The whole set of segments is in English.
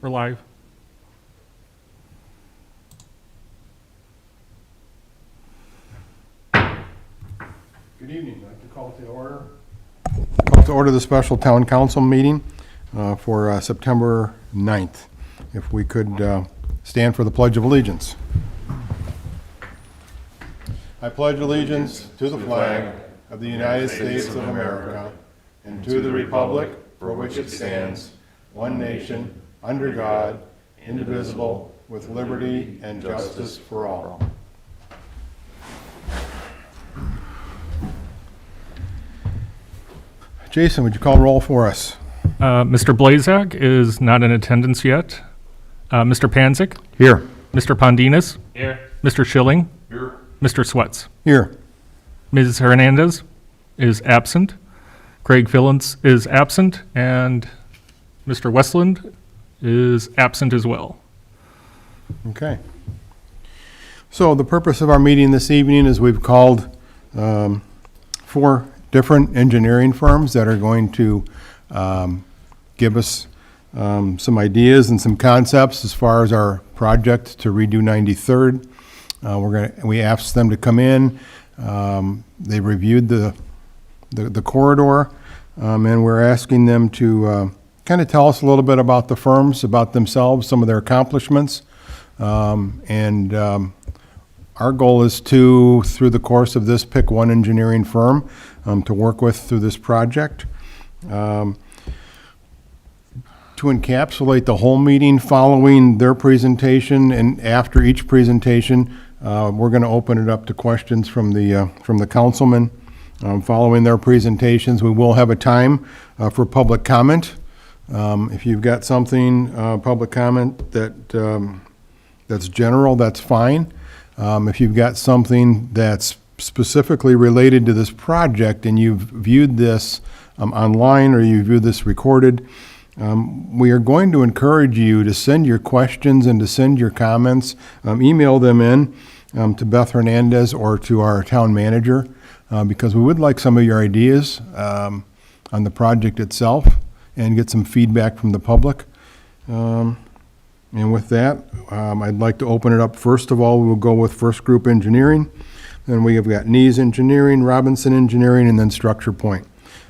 We're live. Good evening. I'd like to call to order the special town council meeting for September 9th. If we could stand for the Pledge of Allegiance. I pledge allegiance to the flag of the United States of America and to the republic for which it stands, one nation, under God, indivisible, with liberty and justice for all. Jason, would you call roll for us? Mr. Blazak is not in attendance yet. Mr. Panzik? Here. Mr. Pondinas? Here. Mr. Schilling? Here. Mr. Sweats? Here. Ms. Hernandez is absent. Craig Fillens is absent. And Mr. Westland is absent as well. Okay. So the purpose of our meeting this evening is we've called 4 different engineering firms that are going to give us some ideas and some concepts as far as our project to redo 93rd. We asked them to come in. They reviewed the corridor, and we're asking them to kind of tell us a little bit about the firms, about themselves, some of their accomplishments, and our goal is to, through the course of this, pick one engineering firm to work with through this project. To encapsulate the whole meeting following their presentation and after each presentation, we're going to open it up to questions from the councilmen. Following their presentations, we will have a time for public comment. If you've got something, public comment that's general, that's fine. If you've got something that's specifically related to this project and you've viewed this online or you viewed this recorded, we are going to encourage you to send your questions and to send your comments. Email them in to Beth Hernandez or to our town manager because we would like some of your ideas on the project itself and get some feedback from the public. And with that, I'd like to open it up. First of all, we'll go with First Group Engineering. Then we have got Nees Engineering, Robinson Engineering, and then Structure Point.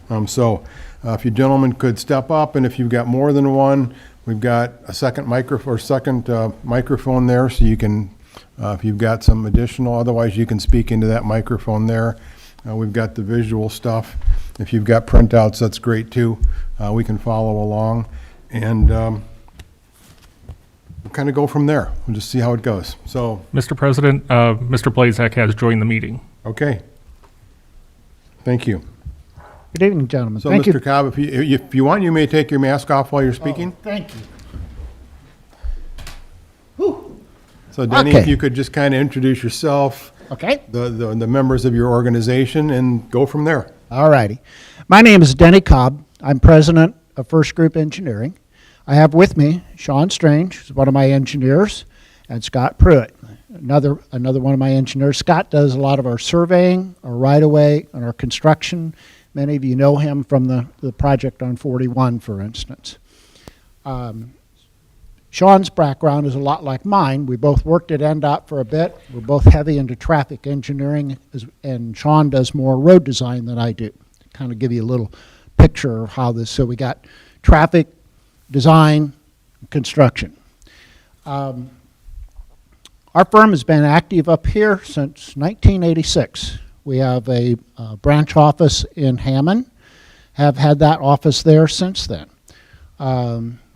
If you gentlemen could step up, and if you've got more than one, we've got a second microphone there, so you can, if you've got some additional, otherwise you can speak into that microphone there. We've got the visual stuff. If you've got printouts, that's great too. We can follow along, and we'll kind of go from there. We'll just see how it goes. So, Mr. President, Mr. Blazak has joined the meeting. okay. Thank you. Good evening, gentlemen. So, Thank Mr. you. Cobb, if you want, you may take your mask off while you're speaking. Oh, thank you. So, Denny, if Okay. you could just kind of introduce yourself, Okay. the members of your organization, and go from there. All righty. My name is Denny Cobb. I'm president of First Group Engineering. I have with me Sean Strange, who's one of my engineers, and Scott Pruitt, another one of my engineers. Scott does a lot of our surveying, our right-of-way, and our construction. Many of you know him from the project on 41, for instance. Sean's background is a lot like mine. We both worked at NDOT for a bit. We're both heavy into traffic engineering, and Sean does more road design than I do. Kind of give you a little picture of how this, so we got traffic, design, construction. Our firm has been active up here since 1986. We have a branch office in Hammond, have had that office there since then.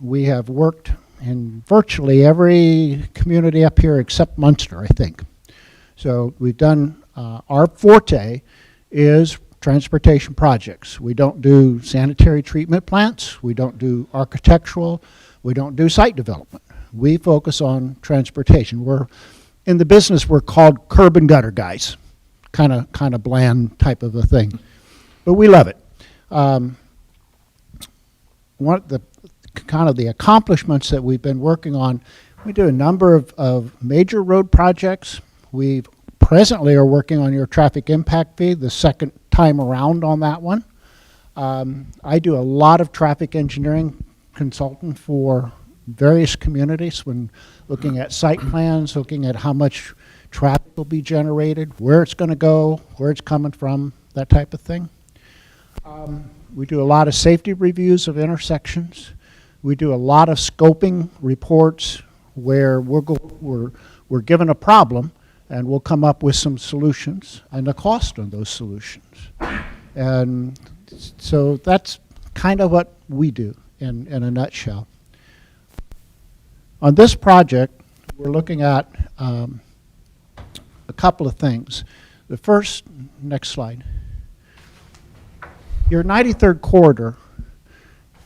We have worked in virtually every community up here except Munster, I think. So we've done, our forte is transportation projects. We don't do sanitary treatment plants, we don't do architectural, we don't do site development. We focus on transportation. We're in the business, we're called curb and gutter guys. Kind of bland type of a thing, but we love it. One of the accomplishments that we've been working on, we do a number of major road projects. We presently are working on your traffic impact fee, the second time around on that one. I do a lot of traffic engineering consultant for various communities when looking at site plans, looking at how much traffic will be generated, where it's going to go, where it's coming from, that type of thing. We do a lot of safety reviews of intersections. We do a lot of scoping reports where we're given a problem and we'll come up with some solutions and a cost on those solutions. And so that's kind of what we do in a nutshell. On this project, we're looking at a couple of things. The first, next slide. Your 93rd corridor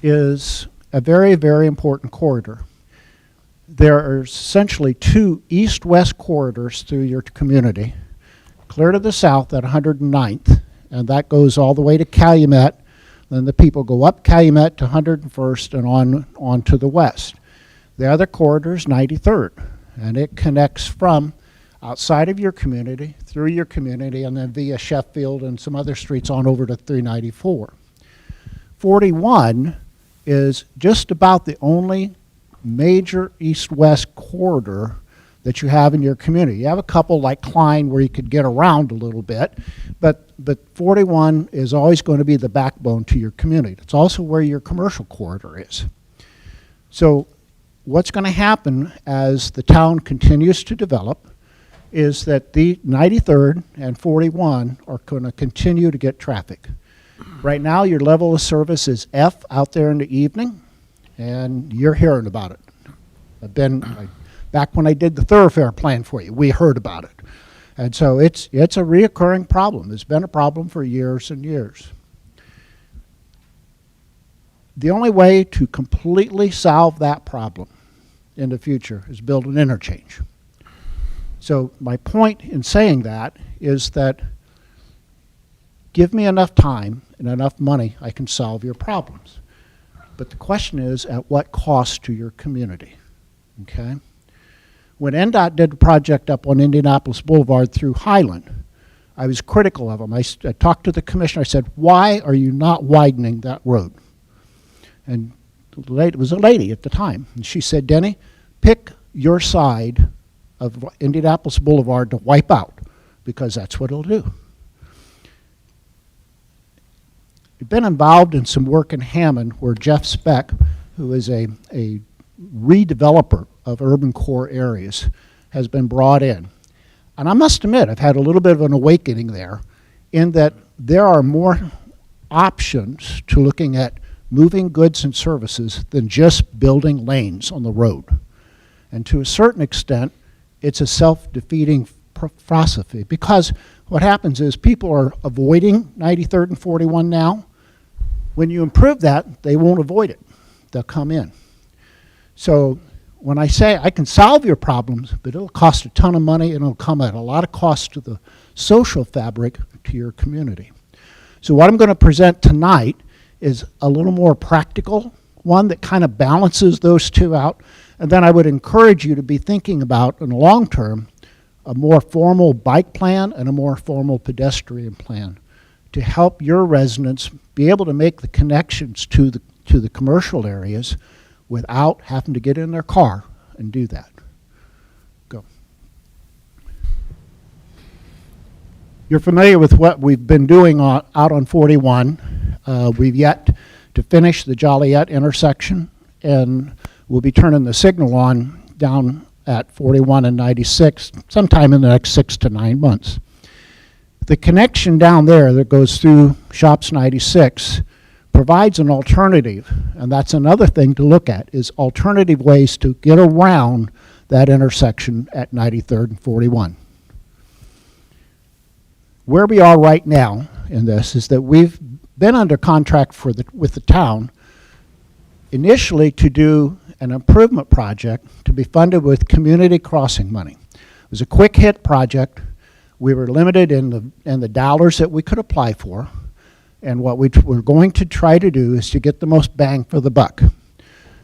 is a very, very important corridor. There are essentially two east-west corridors through your community, clear to the south at 109th, and that goes all the way to Calumet. Then the people go up Calumet to 101st and on to the west. The other corridor is 93rd, and it connects from outside of your community, through your community, and then via Sheffield and some other streets on over to 394. 41 is just about the only major east-west corridor that you have in your community. You have a couple like Klein where you could get around a little bit, but 41 is always going to be the backbone to your community. It's also where your commercial corridor is. So what's going to happen as the town continues to develop is that the 93rd and 41 are going to continue to get traffic. Right now, your level of service is F out there in the evening, and you're hearing about it. Back when I did the thoroughfare plan for you, we heard about it. And so it's a reoccurring problem. It's been a problem for years and years. The only way to completely solve that problem in the future is build an interchange. So my point in saying that is that give me enough time and enough money, I can solve your problems. But the question is, at what cost to your community? Okay? When NDOT did the project up on Indianapolis Boulevard through Highland, I was critical of them. I talked to the commissioner. I said, why are you not widening that road? And it was a lady at the time. And she said, Denny, pick your side of Indianapolis Boulevard to wipe out, because that's what it'll do. I've been involved in some work in Hammond where Jeff Speck, who is a redeveloper of urban core areas, has been brought in. And I must admit, I've had a little bit of an awakening there in that there are more options to looking at moving goods and services than just building lanes on the road. And to a certain extent, it's a self-defeating philosophy, because what happens is people are avoiding 93rd and 41 now. When you improve that, they won't avoid it. They'll come in. So when I say I can solve your problems, but it'll cost a ton of money and it'll come at a lot of cost to the social fabric to your community. So what I'm going to present tonight is a little more practical one that kind of balances those two out. And then I would encourage you to be thinking about, in the long term, a more formal bike plan and a more formal pedestrian plan to help your residents be able to make the connections to the commercial areas without having to get in their car and do that. Go. You're familiar with what we've been doing out on 41. We've yet to finish the Joliet intersection, and we'll be turning the signal on down at 41 and 96 sometime in the next 6 to 9 months. The connection down there that goes through Shops 96 provides an alternative, and that's another thing to look at, is alternative ways to get around that intersection at 93rd and 41. Where we are right now in this is that we've been under contract with the town initially to do an improvement project to be funded with community crossing money. It was a quick hit project. We were limited in the dollars that we could apply for, and what we were going to try to do is to get the most bang for the buck.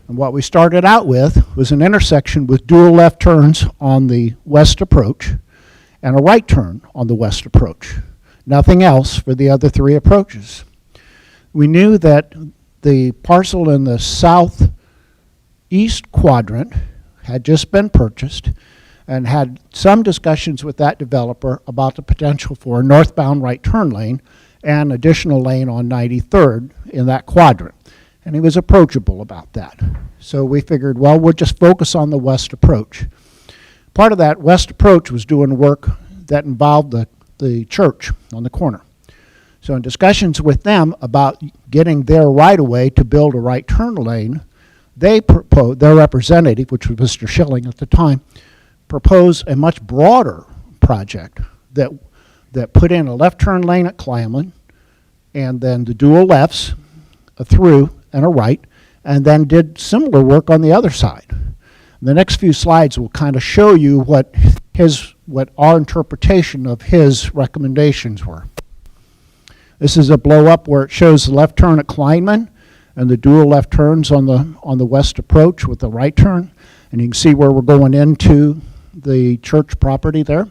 And what we started out with was an intersection with dual left turns on the west approach and a right turn on the west approach. Nothing else for the other three approaches. We knew that the parcel in the south east quadrant had just been purchased and had some discussions with that developer about the potential for a northbound right turn lane and additional lane on 93rd in that quadrant. And he was approachable about that. So we figured, well, we'll just focus on the west approach. Part of that west approach was doing work that involved the church on the corner. So in discussions with them about getting their right-of-way to build a right turn lane, they proposed, their representative, which was Mr. Schilling at the time, proposed a much broader project that put in a left turn lane at Calumet, and then the dual lefts, a through and a right, and then did similar work on the other side. The next few slides will kind of show you what our interpretation of his recommendations were. This is a blow up where it shows the left turn at Kleinman and the dual left turns on the west approach with the right turn. And you can see where we're going into the church property there.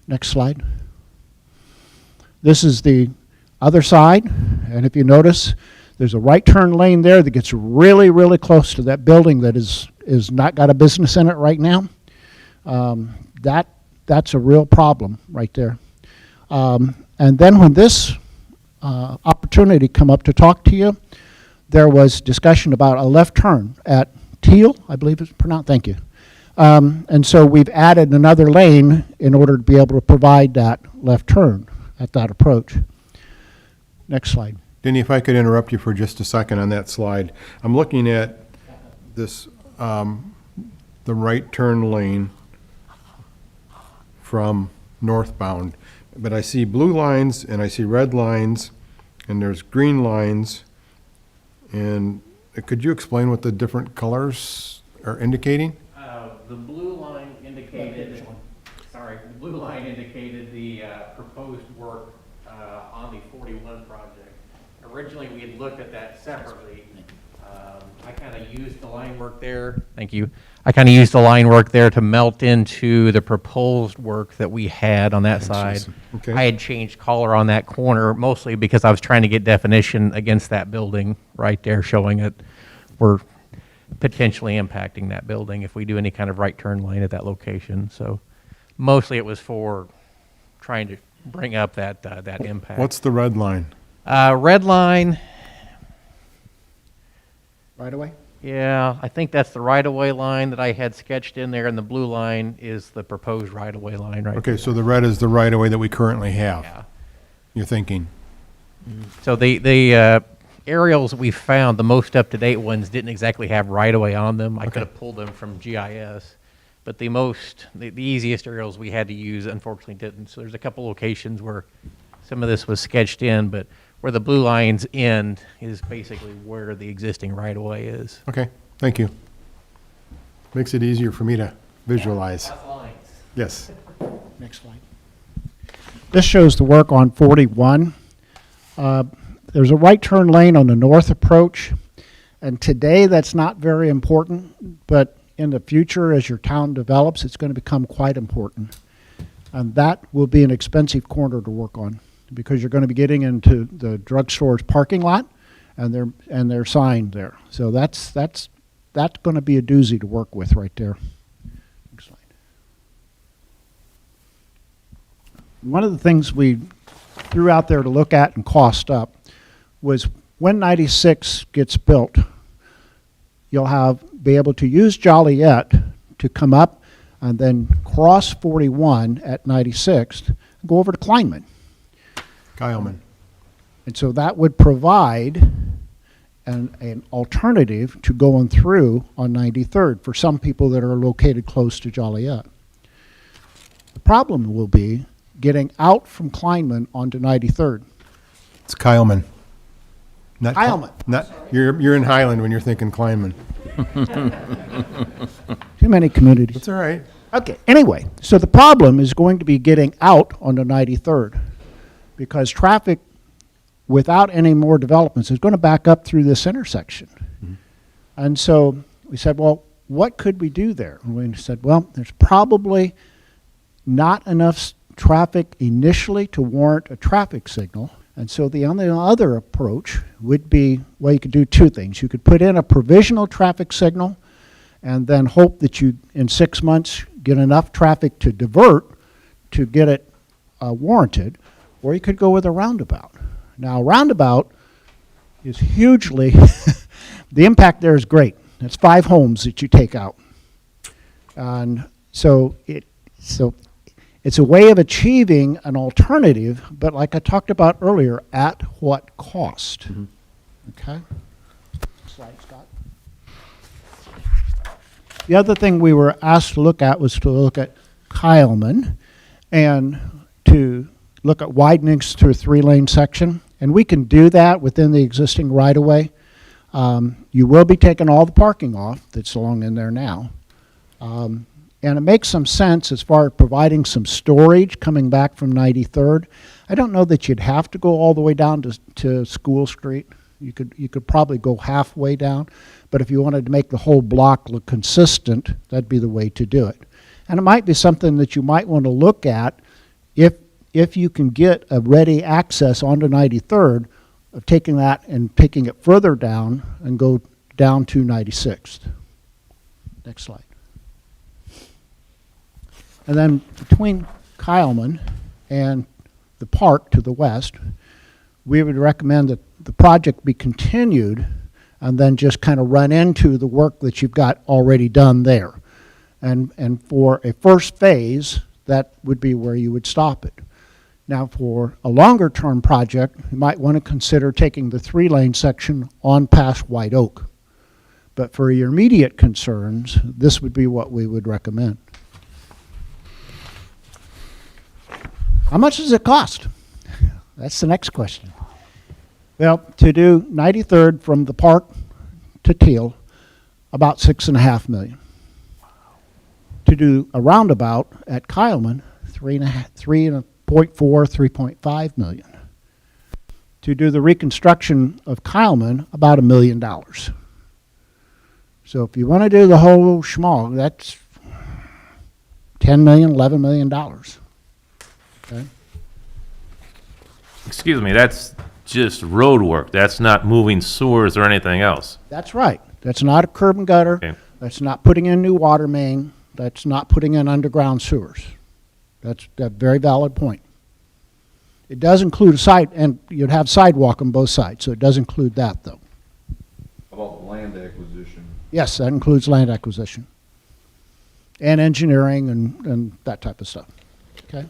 Next slide. This is the other side, and if you notice, there's a right turn lane there that gets really, really close to that building that is not got a business in it right now. That's a real problem right there. And then when this opportunity come up to talk to you, there was discussion about a left turn at Teal, I believe it's pronounced, thank you. And so we've added another lane in order to be able to provide that left turn at that approach. Next slide. Denny, if I could interrupt you for just a second on that slide. I'm looking at this, the right turn lane from northbound, but I see blue lines and I see red lines and there's green lines. And could you explain what the different colors are indicating? The blue line indicated, the blue line indicated the proposed work on the 41 project. Originally, we had looked at that separately. I kind of used the line work there. Thank you. I kind of used the line work there to melt into the proposed work that we had on that side. Okay. I had changed color on that corner mostly because I was trying to get definition against that building right there, showing it we're potentially impacting that building if we do any kind of right turn lane at that location. So mostly it was for trying to bring up that impact. What's the red line? Red line, Right away? yeah, I think that's the right-of-way line that I had sketched in there, and the blue line is the proposed right-of-way line right Okay, there. so the red is the right of way that we currently have, Yeah. you're thinking? So the aerials we found, the most up-to-date ones, didn't exactly have right-of-way on them. I could have pulled them from GIS, but the easiest aerials we had to use unfortunately didn't. So there's a couple locations where some of this was sketched in, but where the blue lines end is basically where the existing right-of-way is. Okay, thank you. Makes it easier for me to visualize. That's lines. Yes. Next slide. This shows the work on 41. There's a right turn lane on the north approach, and today that's not very important, but in the future, as your town develops, it's going to become quite important. And that will be an expensive corner to work on, because you're going to be getting into the drugstore's parking lot and their sign there. So that's going to be a doozy to work with right there. Next slide. One of the things we threw out there to look at and cost up was when 96 gets built, you'll be able to use Joliet to come up and then cross 41 at 96 and go over to Kleinman. Kyleman. And so that would provide an alternative to going through on 93rd for some people that are located close to Joliet. The problem will be getting out from Kleinman onto 93rd. It's Kyleman. Not Kyleman. Not, you're in Highland when you're thinking Kleinman. Too many communities. That's all right. Okay, anyway, so the problem is going to be getting out onto 93rd, because traffic without any more developments is going to back up through this intersection. And so we said, well, what could we do there? And we said, well, there's probably not enough traffic initially to warrant a traffic signal. And so the only other approach would be, well, you could do two things. You could put in a provisional traffic signal and then hope that you, in 6 months, get enough traffic to divert to get it warranted, or you could go with a roundabout. Now, a roundabout is hugely, the impact there is great. It's 5 homes that you take out. And so it's a way of achieving an alternative, but like I talked about earlier, at what cost? Okay? Slide, Scott. The other thing we were asked to look at was to look at Calumet and to look at widenings to a 3-lane section. And we can do that within the existing right-of-way. You will be taking all the parking off that's along in there now. And it makes some sense as far as providing some storage coming back from 93rd. I don't know that you'd have to go all the way down to School Street. You could probably go halfway down, but if you wanted to make the whole block look consistent, that'd be the way to do it. And it might be something that you might want to look at if you can get a ready access onto 93rd, of taking that and taking it further down and go down to 96th. Next slide. And then between Calumet and the park to the west, we would recommend that the project be continued and then just kind of run into the work that you've got already done there. And for a first phase, that would be where you would stop it. Now, for a longer term project, you might want to consider taking the 3-lane section on past White Oak. But for your immediate concerns, this would be what we would recommend. How much does it cost? That's the next question. Well, to do 93rd from the park to Teal, about $6.5 million. To do a roundabout at Calumet, $3.5 million. To do the reconstruction of Calumet, about $1 million. So if you want to do the whole schmog, that's $10 million, $11 million. Okay. Excuse me, that's just road work. That's not moving sewers or anything else. That's right. That's not a curb and gutter. Okay. That's not putting in new water main. That's not putting in underground sewers. That's a very valid point. It does include a side, and you'd have sidewalk on both sides, so it does include that, though. How about land acquisition? Yes, that includes land acquisition and engineering and that type of stuff. Okay?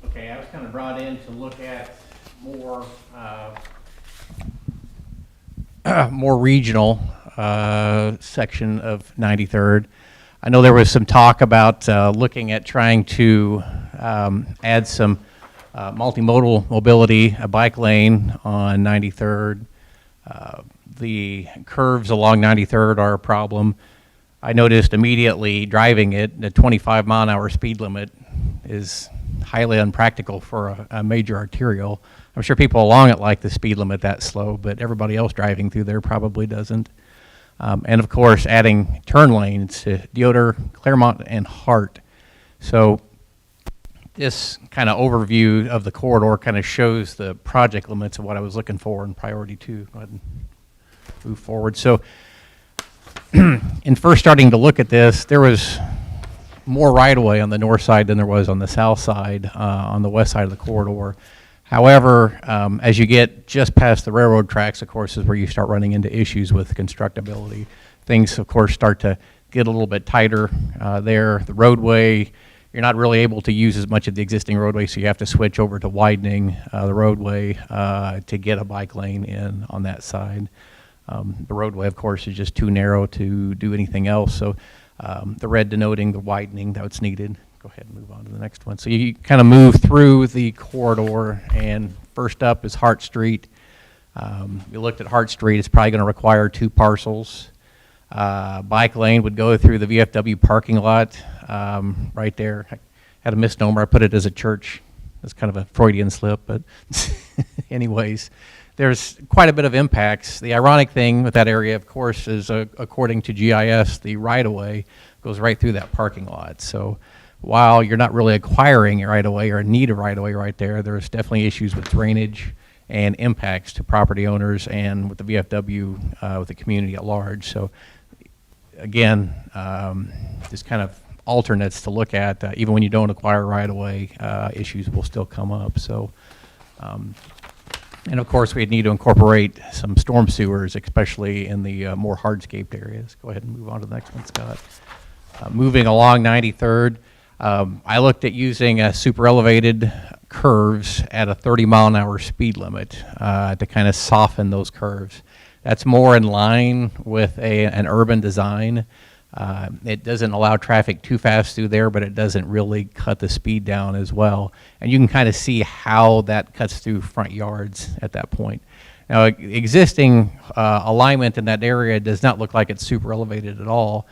Okay, I was kind of brought in to look at more more regional section of 93rd. I know there was some talk about looking at trying to add some multimodal mobility, a bike lane on 93rd. The curves along 93rd are a problem. I noticed immediately driving it, the 25-mile-an-hour speed limit is highly unpractical for a major arterial. I'm sure people along it like the speed limit that slow, but everybody else driving through there probably doesn't. And of course, adding turn lanes to Deodar, Claremont, and Hart. So this kind of overview of the corridor kind of shows the project limits of what I was looking for in priority 2. Go ahead and move forward. So in first starting to look at this, there was more right-of-way on the north side than there was on the south side, on the west side of the corridor. However, as you get just past the railroad tracks, of course, is where you start running into issues with constructability. Things, of course, start to get a little bit tighter there. The roadway, you're not really able to use as much of the existing roadway, so you have to switch over to widening the roadway to get a bike lane in on that side. The roadway, of course, is just too narrow to do anything else, so the red denoting the widening that's needed. Go ahead and move on to the next one. So you kind of move through the corridor, and first up is Hart Street. You looked at Hart Street, it's probably going to require 2 parcels. Bike lane would go through the VFW parking lot right there. I had a misnomer, I put it as a church. That's kind of a Freudian slip, but anyways, there's quite a bit of impacts. The ironic thing with that area, of course, is according to GIS, the right-of-way goes right through that parking lot. So while you're not really acquiring a right-of-way or need a right-of-way right there, there's definitely issues with drainage and impacts to property owners and with the VFW, with the community at large. So again, just kind of alternates to look at, even when you don't acquire right-of-way, issues will still come up. So, and of course, we'd need to incorporate some storm sewers, especially in the more hardscaped areas. Go ahead and move on to the next one, Scott. Moving along 93rd, I looked at using super elevated curves at a 30-mile-an-hour speed limit to kind of soften those curves. That's more in line with an urban design. It doesn't allow traffic too fast through there, but it doesn't really cut the speed down as well. And you can kind of see how that cuts through front yards at that point. Now, existing alignment in that area does not look like it's super elevated at all.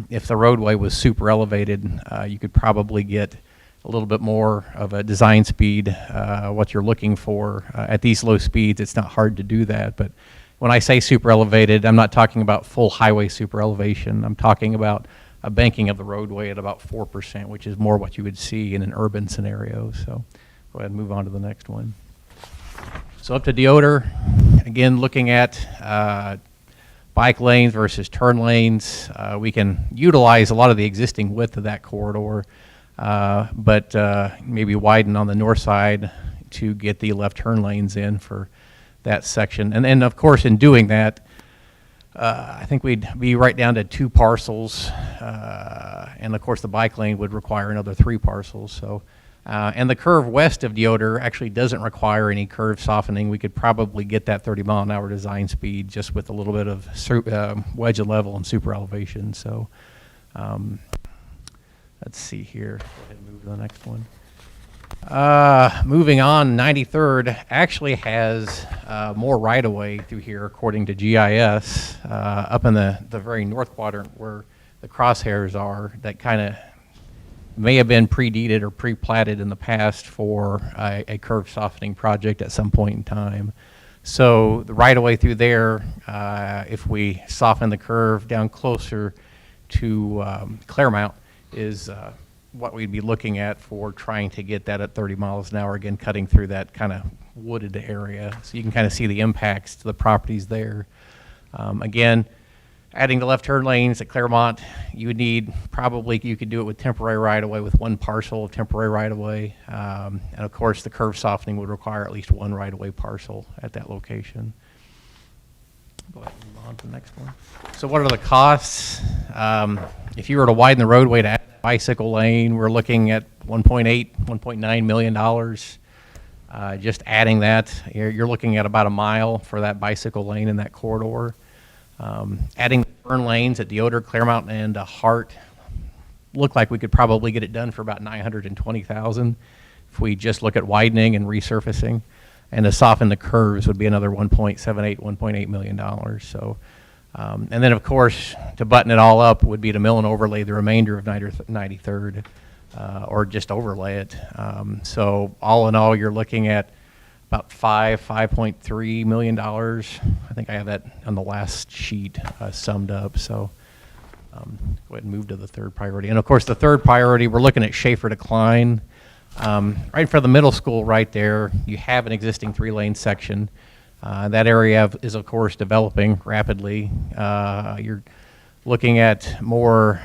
If the roadway was super elevated, you could probably get a little bit more of a design speed, what you're looking for. At these low speeds, it's not hard to do that, but when I say super elevated, I'm not talking about full highway super elevation. I'm talking about a banking of the roadway at about 4%, which is more what you would see in an urban scenario. So go ahead and move on to the next one. So up to Deodar, again, looking at bike lanes versus turn lanes. We can utilize a lot of the existing width of that corridor, but maybe widen on the north side to get the left turn lanes in for that section. And then, of course, in doing that, I think we'd be right down to 2 parcels. And, of course, the bike lane would require another 3 parcels. So, and the curve west of Deodar actually doesn't require any curve softening. We could probably get that 30-mile-an-hour design speed just with a little bit of wedge and level and super elevation. So let's see here. Go ahead and move to the next one. Moving on, 93rd actually has more right-of-way through here, according to GIS, up in the very north quadrant where the crosshairs are, that kind of may have been pre-deeded or pre-platted in the past for a curve softening project at some point in time. So the right-of-way through there, if we soften the curve down closer to Claremont, is what we'd be looking at for trying to get that at 30 miles an hour, again, cutting through that kind of wooded area. So you can kind of see the impacts to the properties there. Again, adding the left turn lanes at Claremont, you would need, probably you could do it with temporary right-of-way with 1 parcel of temporary right-of-way. And of course, the curve softening would require at least 1 right-of-way parcel at that location. Go ahead and move on to the next one. So what are the costs? If you were to widen the roadway to add a bicycle lane, we're looking at $1.9 million. Just adding that, you're looking at about a mile for that bicycle lane in that corridor. Adding turn lanes at Deodar, Claremont, and Hart, look like we could probably get it done for about $920,000 if we just look at widening and resurfacing. And to soften the curves would be another $1.8 million. So, and then of course, to button it all up would be to mill and overlay the remainder of 93rd, or just overlay it. So all in all, you're looking at about $5.3 million. I think I have that on the last sheet summed up. So go ahead and move to the third priority. And of course, the third priority, we're looking at Schaefer Decline. Right for the middle school right there, you have an existing 3-lane section. That area is, of course, developing rapidly. You're looking at more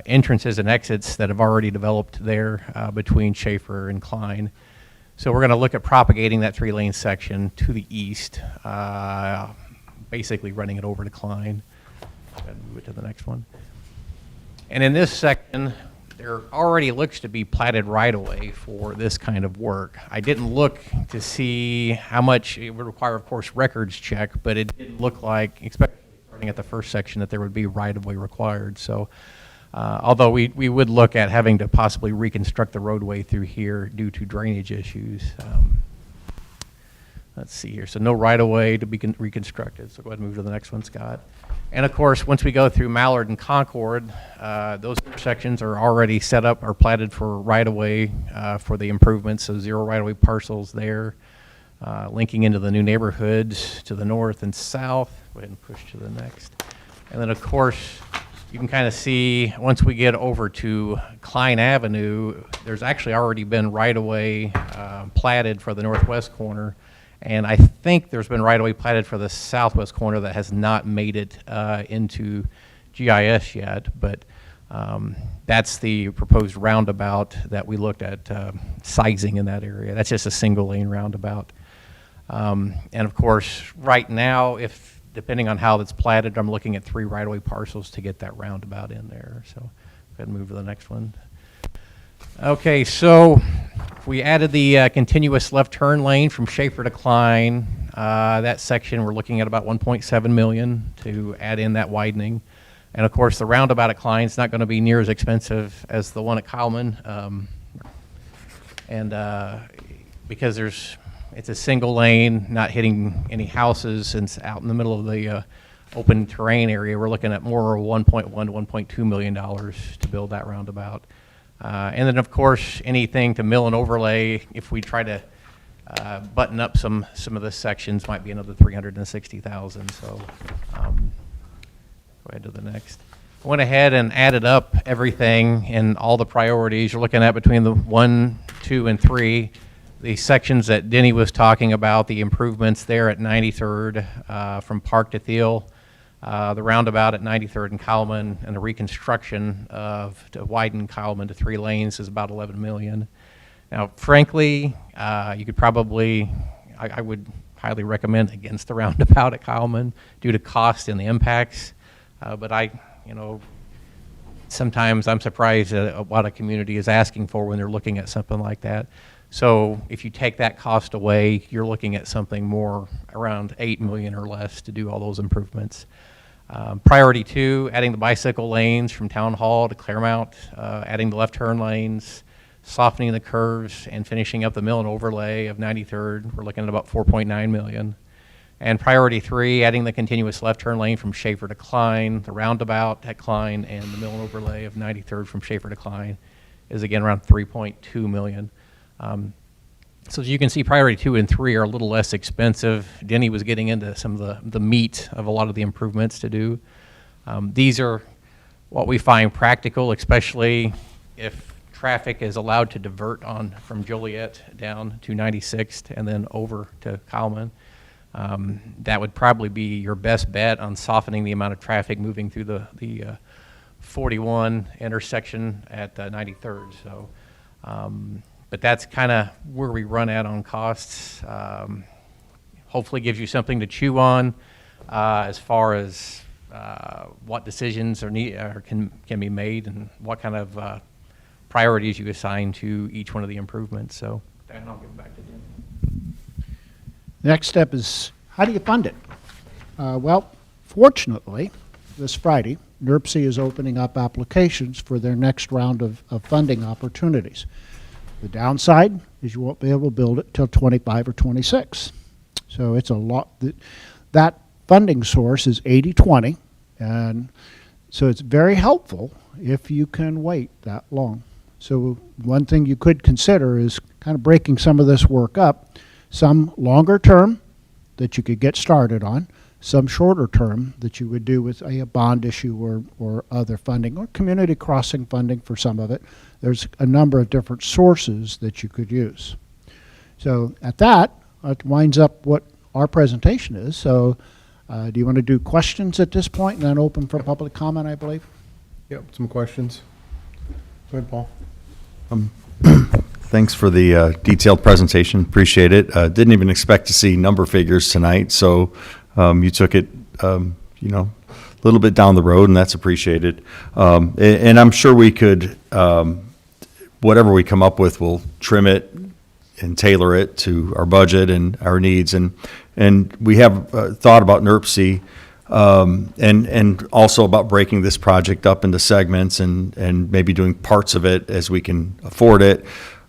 entrances and exits that have already developed there between Schaefer and Klein. So we're going to look at propagating that 3-lane section to the east, basically running it over to Klein. Go ahead and move it to the next one. And in this section, there already looks to be platted right-of-way for this kind of work. I didn't look to see how much it would require, of course, records check, but it didn't look like, especially starting at the first section, that there would be right-of-way required. So although we would look at having to possibly reconstruct the roadway through here due to drainage issues. Let's see here. So no right-of-way to be reconstructed. So go ahead and move to the next one, Scott. And of course, once we go through Mallard and Concord, those intersections are already set up or platted for right-of-way for the improvements. So 0 right-of-way parcels there, linking into the new neighborhoods to the north and south. Go ahead and push to the next. And then of course, you can kind of see once we get over to Klein Avenue, there's actually already been right-of-way platted for the northwest corner. And I think there's been right-of-way platted for the southwest corner that has not made it into GIS yet, but that's the proposed roundabout that we looked at sizing in that area. That's just a single lane roundabout. And of course, right now, depending on how it's platted, I'm looking at 3 right-of-way parcels to get that roundabout in there. So go ahead and move to the next one. Okay, so we added the continuous left turn lane from Schaefer to Klein. That section, we're looking at about 1.7 million to add in that widening. And of course, the roundabout at Klein is not going to be near as expensive as the one at Calumet. Because it's a single lane, not hitting any houses, and it's out in the middle of the open terrain area, we're looking at more 1.1 to 1.2 million dollars to build that roundabout. And then, of course, anything to mill and overlay, if we try to button up some of the sections, might be another 360,000. So go ahead to the next. I went ahead and added up everything and all the priorities. You're looking at between the 1, 2, and 3. The sections that Denny was talking about, the improvements there at 93rd from Park to Thiel, the roundabout at 93rd and Calumet, and the reconstruction to widen Calumet to 3 lanes is about 11 million. Now, frankly, you could probably, I would highly recommend against the roundabout at Calumet due to cost and the impacts. But sometimes I'm surprised at what a community is asking for when they're looking at something like that. So if you take that cost away, you're looking at something more around 8 million or less to do all those improvements. Priority 2, adding the bicycle lanes from Town Hall to Claremont, adding the left turn lanes, softening the curves, and finishing up the mill and overlay of 93rd. We're looking at about 4.9 million. And priority 3, adding the continuous left turn lane from Schaefer to Klein, the roundabout at Klein, and the mill and overlay of 93rd from Schaefer to Klein is again around 3.2 million. So as you can see, priority 2 and 3 are a little less expensive. Denny was getting into some of the meat of a lot of the improvements to do. These are what we find practical, especially if traffic is allowed to divert from Joliet down to 96th and then over to Calumet. That would probably be your best bet on softening the amount of traffic moving through the 41 intersection at 93rd. So, but that's kind of where we run at on costs. Hopefully gives you something to chew on as far as what decisions can be made and what kind of priorities you assign to each one of the improvements. So, and I'll give it back to Jim. Next step is, how do you fund it? Well, fortunately, this Friday, NERC is opening up applications for their next round of funding opportunities. The downside is you won't be able to build it till 25 or 26. So it's a lot. That funding source is 80-20, and so it's very helpful if you can wait that long. So one thing you could consider is kind of breaking some of this work up, some longer term that you could get started on, some shorter term that you would do with a bond issue or other funding, or community crossing funding for some of it. There's a number of different sources that you could use. So at that, it winds up what our presentation is. So do you want to do questions at this point and then open for public comment, I believe? Yep, some questions. Go ahead, Paul. Thanks for the detailed presentation. Appreciate it. Didn't even expect to see number figures tonight, so you took it, a little bit down the road, and that's appreciated. And I'm sure we could, whatever we come up with, we'll trim it and tailor it to our budget and our needs. And we have thought about NERC, and also about breaking this project up into segments and maybe doing parts of it as we can afford it.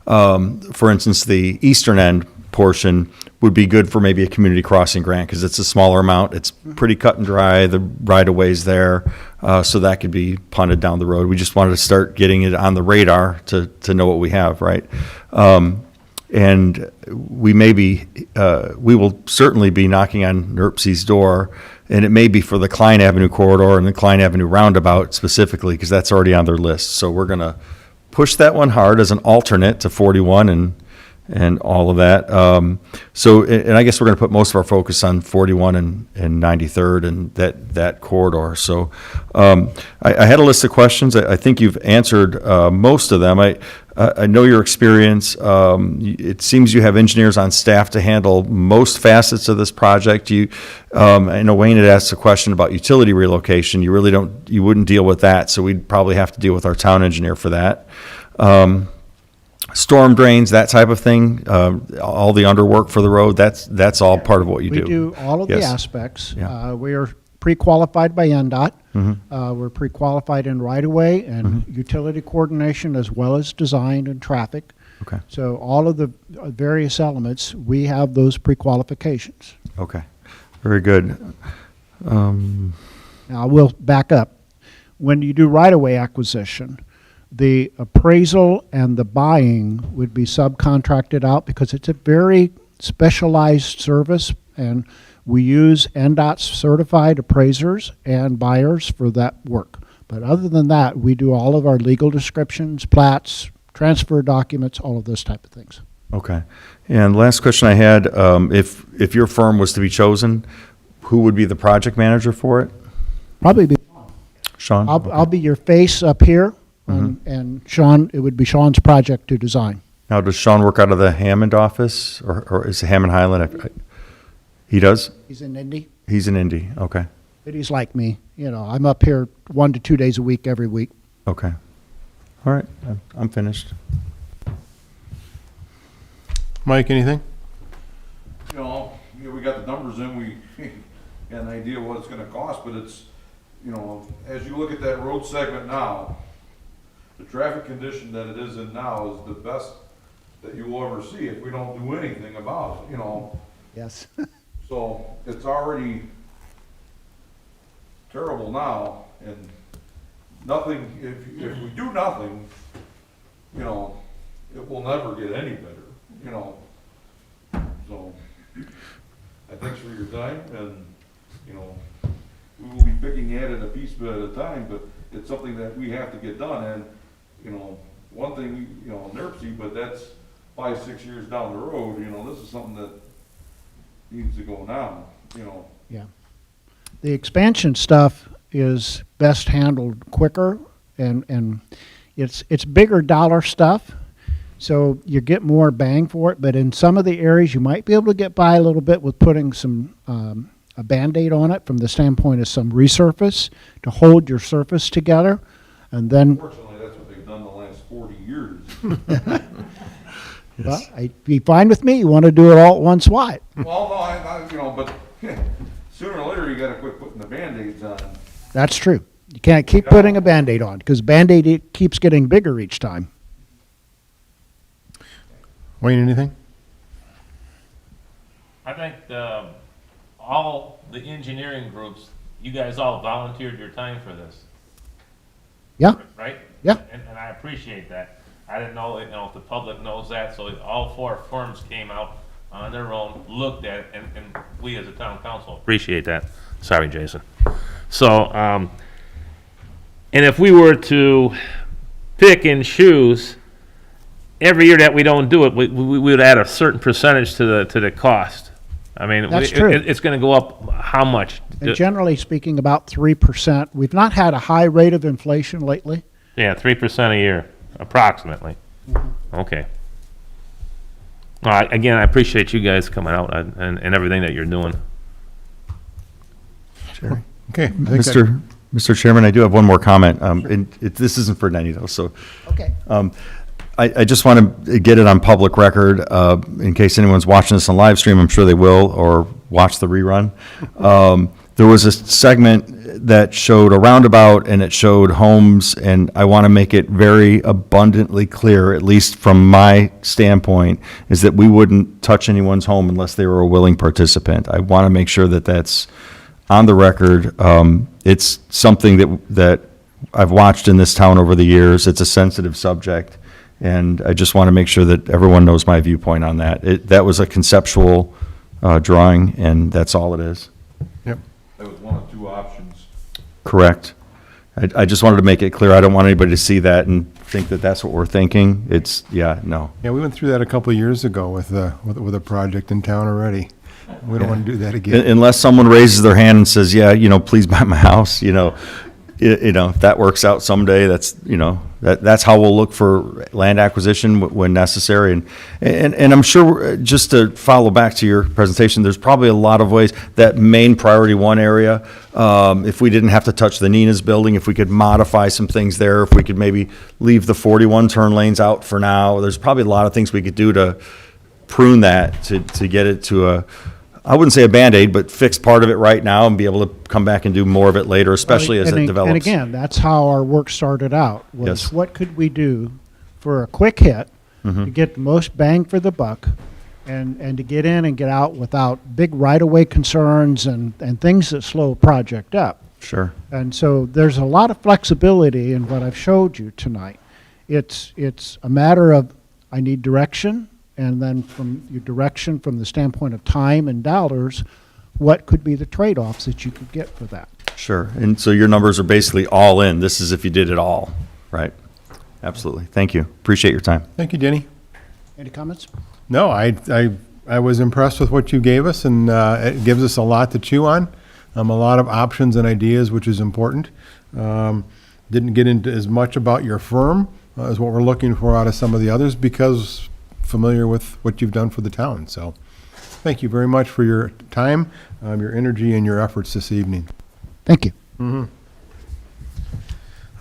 For instance, the eastern end portion would be good for maybe a community crossing grant because it's a smaller amount. It's pretty cut and dry. The right-of-way's there, so that could be punted down the road. We just wanted to start getting it on the radar to know what we have, right? And we will certainly be knocking on NERC's door, and it may be for the Klein Avenue corridor and the Klein Avenue roundabout specifically because that's already on their list. So we're going to push that one hard as an alternate to 41 and all of that. And I guess we're going to put most of our focus on 41 and 93rd and that corridor. So I had a list of questions. I think you've answered most of them. I know your experience. It seems you have engineers on staff to handle most facets of this project. I know Wayne had asked a question about utility relocation. You wouldn't deal with that, so we'd probably have to deal with our town engineer for that. Storm drains, that type of thing, all the underwork for the road, that's all part of what you do. We do all of the Yes. aspects. Yeah. We are pre-qualified by NDOT. We're pre-qualified in right-of-way and utility coordination as well as design and traffic. Okay, So all of the various elements, we have those pre-qualifications. okay, very good. Now, I will back up. When you do right-of-way acquisition, the appraisal and the buying would be subcontracted out because it's a very specialized service, and we use NDOT's certified appraisers and buyers for that work. But other than that, we do all of our legal descriptions, plats, transfer documents, all of those type of things. Okay, and last question I had, if your firm was to be chosen, who would be the project manager for it? Probably be, Sean? I'll be your face up here, and Sean, it would be Sean's project to design. Now, does Sean work out of the Hammond office, or is it Hammond Highland? He does? He's in Indy, He's in Indy, okay, but he's like me. You know, I'm up here 1 to 2 days a week every week. okay. All right, I'm finished. Mike, anything? We got the numbers in, we got an idea what it's gonna cost, but it's, as you look at that road segment now, the traffic condition that it is in now is the best that you will ever see if we don't do anything about it, Yes. So it's already terrible now, and nothing, if we do nothing, it will never get any better, So, thanks for your time, and, we will be picking at it a piece at a time, but it's something that we have to get done, and, one thing, NERC, but that's 5-6 years down the road, this is something that needs to go now, Yeah. The expansion stuff is best handled quicker, and it's bigger dollar stuff, so you get more bang for it. But in some of the areas, you might be able to get by a little bit with putting some a Band-Aid on it from the standpoint of some resurface to hold your surface together, and then Unfortunately, that's what they've done the last 40 years. well, it'd be fine with me. You want to do it all at once? Why? Well, no, but sooner or later, you gotta quit putting the Band-Aids on. That's true. You can't keep putting a Band-Aid on because Band-Aid it keeps getting bigger each time. Wayne, anything? I think all the engineering groups, you guys all volunteered your time for this, Yeah. right? Yeah. And I appreciate that. I didn't know, if the public knows that, so all 4 firms came out on their own, looked at it, and we as a town council appreciate that. Sorry, Jason. So, and if we were to pick and choose, every year that we don't do it, we would add a certain percentage to the cost. I mean, That's true. it's gonna go up how much? And generally speaking, about 3%. We've not had a high rate of inflation lately. Yeah, 3% a year, approximately. Okay. All right, again, I appreciate you guys coming out and everything that you're doing. Jerry? Okay. I think that- Mr. Chairman, I do have one more comment. This isn't for Nenny, though, so. Okay. I just want to get it on public record, in case anyone's watching this on live stream, I'm sure they will, or watch the rerun. There was a segment that showed a roundabout, and it showed homes, and I want to make it very abundantly clear, at least from my standpoint, is that we wouldn't touch anyone's home unless they were a willing participant. I want to make sure that that's on the record. It's something that I've watched in this town over the years. It's a sensitive subject. And I just want to make sure that everyone knows my viewpoint on that. That was a conceptual drawing, and that's all it is. Yep. That was one of 2 options. Correct. I just wanted to make it clear. I don't want anybody to see that and think that that's what we're thinking, it's, yeah, no. Yeah, we went through that a couple of years ago with a project in town already. We don't want to do that again. Unless someone raises their hand and says, yeah, please buy my house, if that works out someday, that's how we'll look for land acquisition when necessary. And I'm sure, just to follow back to your presentation, there's probably a lot of ways that main priority one area, if we didn't have to touch the Nina's building, if we could modify some things there, if we could maybe leave the 41 turn lanes out for now, there's probably a lot of things we could do to prune that to get it to I wouldn't say a Band-Aid, but fix part of it right now and be able to come back and do more of it later, especially as it develops. And again, that's how our work started out, was Yes. what could we do for a quick hit to get the most bang for the buck and to get in and get out without big right-of-way concerns and things that slow a project up. Sure. And so there's a lot of flexibility in what I've showed you tonight. It's a matter of, I need direction, and then from your direction, from the standpoint of time and dollars, what could be the trade-offs that you could get for that? Sure. And so your numbers are basically all in. This is if you did it all, right? Absolutely. Thank you. Appreciate your time. Thank you, Denny. Any comments? No, I was impressed with what you gave us, and it gives us a lot to chew on, a lot of options and ideas, which is important. Didn't get into as much about your firm as what we're looking for out of some of the others, because familiar with what you've done for the town. So thank you very much for your time, your energy, and your efforts this evening. Thank you. All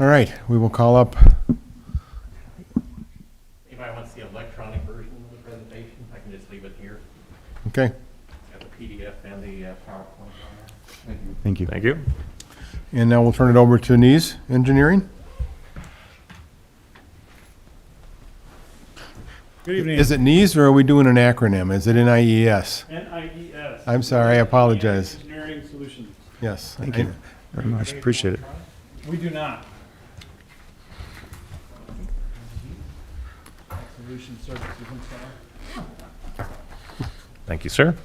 right, we will call up. Anybody wants the electronic version of the presentation, I can just leave it here. Okay. Got the PDF and the PowerPoint on there. Thank you. Thank you. And now we'll turn it over to Nees Engineering. Good evening. Is it Nees, or are we doing an acronym? Is it NIES? NIES. I'm sorry, I apologize. Engineering Solutions. Yes. Thank you very much. Appreciate it. We do not. Solution Services installer. Thank you, sir.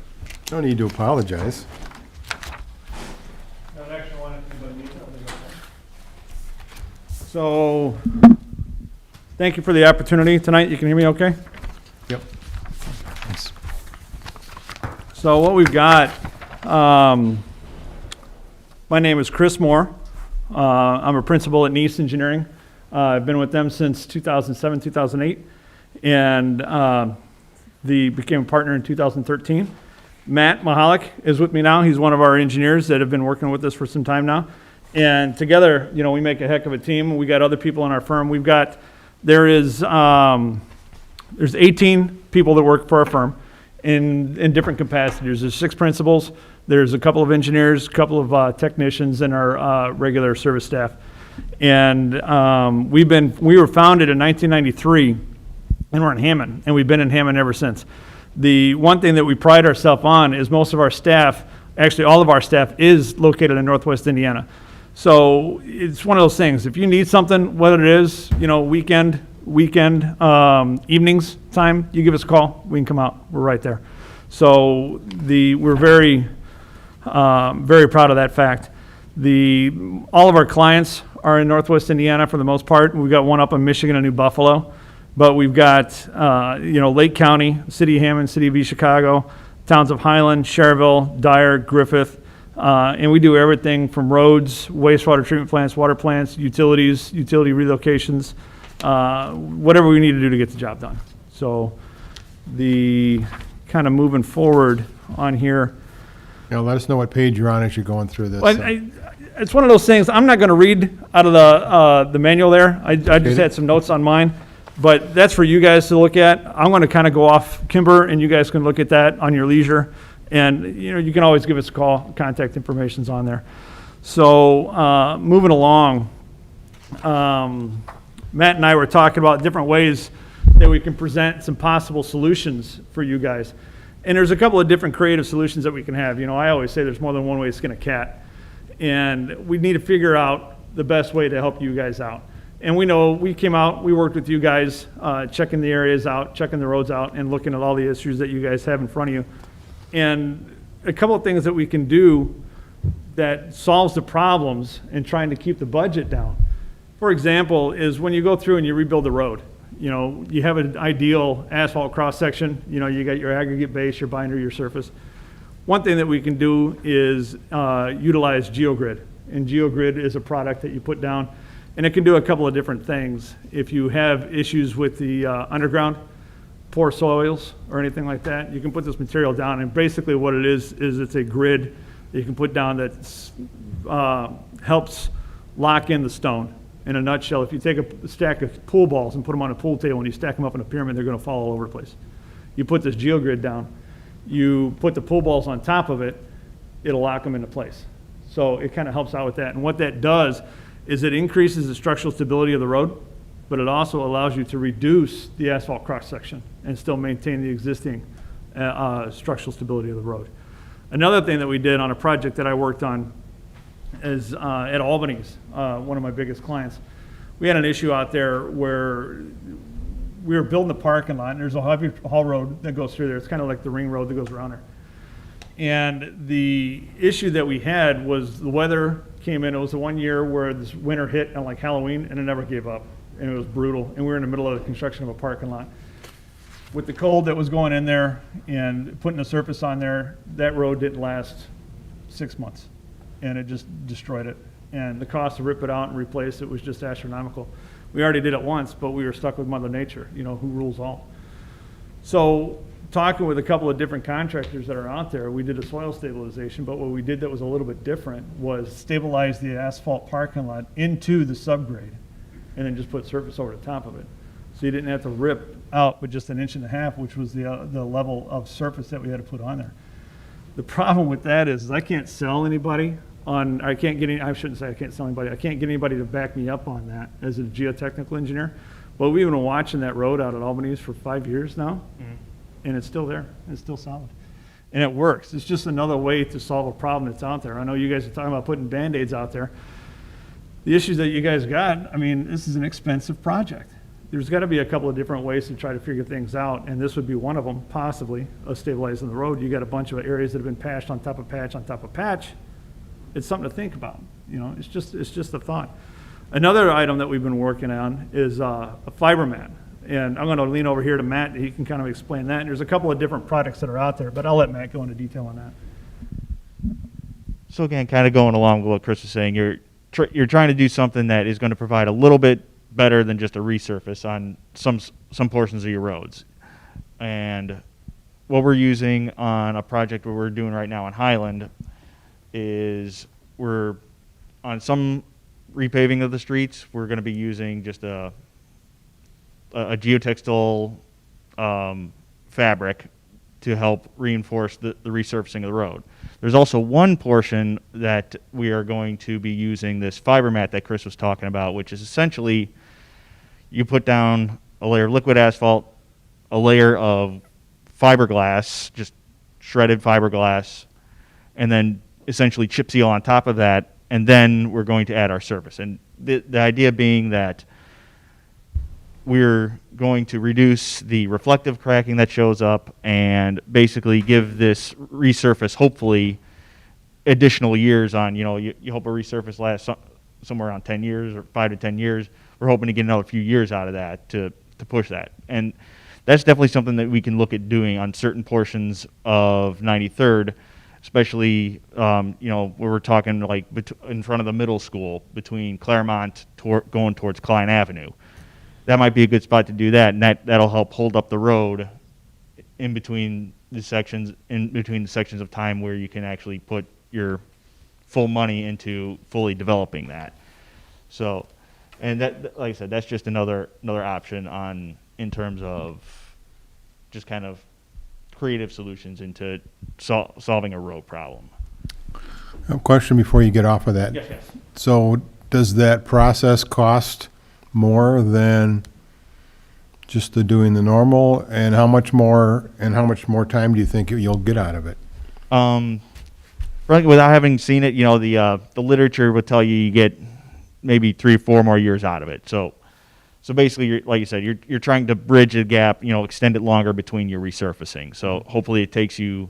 No need to apologize. I would actually want anybody to need to. So, thank you for the opportunity tonight. You can hear me okay? Yep. Thanks. So what we've got, my name is Chris Moore. I'm a principal at Nees Engineering. I've been with them since 2007, 2008, and became a partner in 2013. Matt Mahalik is with me now. He's one of our engineers that have been working with us for some time now. And together, we make a heck of a team. We got other people in our firm. There's 18 people that work for our firm in different capacities. There's 6 principals, there's a couple of engineers, a couple of technicians, and our regular service staff. And we were founded in 1993, and we're in Hammond, and we've been in Hammond ever since. The one thing that we pride ourselves on is most of our staff, actually all of our staff, is located in Northwest Indiana. So it's one of those things. If you need something, whether it is, weekend, evenings time, you give us a call. We can come out. We're right there. So we're very, very proud of that fact. All of our clients are in Northwest Indiana for the most part. We've got one up in Michigan and New Buffalo, but we've got Lake County, City of Hammond, City of East Chicago, towns of Highland, Cherville, Dyer, Griffith. And we do everything from roads, wastewater treatment plants, water plants, utilities, utility relocations, whatever we need to do to get the job done. So the kind of moving forward on here. Let us know what page you're on as you're going through this. Well, it's one of those things, I'm not going to read out of the manual there. I just had some notes on mine. But that's for you guys to look at. I'm going to kind of go off Kimber, and you guys can look at that on your leisure. And, you can always give us a call. Contact information's on there. So moving along, Matt and I were talking about different ways that we can present some possible solutions for you guys. And there's a couple of different creative solutions that we can have. I always say there's more than one way to skin a cat. And we need to figure out the best way to help you guys out. And we know we came out, we worked with you guys, checking the areas out, checking the roads out, and looking at all the issues that you guys have in front of you. And a couple of things that we can do that solves the problems and trying to keep the budget down for example, is when you go through and you rebuild the road, you have an ideal asphalt cross-section, you got your aggregate base, your binder, your surface. One thing that we can do is utilize GeoGrid. And GeoGrid is a product that you put down, and it can do a couple of different things. If you have issues with the underground, poor soils or anything like that, you can put this material down, and basically what it is it's a grid that you can put down that helps lock in the stone. In a nutshell, if you take a stack of pool balls and put them on a pool table and you stack them up in a pyramid, they're going to fall all over the place. You put this GeoGrid down, you put the pool balls on top of it, it'll lock them into place. So it kind of helps out with that. And what that does is it increases the structural stability of the road, but it also allows you to reduce the asphalt cross-section and still maintain the existing structural stability of the road. Another thing that we did on a project that I worked on is at Albany's, one of my biggest clients. We had an issue out there where we were building the parking lot, and there's a heavy haul road that goes through there. It's kind of like the ring road that goes around there. And the issue that we had was the weather came in. It was the one year where this winter hit on like Halloween, and it never gave up. And it was brutal. And we were in the middle of the construction of a parking lot. With the cold that was going in there and putting the surface on there, that road didn't last 6 months. And it just destroyed it. And the cost to rip it out and replace it was just astronomical. We already did it once, but we were stuck with Mother Nature, who rules all. So talking with a couple of different contractors that are out there, we did a soil stabilization, but what we did that was a little bit different was stabilize the asphalt parking lot into the subgrade and then just put surface over the top of it. So you didn't have to rip out but just 1.5 inches, which was the level of surface that we had to put on there. The problem with that is I can't sell anybody on, I can't get any, I shouldn't say I can't sell anybody, I can't get anybody to back me up on that as a geotechnical engineer. But we've been watching that road out at Albany's for 5 years now, and it's still there, it's still solid. And it works. It's just another way to solve a problem that's out there. I know you guys are talking about putting Band-Aids out there. The issues that you guys got, I mean, this is an expensive project. There's got to be a couple of different ways to try to figure things out, and this would be one of them, possibly, of stabilizing the road. You got a bunch of areas that have been patched on top of patch on top of patch. It's something to think about. It's just a thought. Another item that we've been working on is a fiber mat. And I'm going to lean over here to Matt. He can kind of explain that. And there's a couple of different products that are out there, but I'll let Matt go into detail on that. So again, kind of going along with what Chris was saying, you're trying to do something that is going to provide a little bit better than just a resurface on some portions of your roads. And what we're using on a project what we're doing right now in Highland is we're on some repaving of the streets, we're going to be using just a geotextile fabric to help reinforce the resurfacing of the road. There's also one portion that we are going to be using this fiber mat that Chris was talking about, which is essentially you put down a layer of liquid asphalt, a layer of fiberglass, just shredded fiberglass, and then essentially chip seal on top of that, and then we're going to add our surface. And the idea being that we're going to reduce the reflective cracking that shows up and basically give this resurface, hopefully, additional years on, you hope a resurface lasts somewhere around 10 years or 5 to 10 years. We're hoping to get another few years out of that to push that. And that's definitely something that we can look at doing on certain portions of 93rd, especially, where we're talking like in front of the middle school between Claremont going towards Klein Avenue. That might be a good spot to do that, and that'll help hold up the road in between the sections of time where you can actually put your full money into fully developing that. So, and that, like I said, that's just another option in terms of just kind of creative solutions into solving a road problem. I have a question before you get off of that. Yes. So does that process cost more than just doing the normal, and how much more time do you think you'll get out of it? Frankly, without having seen it, the literature would tell you get maybe 3 or 4 more years out of it. So basically, like you said, you're trying to bridge a gap, extend it longer between your resurfacing. So hopefully it takes you,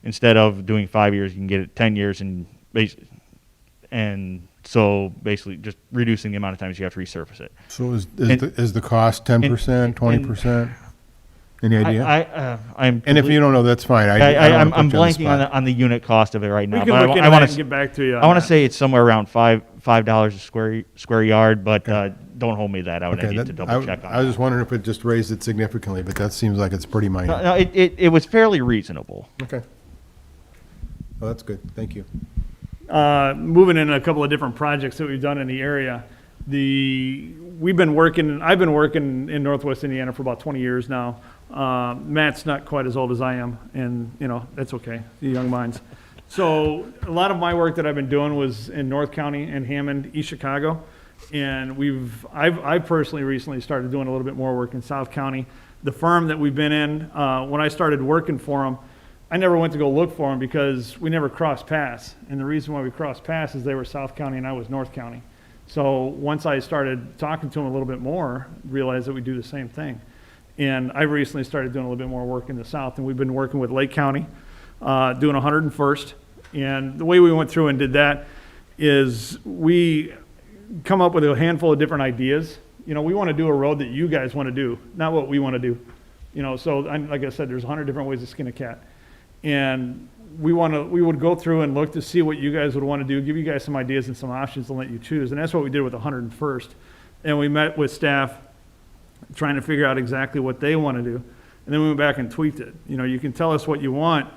instead of doing 5 years, you can get it 10 years and So basically, just reducing the amount of times you have to resurface it. So is And- the cost 10%, 20%? Any idea? I'm And if you don't know, that's fine. I don't I'm wanna put you on the blanking on spot. on the unit cost of it right We now. can But look I into want that and to get back to you on I want to that. say it's somewhere around $5 a square yard, but don't hold me to that. I would Okay, need to double check on I was that. just wondering if it just raised it significantly, but that seems like it's pretty No, minor. no, it was fairly reasonable. Okay. Well, that's good. Thank you. Moving in a couple of different projects that we've done in the area. I've been working in Northwest Indiana for about 20 years now. Matt's not quite as old as I am, and that's okay, the young minds. So a lot of my work that I've been doing was in North County and Hammond, East Chicago, and I personally recently started doing a little bit more work in South County. The firm that we've been in, when I started working for them, I never went to go look for them because we never crossed paths. And the reason why we crossed paths is they were South County and I was North County. So once I started talking to them a little bit more, realized that we do the same thing. And I recently started doing a little bit more work in the South, and we've been working with Lake County, doing 101st. And the way we went through and did that is we come up with a handful of different ideas. We want to do a road that you guys want to do, not what we want to do. So like I said, there's 100 different ways to skin a cat. And we would go through and look to see what you guys would want to do, give you guys some ideas and some options and let you choose. And that's what we did with 101st. And we met with staff trying to figure out exactly what they want to do. And then we went back and tweaked it. You can tell us what you want,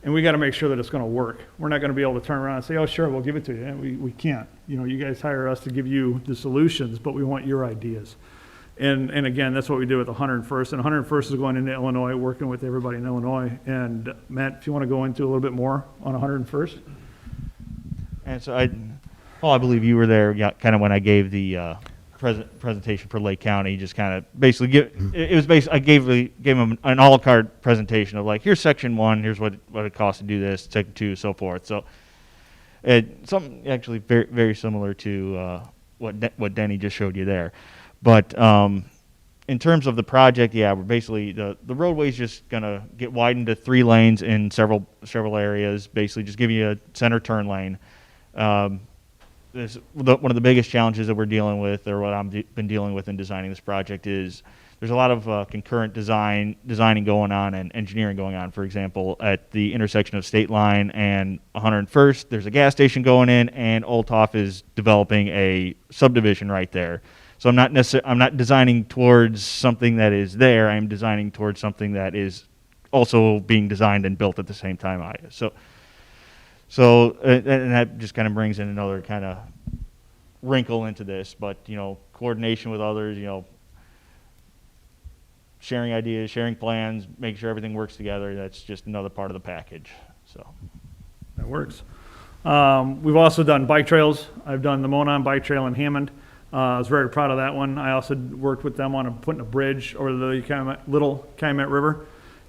and we got to make sure that it's going to work. We're not going to be able to turn around and say, oh, sure, we'll give it to you. And we can't. You guys hire us to give you the solutions, but we want your ideas. And again, that's what we did with 101st. And 101st is going into Illinois, working with everybody in Illinois. And Matt, if you want to go into a little bit more on 101st. And so I believe you were there, kind of when I gave the presentation for Lake County. Just kind of basically I gave them an a la carte presentation of like, here's section 1, here's what it costs to do this, section 2, so forth. So something actually very very similar to what Denny just showed you there. But in terms of the project, we're basically the roadway's just gonna get widened to 3 lanes in several areas. Basically, just give you a center turn lane. One of the biggest challenges that we're dealing with, or what I've been dealing with in designing this project, is there's a lot of concurrent designing going on and engineering going on. For example, at the intersection of State Line and 101st, there's a gas station going in, and Olthoff is developing a subdivision right there. So I'm not designing towards something that is there. I'm designing towards something that is also being designed and built at the same time. So and that just kind of brings in another kind of wrinkle into this. But coordination with others, sharing ideas, sharing plans, making sure everything works together. That's just another part of the package. So That works. We've also done bike trails. I've done the Monon Bike Trail in Hammond. I was very proud of that one. I also worked with them on putting a bridge over the Little Calumet River.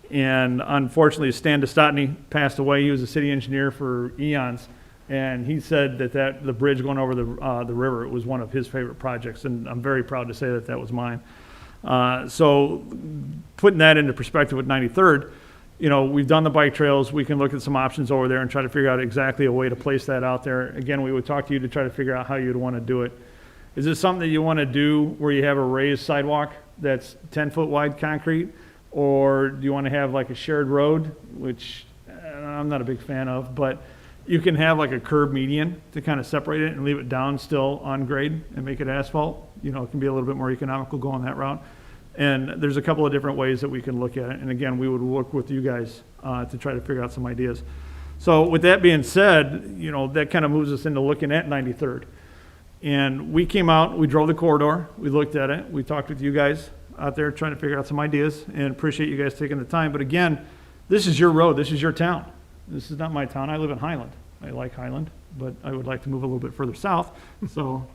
And unfortunately, Stan Dostotny passed away. He was a city engineer for eons. And he said that the bridge going over the river was one of his favorite projects. And I'm very proud to say that was mine. So putting that into perspective with 93rd, we've done the bike trails. We can look at some options over there and try to figure out exactly a way to place that out there. Again, we would talk to you to try to figure out how you'd want to do it. Is this something that you want to do where you have a raised sidewalk that's 10-foot wide concrete? Or do you want to have like a shared road, which I'm not a big fan of, but you can have like a curb median to kind of separate it and leave it down still on grade and make it asphalt. It can be a little bit more economical going that route. And there's a couple of different ways that we can look at it. And again, we would work with you guys to try to figure out some ideas. So with that being said, that kind of moves us into looking at 93rd. And we came out, we drove the corridor, we looked at it, we talked with you guys out there trying to figure out some ideas, and appreciate you guys taking the time. But again, this is your road, this is your town. This is not my town. I live in Highland. I like Highland, but I would like to move a little bit further south, so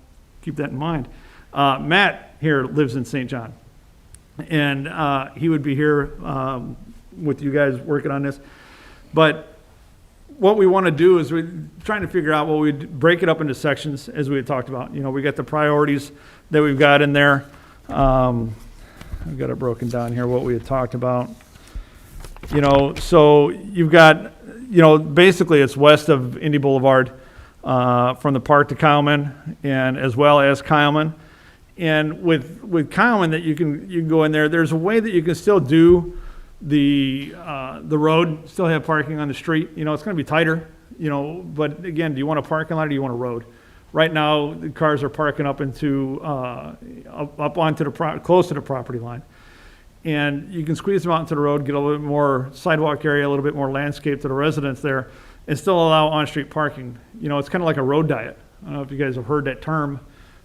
keep that in mind. Matt here lives in St. John, and he would be here with you guys working on this. But what we want to do is we're trying to figure out, we'd break it up into sections, as we had talked about. We got the priorities that we've got in there. I've got it broken down here, what we had talked about. So you've got, basically it's west of Indy Boulevard. from the park to Calumet, and as well as Calumet. And with Calumet, that you can go in there. There's a way that you can still do the road, still have parking on the street. You know, it's going to be tighter. You know, but again, do you want a parking lot or do you want a road? Right now, the cars are parking up into up onto close to the property line, and you can squeeze them out into the road, get a little bit more sidewalk area, a little bit more landscape to the residents there, and still allow on-street parking. You know, it's kind of like a road diet. I don't know if you guys have heard that term,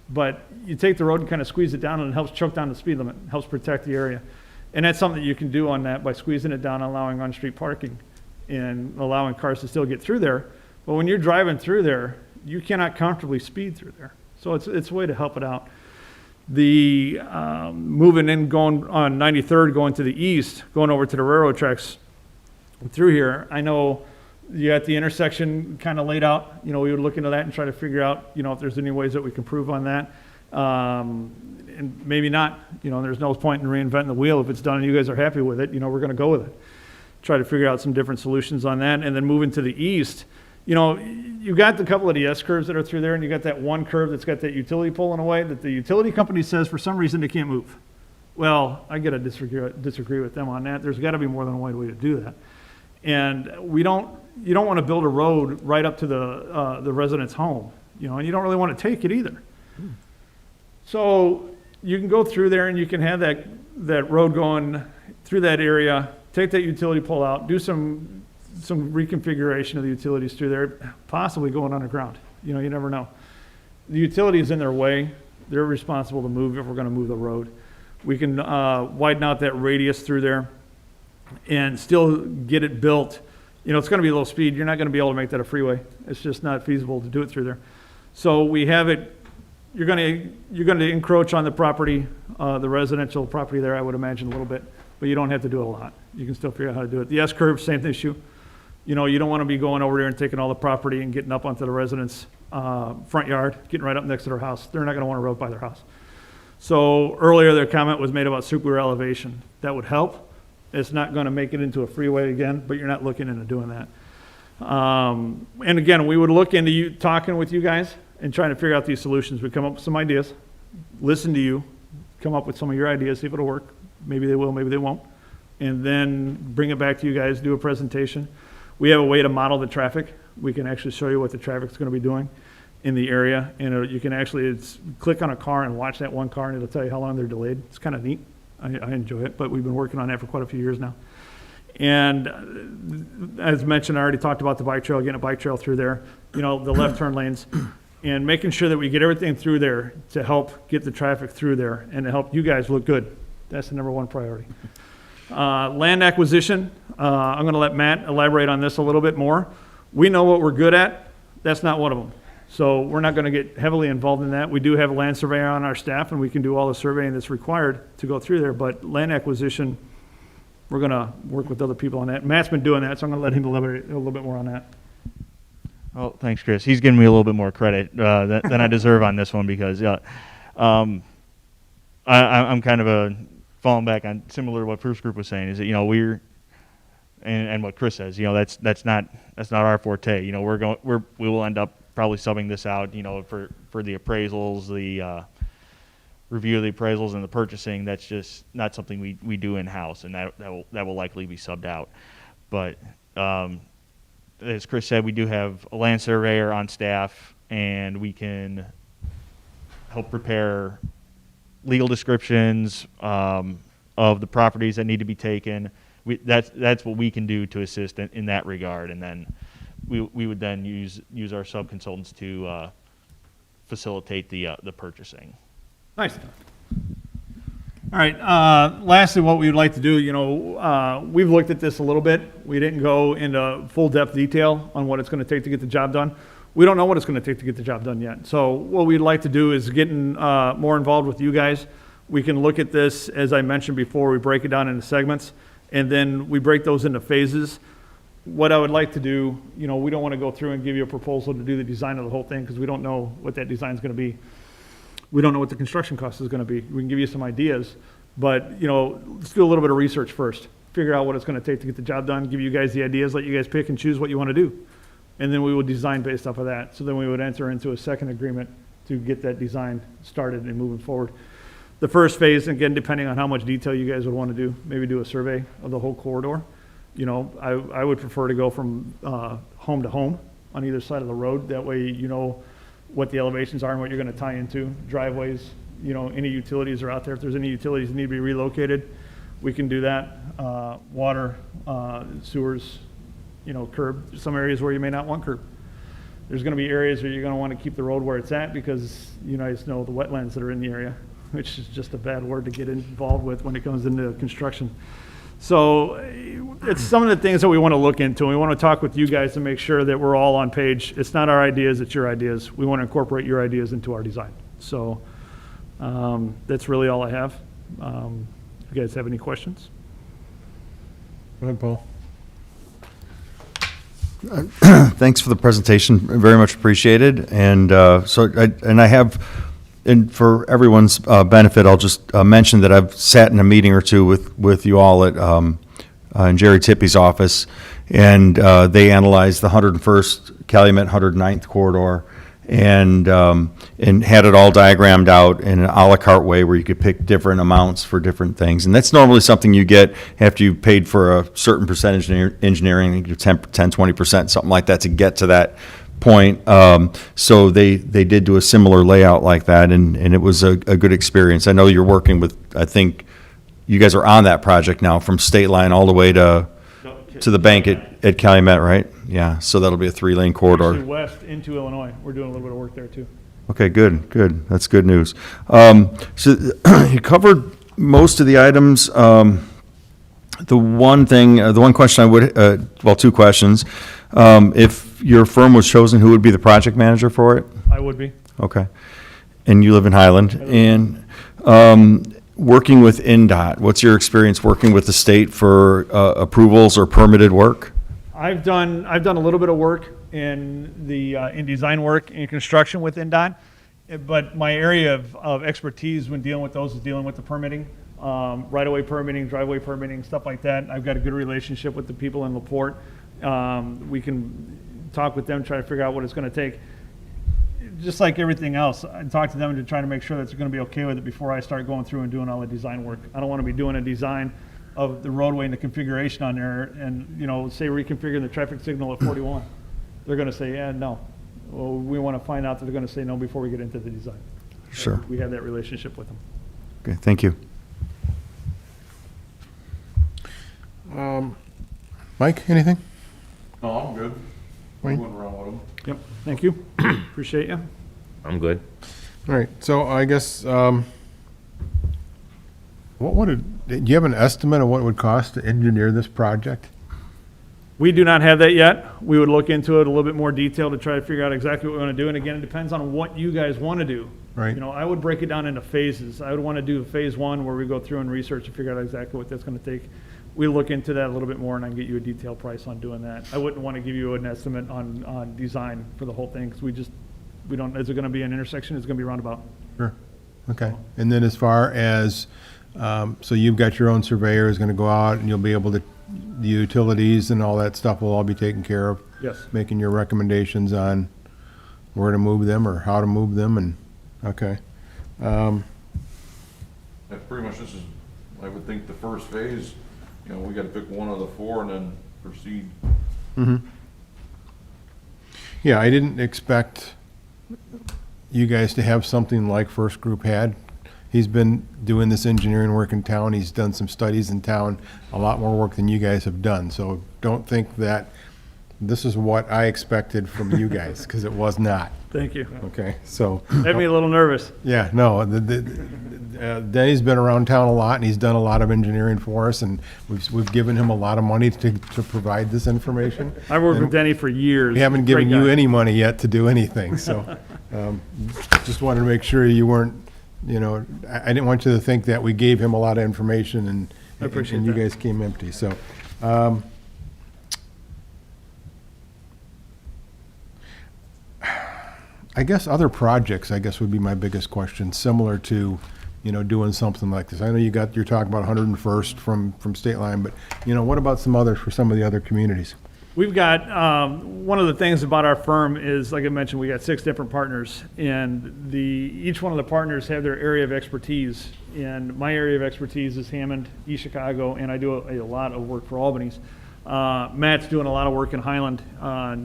but you take the road and kind of squeeze it down, and it helps choke down the speed limit, helps protect the area. And that's something that you can do on that by squeezing it down, allowing on-street parking, and allowing cars to still get through there. But when you're driving through there, you cannot comfortably speed through there. So it's a way to help it out. The moving in, going on 93rd, going to the east, going over to the railroad tracks through here, I know you got the intersection kind of laid out. You know, we would look into that and try to figure out, you know, if there's any ways that we can improve on that. And maybe not, you know, there's no point in reinventing the wheel. If it's done and you guys are happy with it, you know, we're going to go with it. Try to figure out some different solutions on that. And then moving to the east, you know, you got a couple of the S-curves that are through there, and you got that one curve that's got that utility pole in a way that the utility company says for some reason they can't move. Well, I got to disagree with them on that. There's got to be more than one way to do that. And you don't want to build a road right up to the resident's home, you know, and you don't really want to take it either. So you can go through there and you can have that road going through that area, take that utility pole out, do some reconfiguration of the utilities through there, possibly going underground. You know, you never know. The utility is in their way. They're responsible to move if we're going to move the road. We can widen out that radius through there and still get it built. You know, it's going to be low speed. You're not going to be able to make that a freeway. It's just not feasible to do it through there. So we have it. You're going to encroach on the property, the residential property there, I would imagine, a little bit, but you don't have to do it a lot. You can still figure out how to do it. The S-curve, same issue. You know, you don't want to be going over there and taking all the property and getting up onto the residents' front yard, getting right up next to their house. They're not going to want a road by their house. So earlier, their comment was made about super elevation. That would help. It's not going to make it into a freeway again, but you're not looking into doing that. And again, we would look into talking with you guys and trying to figure out these solutions. We come up with some ideas, listen to you, come up with some of your ideas, see if it'll work. Maybe they will, maybe they won't. And then bring it back to you guys, do a presentation. We have a way to model the traffic. We can actually show you what the traffic's going to be doing in the area. And you can actually click on a car and watch that one car, and it'll tell you how long they're delayed. It's kind of neat. I enjoy it, but we've been working on that for quite a few years now. And as mentioned, I already talked about the bike trail, getting a bike trail through there, you know, the left turn lanes, and making sure that we get everything through there to help get the traffic through there and to help you guys look good. That's the number one priority. Land acquisition, I'm going to let Matt elaborate on this a little bit more. We know what we're good at. That's not one of them. So we're not going to get heavily involved in that. We do have a land surveyor on our staff, and we can do all the surveying that's required to go through there. But land acquisition, we're going to work with other people on that. Matt's been doing that, so I'm going to let him elaborate a little bit more on that. Oh, thanks, Chris. He's giving me a little bit more credit than I deserve on this one because I'm kind of falling back on similar to what First Group was saying. Is that, you know, and what Chris says, you know, that's not our forte. You know, we will end up probably subbing this out, you know, for the appraisals, the review of the appraisals and the purchasing. That's just not something we do in-house, and that will likely be subbed out. But as Chris said, we do have a land surveyor on staff, and we can help prepare legal descriptions of the properties that need to be taken. That's what we can do to assist in that regard, and then we would then use our sub-consultants to facilitate the purchasing. Nice. All right. Lastly, what we would like to do, you know, we've looked at this a little bit. We didn't go into full depth detail on what it's going to take to get the job done. We don't know what it's going to take to get the job done yet. So what we'd like to do is get more involved with you guys. We can look at this, as I mentioned before, we break it down into segments, and then we break those into phases. What I would like to do, you know, we don't want to go through and give you a proposal to do the design of the whole thing because we don't know what that design is going to be. We don't know what the construction cost is going to be. We can give you some ideas, but, you know, let's do a little bit of research first. Figure out what it's going to take to get the job done, give you guys the ideas, let you guys pick and choose what you want to do. and then we would design based off of that. So then we would enter into a second agreement to get that design started and moving forward. The first phase, again, depending on how much detail you guys would want to do, maybe do a survey of the whole corridor. You know, I would prefer to go from home to home on either side of the road. That way you know what the elevations are and what you're going to tie into, driveways, you know, any utilities are out there. If there's any utilities that need to be relocated, we can do that. Water, sewers, you know, curb. Some areas where you may not want curb. There's going to be areas where you're going to want to keep the road where it's at because you guys know the wetlands that are in the area, which is just a bad word to get involved with when it comes into construction. So it's some of the things that we want to look into. We want to talk with you guys to make sure that we're all on page. It's not our ideas, it's your ideas. We want to incorporate your ideas into our design. So that's really all I have. If you guys have any questions? Go ahead, Paul. Thanks for the presentation, very much appreciated. And I have, and for everyone's benefit, I'll just mention that I've sat in a meeting or two with you all at in Jerry Tippy's office, and they analyzed the 101st Calumet 109th corridor, and had it all diagrammed out in an a la carte way where you could pick different amounts for different things. And that's normally something you get after you've paid for a certain percentage in engineering, 10, 20%, something like that to get to that point. So they did do a similar layout like that, and it was a good experience. I know you're working with, I think you guys are on that project now from State Line all the way to the bank at Calumet, right? Yeah, so that'll be a 3-lane corridor. Actually west into Illinois. We're doing a little bit of work there too. Okay, good. That's good news. So you covered most of the items. The one question I would, well, two questions. If your firm was chosen, who would be the project manager for it? I would be. Okay. And you live in Highland. And working with NDOT, what's your experience working with the state for approvals or permitted work? I've done a little bit of work in design work in construction with NDOT, but my area of expertise when dealing with those is dealing with the permitting, right-of-way permitting, driveway permitting, stuff like that. I've got a good relationship with the people in LaPorte. We can talk with them, try to figure out what it's going to take. Just like everything else, I talk to them to try to make sure that they're going to be okay with it before I start going through and doing all the design work. I don't want to be doing a design of the roadway and the configuration on there and, you know, say reconfiguring the traffic signal at 41. They're going to say, yeah, no. Well, we want to find out that they're going to say no before we get into the design. Sure. We have that relationship with them. Okay, thank you. Mike, anything? No, I'm good. Wayne? Moving around with them. Yep, thank you. Appreciate you. I'm good. All right, so I guess, do you have an estimate of what it would cost to engineer this project? We do not have that yet. We would look into it a little bit more detail to try to figure out exactly what we want to do. And again, it depends on what you guys want to do. Right. You know, I would break it down into phases. I would want to do phase 1 where we go through and research and figure out exactly what that's going to take. We'll look into that a little bit more and I can get you a detailed price on doing that. I wouldn't want to give you an estimate on design for the whole thing because we don't, is it going to be an intersection? Is it going to be roundabout? Sure. Okay. And then as far as, so you've got your own surveyor who's going to go out and you'll be able to, the utilities and all that stuff will all be taken care of? Yes. Making your recommendations on where to move them or how to move them and, okay. Yeah, pretty much this is, I would think the first phase, you know, we gotta pick one of the 4 and then proceed. Yeah, I didn't expect you guys to have something like First Group had. He's been doing this engineering work in town. He's done some studies in town, a lot more work than you guys have done. So don't think that this is what I expected from you guys, because it was not. Thank you. Okay, so. Made me a little nervous. Yeah, no, Denny's been around town a lot, and he's done a lot of engineering for us, and we've given him a lot of money to provide this information. I've worked with Denny for years. We haven't Great given you guy. any money yet to do anything, so just wanted to make sure you weren't, you know, I didn't want you to think that we gave him a lot of information and I appreciate and you that. guys came empty, so. I guess other projects, I guess, would be my biggest question, similar to, you know, doing something like this. I know you're talking about 101st from State Line, but, you know, what about some others for some of the other communities? We've got, one of the things about our firm is, like I mentioned, we got 6 different partners, and each one of the partners have their area of expertise. And my area of expertise is Hammond, East Chicago, and I do a lot of work for Albany's. Matt's doing a lot of work in Highland.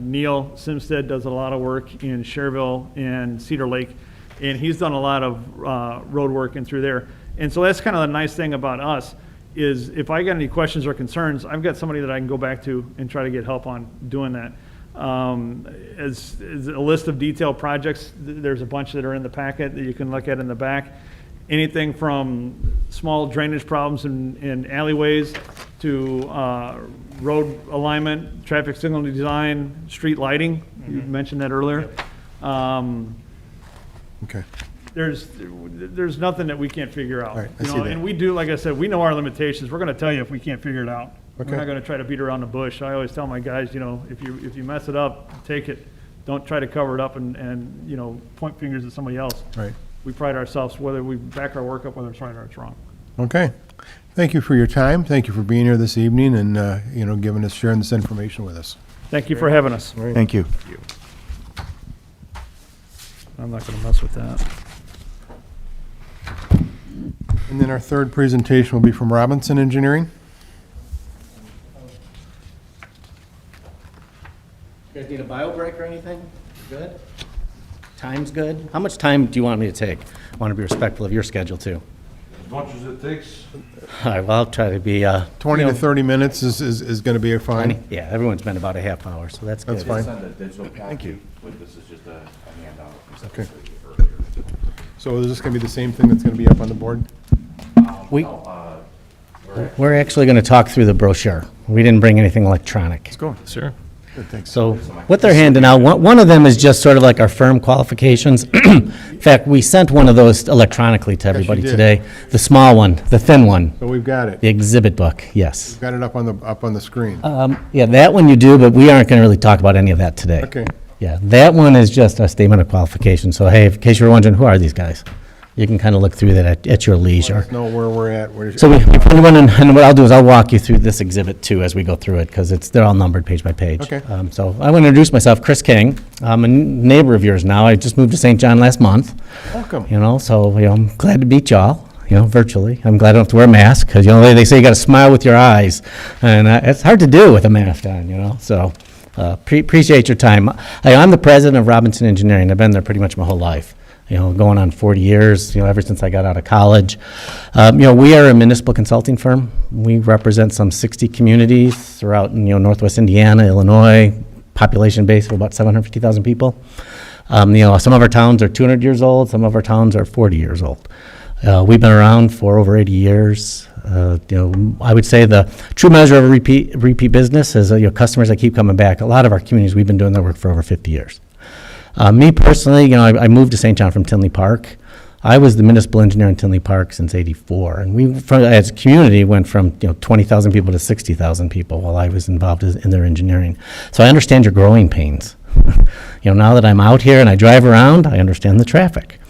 Neil Simstead does a lot of work in Cherville and Cedar Lake, and he's done a lot of road work in through there. And so that's kind of the nice thing about us, is if I got any questions or concerns, I've got somebody that I can go back to and try to get help on doing that. As a list of detailed projects, there's a bunch that are in the packet that you can look at in the back. Anything from small drainage problems in alleyways to road alignment, traffic signal design, street lighting. You mentioned that earlier. Okay. There's nothing that we can't figure out. All right, I You see know, that. and we do, like I said, we know our limitations. We're going to tell you if we can't figure it out. Okay. We're not going to try to beat around the bush. I always tell my guys, you know, if you mess it up, take it. Don't try to cover it up and you know, point fingers at somebody else. Right. We pride ourselves, whether we back our work up, whether it's right or it's wrong. Okay. Thank you for your time. Thank you for being here this evening and, you know, sharing this information with us. Thank you for having us. Thank you. I'm not going to mess with that. And then our third presentation will be from Robinson Engineering. You guys need a bio break or anything? Good? Time's good? How much time do you want me to take? I want to be respectful of your schedule, too. As much as it takes. All right, well, I'll try to be, 20 you to know, 30 minutes is going to be fine. yeah, everyone's been about a half hour, so that's good. That's fine. Send a digital copy. Thank you. With this is just a handout. Okay. So is this going to be the same thing that's going to be up on the board? We- We're actually going to talk through the brochure. We didn't bring anything electronic. Let's go. Sure. Good, thanks. So what they're handing out, one of them is just sort of like our firm qualifications. In fact, we sent one of those electronically to everybody did. today. The small one, the thin one, So we've got it. the exhibit book, yes. We've got it up on the screen. Yeah, that one you do, but we aren't going to really talk about any of that today. Okay. Yeah, that one is just a statement of qualification. So, hey, in case you're wondering, who are these guys? You can kind of look through that at your Let leisure. us know where we're at. So we put one in, and what I'll do is I'll walk you through this exhibit too as we go through it, because they're all numbered page by page. Okay. So I want to introduce myself, Chris King. I'm a neighbor of yours now. I just moved to St. John last month, Welcome. you know, so, you know, I'm glad to meet y'all, you know, virtually. I'm glad I don't have to wear a mask, because, you know, they say you got to smile with your eyes, and it's hard to do with a mask on, you know, so appreciate your time. I'm the president of Robinson Engineering. I've been there pretty much my whole life. You know, going on 40 years, you know, ever since I got out of college. You know, we are a municipal consulting firm. We represent some 60 communities throughout, you know, Northwest Indiana, Illinois, population base of about 750,000 people. You know, some of our towns are 200 years old, some of our towns are 40 years old. We've been around for over 80 years. You know, I would say the true measure of a repeat business is, you know, customers that keep coming back. A lot of our communities, we've been doing their work for over 50 years. Me personally, you know, I moved to St. John from Tinley Park. I was the municipal engineer in Tinley Park since #84, and we, as a community, went from, you know, 20,000 people to 60,000 people while I was involved in their engineering. So I understand your growing pains. You know, now that I'm out here and I drive around, I understand the traffic.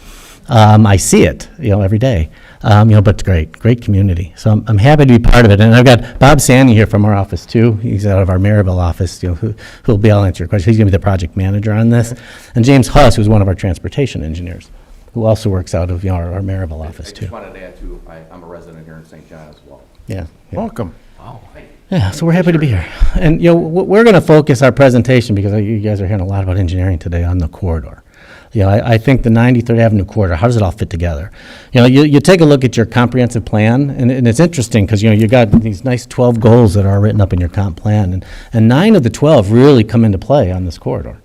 I see it, you know, every day. You know, but it's great community. So I'm happy to be part of it. And I've got Bob Sandy here from our office too. He's out of our Maryville office, you know, who'll be, I'll answer your question. He's gonna be the project manager on this. And James Huss, who's one of our transportation engineers, who also works out of, you know, our Maryville office I too. just wanted to add too, I'm a resident here in St. John as well. Yeah. Welcome. Oh, thank you. Yeah, so we're happy to be here. And, you know, we're gonna focus our presentation, because you guys are hearing a lot about engineering today, on the corridor. You know, I think the 93rd Avenue corridor, how does it all fit together? You know, you take a look at your comprehensive plan, and it's interesting, because, you know, you got these nice 12 goals that are written up in your comp plan, and 9 of the 12 really come into play on this corridor.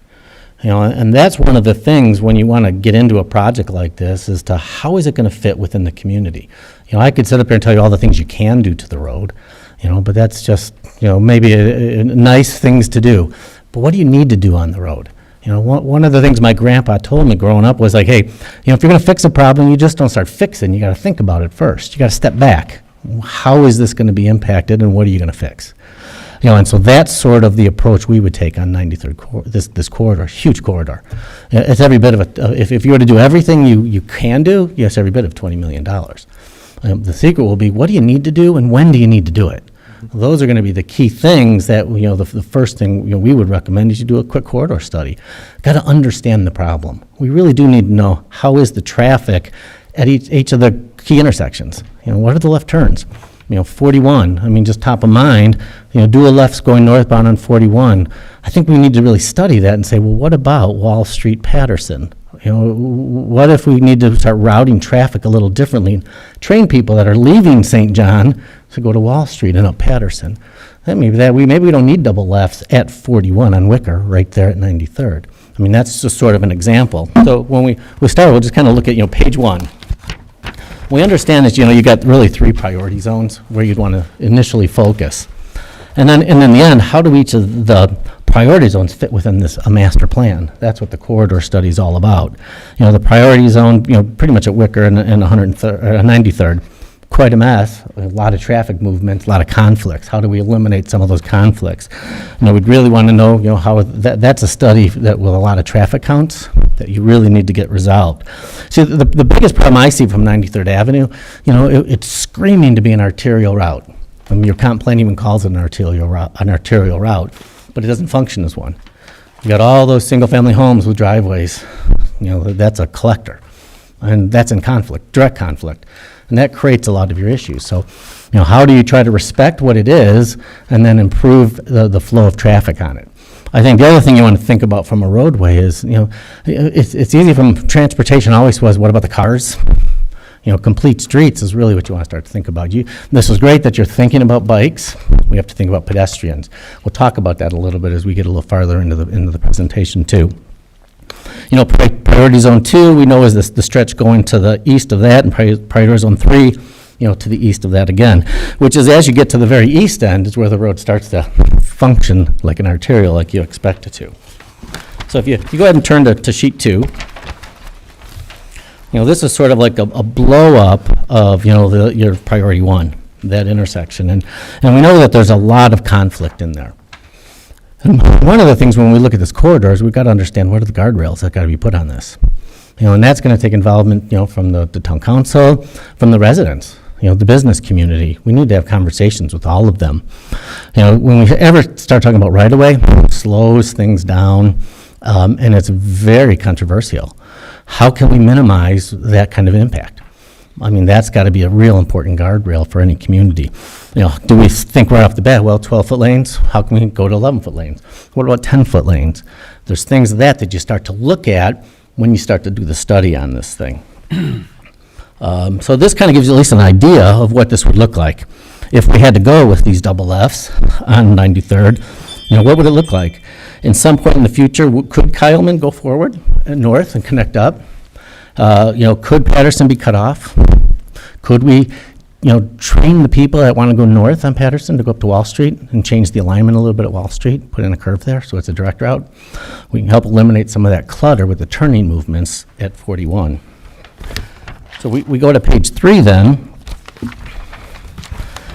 You know, and that's one of the things when you want to get into a project like this, is to how is it going to fit within the community? You know, I could sit up here and tell you all the things you can do to the road, you know, but that's just, you know, maybe a nice things to do. But what do you need to do on the road? You know, one of the things my grandpa told me growing up was like, hey, you know, if you're going to fix a problem, you just don't start fixing. You got to think about it first. You got to step back. How is this going to be impacted, and what are you going to fix? You know, and so that's sort of the approach we would take on 93rd, this corridor, huge corridor. It's every bit of if you were to do everything you can do, yes, every bit of $20 million. The secret will be, what do you need to do, and when do you need to do it? Those are going to be the key things that, the first thing, we would recommend is you do a quick corridor study. Got to understand the problem. We really do need to know how is the traffic at each of the key intersections. What are the left turns? 41, I mean, just top of mind, dual lefts going northbound on 41. I think we need to really study that and say, well, what about Wall Street, Patterson? What if we need to start routing traffic a little differently and train people that are leaving St. John to go to Wall Street and up Patterson? Maybe we don't need double lefts at 41 on Wicker, right there at 93rd. I mean, that's just sort of an example. So when we start, we'll just kind of look at, page 1. We understand that, you got really 3 priority zones where you'd want to initially focus. And then in the end, how do each of the priority zones fit within a master plan? That's what the corridor study is all about. The priority zone, pretty much at Wicker and 93rd, quite a mess, a lot of traffic movements, a lot of conflicts. How do we eliminate some of those conflicts? We'd really want to know, how that's a study that with a lot of traffic counts that you really need to get resolved. See, the biggest problem I see from 93rd Avenue, it's screaming to be an arterial route. I mean, your comp plan even calls it an arterial route, but it doesn't function as one. You got all those single-family homes with driveways. That's a collector, and that's in conflict, direct conflict. And that creates a lot of your issues. So, how do you try to respect what it is and then improve the flow of traffic on it? I think the other thing you want to think about from a roadway is, it's easy from transportation always was, what about the cars? Complete streets is really what you want to start to think about. This is great that you're thinking about bikes. We have to think about pedestrians. We'll talk about that a little bit as we get a little farther into the presentation too. Priority zone 2, we know is the stretch going to the east of that, and priority zone 3, to the east of that again, which is as you get to the very east end is where the road starts to function like an arterial, like you expect it to. So if you go ahead and turn to sheet 2, this is sort of like a blow up of, your priority 1, that intersection. And we know that there's a lot of conflict in there. And one of the things when we look at this corridor is we've got to understand what are the guardrails that got to be put on this. And that's going to take involvement, from the town council, from the residents, the business community. We need to have conversations with all of them. When we ever start talking about right-of-way, it slows things down, and it's very controversial. How can we minimize that kind of impact? I mean, that's got to be a real important guardrail for any community. Do we think right off the bat, well, 12-foot lanes, how can we go to 11-foot lanes? What about 10-foot lanes? There's things that you start to look at when you start to do the study on this thing. So this kind of gives you at least an idea of what this would look like. If we had to go with these double Fs on 93rd, what would it look like? In some point in the future, could Calumet go forward north and connect up? Could Patterson be cut off? Could we, train the people that want to go north on Patterson to go up to Wall Street and change the alignment a little bit at Wall Street, put in a curve there so it's a direct route? We can help eliminate some of that clutter with the turning movements at 41. So we go to page 3 then.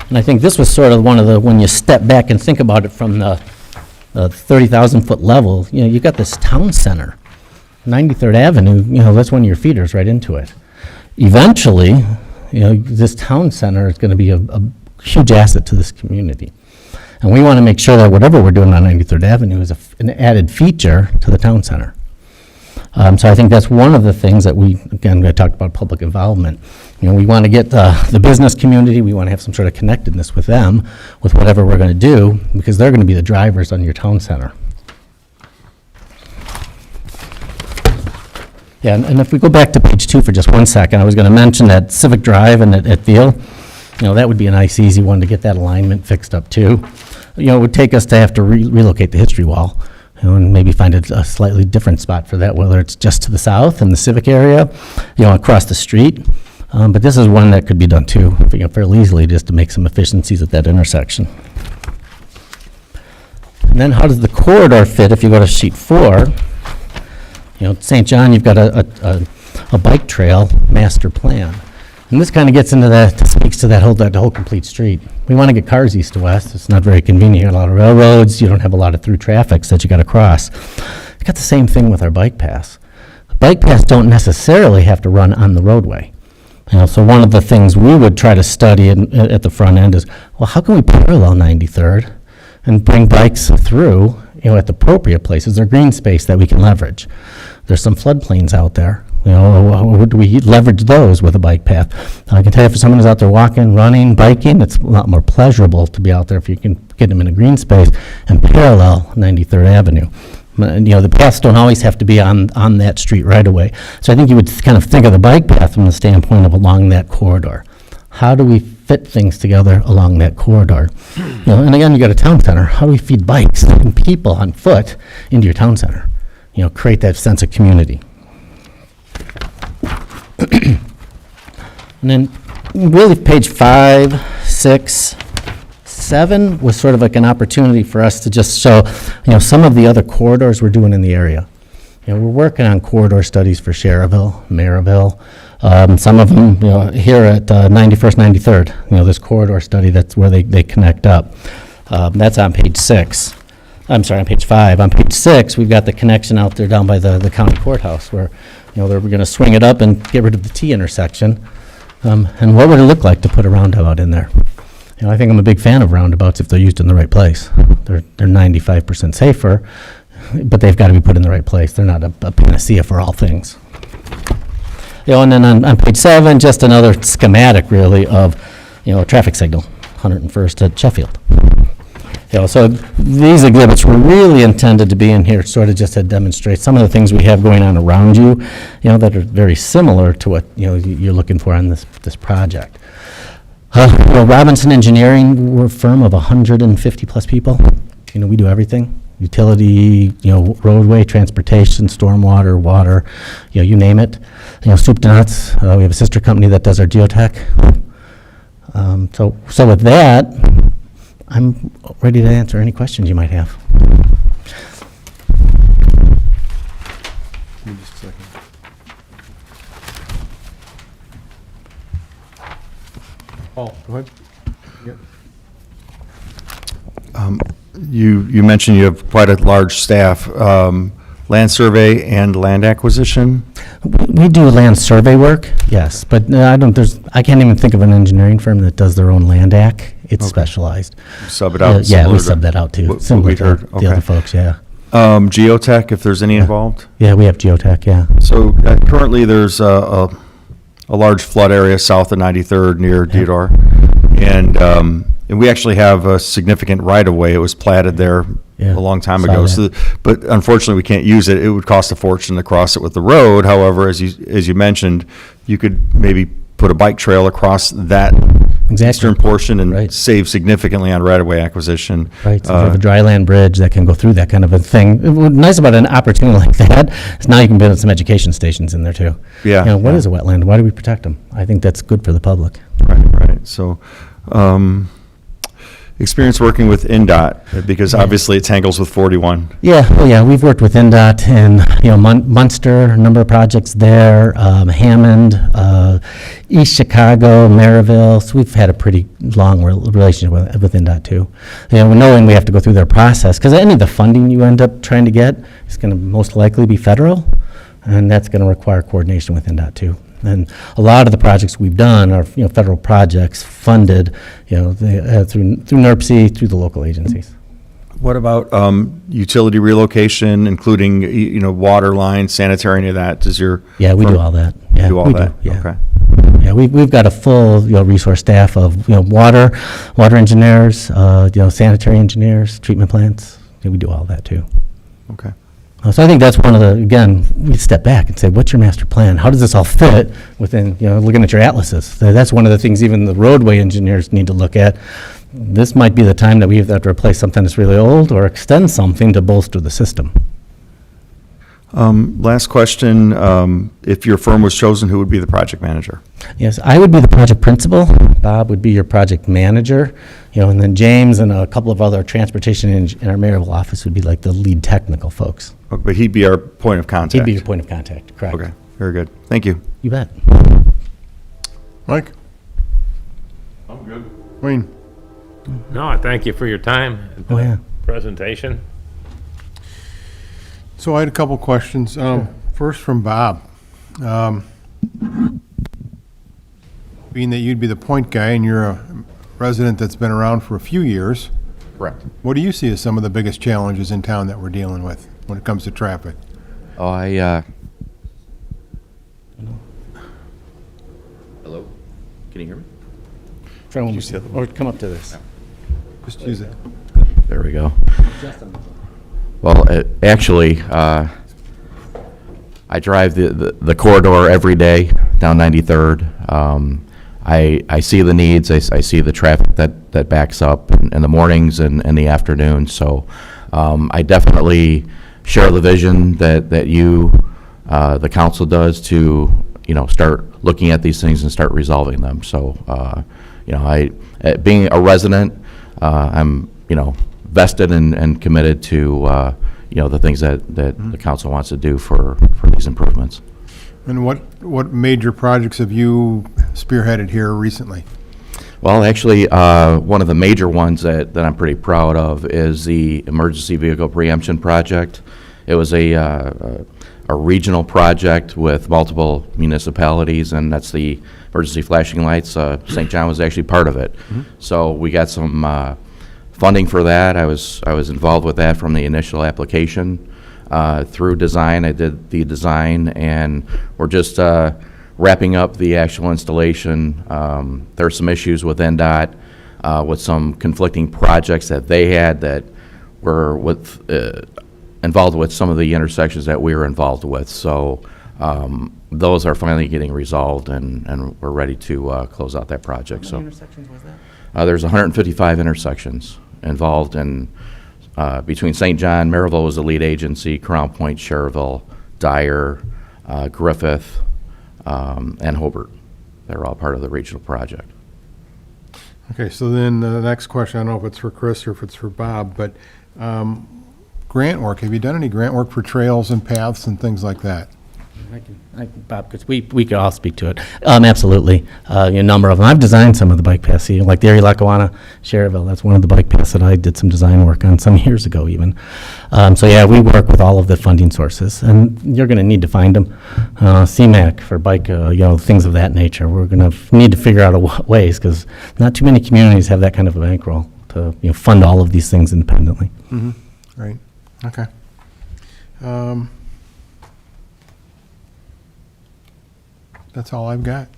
And I think this was sort of one of when you step back and think about it from the 30,000 foot level, you got this town center. 93rd Avenue, that's one of your feeders right into it. Eventually, this town center is going to be a huge asset to this community. And we want to make sure that whatever we're doing on 93rd Avenue is an added feature to the town center. So I think that's one of the things that I talked about public involvement. We want to get the business community, we want to have some sort of connectedness with them, with whatever we're going to do, because they're going to be the drivers on your town center. Yeah, and if we go back to page 2 for just 1 second, I was going to mention that Civic Drive and at Thiel, that would be a nice, easy one to get that alignment fixed up too. It would take us to have to relocate the history wall, and maybe find a slightly different spot for that, whether it's just to the south in the Civic area, across the street. But this is one that could be done too, fairly easily, just to make some efficiencies at that intersection. And then how does the corridor fit if you go to sheet 4? St. John, you've got a bike trail master plan. And this kind of gets into speaks to that whole complete street. We want to get cars east to west. It's not very convenient. You got a lot of railroads. You don't have a lot of through traffics that you got to cross. You got the same thing with our bike paths. Bike paths don't necessarily have to run on the roadway. So one of the things we would try to study at the front end is, well, how can we parallel 93rd and bring bikes through, at the appropriate places? There's green space that we can leverage. There's some floodplains out there. How do we leverage those with a bike path? I can tell you, for someone who's out there walking, running, biking, it's a lot more pleasurable to be out there if you can get them in a green space and parallel 93rd Avenue. The paths don't always have to be on that street right away. So I think you would kind of think of the bike path from the standpoint of along that corridor. How do we fit things together along that corridor? And again, you got a town center. How do we feed bikes and people on foot into your town center? Create that sense of community. And then really page 5, 6, 7 was sort of like an opportunity for us to just show, some of the other corridors we're doing in the area. We're working on corridor studies for Cherville, Maryville, some of them, here at 91st, 93rd, this corridor study, that's where they connect up. That's on page 6. I'm sorry, on page 5. On page 6, we've got the connection out there down by the county courthouse where, we're going to swing it up and get rid of the T intersection. And what would it look like to put a roundabout in there? I think I'm a big fan of roundabouts if they're used in the right place. They're 95% safer, but they've got to be put in the right place. They're not a panacea for all things. And then on page 7, just another schematic really of, a traffic signal, 101st at Sheffield. So these exhibits were really intended to be in here sort of just to demonstrate some of the things we have going on around you, that are very similar to what, you're looking for on this project. Robinson Engineering, we're a firm of 150 plus people. We do everything. Utility, roadway, transportation, stormwater, water, you name it. Soup to nuts. We have a sister company that does our geotech. So with that, I'm ready to answer any questions you might have. Give me just a second. Paul, go ahead. Yep. You mentioned you have quite a large staff, land survey and land acquisition. We do land survey work, yes, but I can't even think of an engineering firm that does their own land ac. It's specialized. Sub it out? Yeah, we similar to sub that out too, what similar we'd to heard, the other okay. folks, yeah. Geotech, if there's any involved? Yeah, we have geotech, yeah. So currently, there's a large flood area south of 93rd near Cedar, and we actually have a significant right-of-way. It was platted there Yeah, a long time saw ago. that. So, but unfortunately, we can't use it. It would cost a fortune to cross it with the road. However, as you mentioned, you could maybe put a bike trail across that Exactly. eastern portion and Right. save significantly on right-of-way acquisition. Right, so if you have a dry land bridge that can go through that kind of a thing. What's nice about an opportunity like that is now you can build some education stations in there too. Yeah, What yeah. is a wetland? Why do we protect them? I think that's good for the public. Right. So, experience working with NDOT, because obviously it tangles with 41. Yeah, we've worked with NDOT in, Munster, a number of projects there, Hammond, East Chicago, Maryville, so we've had a pretty long relationship with NDOT too. Knowing we have to go through their process, because any of the funding you end up trying to get is going to most likely be federal, and that's going to require coordination with NDOT too. And a lot of the projects we've done are, federal projects funded, through NERC, through the local agencies. What about utility relocation, including, water lines, sanitary, any of that? Does your Yeah, we do firm all that. Yeah, do all we that? yeah. Okay. Yeah, we've got a full, resource staff of, water engineers, sanitary engineers, treatment plants. Yeah, we do all that too. Okay. So I think that's one of the, again, we step back and say, what's your master plan? How does this all fit within, looking at your atlases? So that's one of the things even the roadway engineers need to look at. This might be the time that we have to replace something that's really old or extend something to bolster the system. Last question, if your firm was chosen, who would be the project manager? Yes, I would be the project principal. Bob would be your project manager, and then James and a couple of other transportation in our Maryville office would be like the lead technical folks. Okay, but he'd be our point of contact. He'd be your point of contact, correct? Okay, very good. Thank you. You bet. Mike? I'm good. Wayne? No, I thank you for your time. and Oh, yeah. Presentation. So I had a couple questions. First from Bob. Being that you'd be the point guy and you're a resident that's been around for a few years, Correct. what do you see as some of the biggest challenges in town that we're dealing with when it comes to traffic? Oh, hello? Can you hear me? Try one more. Or come up to this. Just use it. There we go. Well, actually, I drive the corridor every day down 93rd. I see the needs, I see the traffic that backs up in the mornings and the afternoons. So I definitely share the vision that you, the council does to, start looking at these things and start resolving them. So, being a resident, I'm, vested and committed to, the things that the council wants to do for these improvements. And what major projects have you spearheaded here recently? Well, actually, one of the major ones that I'm pretty proud of is the emergency vehicle preemption project. It was a regional project with multiple municipalities, and that's the emergency flashing lights. St. John was actually part of it. So we got some funding for that. I was involved with that from the initial application. Through design, I did the design, and we're just wrapping up the actual installation. There are some issues with NDOT, with some conflicting projects that they had that were involved with some of the intersections that we were involved with. So those are finally getting resolved, and we're ready to close out that project. How many intersections was that? There's 155 intersections involved in between St. John, Maryville was the lead agency, Crown Point, Cherville, Dyer, Griffith, and Hobart. They're all part of the regional project. Okay, so then the next question, I don't know if it's for Chris or if it's for Bob, but grant work, have you done any grant work for trails and paths and things like that? Bob, because we could all speak to it. Absolutely. A number of them. I've designed some of the bike paths, see, like the area Lackawanna, Cherville, that's one of the bike paths that I did some design work on some years ago even. So yeah, we work with all of the funding sources, and you're going to need to find them. CMAQ for bike, things of that nature. We're going to need to figure out ways, because not too many communities have that kind of a bankroll to fund all of these things independently. Right, okay. That's all I've got.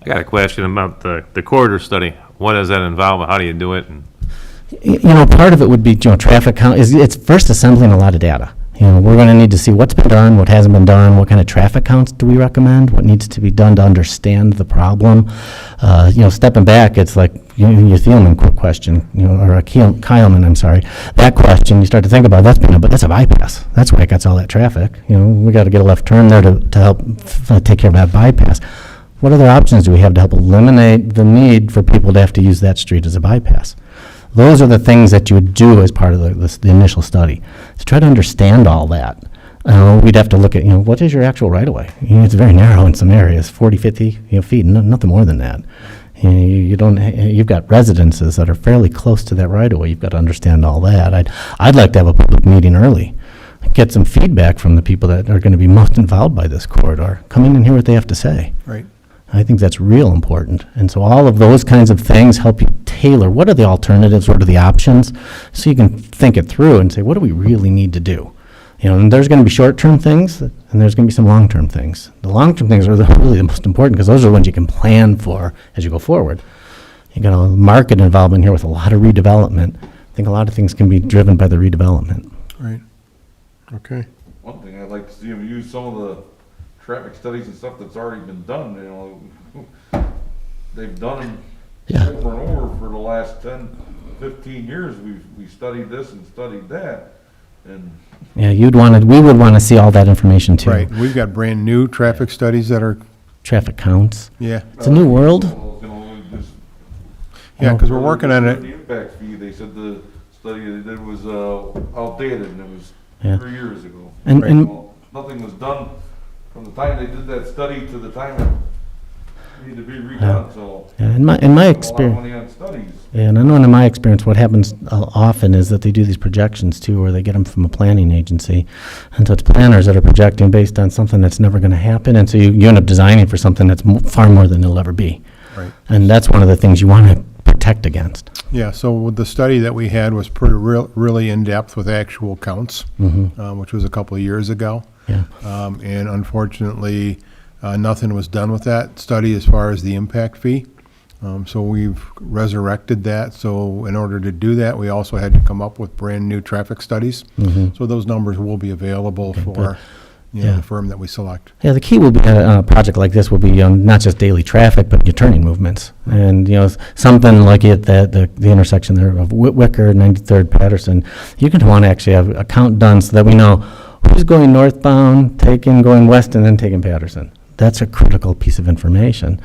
I got a question about the corridor study. What does that involve? How do you do it? And Part of it would be, traffic count, it's first assembling a lot of data. We're going to need to see what's been done, what hasn't been done, what kind of traffic counts do we recommend, what needs to be done to understand the problem. Stepping back, it's like your Thielman quick question, or a Kyleman, I'm sorry. That question, you start to think about, but that's a bypass. That's why it gets all that traffic. We got to get a left turn there to help take care of that bypass. What other options do we have to help eliminate the need for people to have to use that street as a bypass? Those are the things that you would do as part of the initial study, to try to understand all that. We'd have to look at, what is your actual right-of-way? It's very narrow in some areas, 40, 50 feet, nothing more than that. You've got residences that are fairly close to that right-of-way. You've got to understand all that. I'd like to have a public meeting early, get some feedback from the people that are going to be most involved by this corridor. Come in and hear what they have to say. Right. I think that's real important. And so all of those kinds of things help you tailor what are the alternatives, what are the options, so you can think it through and say, what do we really need to do? And there's going to be short-term things, and there's going to be some long-term things. The long-term things are really the most important, because those are the ones you can plan for as you go forward. You got a market involvement here with a lot of redevelopment. I think a lot of things can be driven by the redevelopment. Right. Okay. One thing I'd like to see them use some of the traffic studies and stuff that's already been done, they've done them Yeah. over and over for the last 10, 15 years. We studied this and studied that, and Yeah, we would want to see all that information too. Right, we've got brand-new traffic studies that are, Traffic counts. yeah. It's a new world. just Yeah, because we're working on it. The impact fee, they said the study they did was outdated, and it was Yeah. 3 years ago. And- Well, nothing was done from the time they did that study to the time it needed to be redone, so. Yeah, in my a lot of experience. money on studies. Yeah, and I know in my experience, what happens often is that they do these projections too, or they get them from a planning agency. And so it's planners that are projecting based on something that's never going to happen. And so you end up designing for something that's far more than it'll ever be. Right. And that's one of the things you want to protect against. Yeah, so with the study that we had was pretty really in-depth with actual counts, which was a couple of years ago. Yeah. And unfortunately, nothing was done with that study as far as the impact fee. So we've resurrected that. So in order to do that, we also had to come up with brand-new traffic studies. So those numbers will be available for, Yeah. the firm that we select. Yeah, the key will be on a project like this will be not just daily traffic, but your turning movements. And, something like at the intersection there of Wicker, 93rd, Patterson, you're going to want to actually have a count done so that we know who's going northbound, going west, and then taking Patterson. That's a critical piece of information.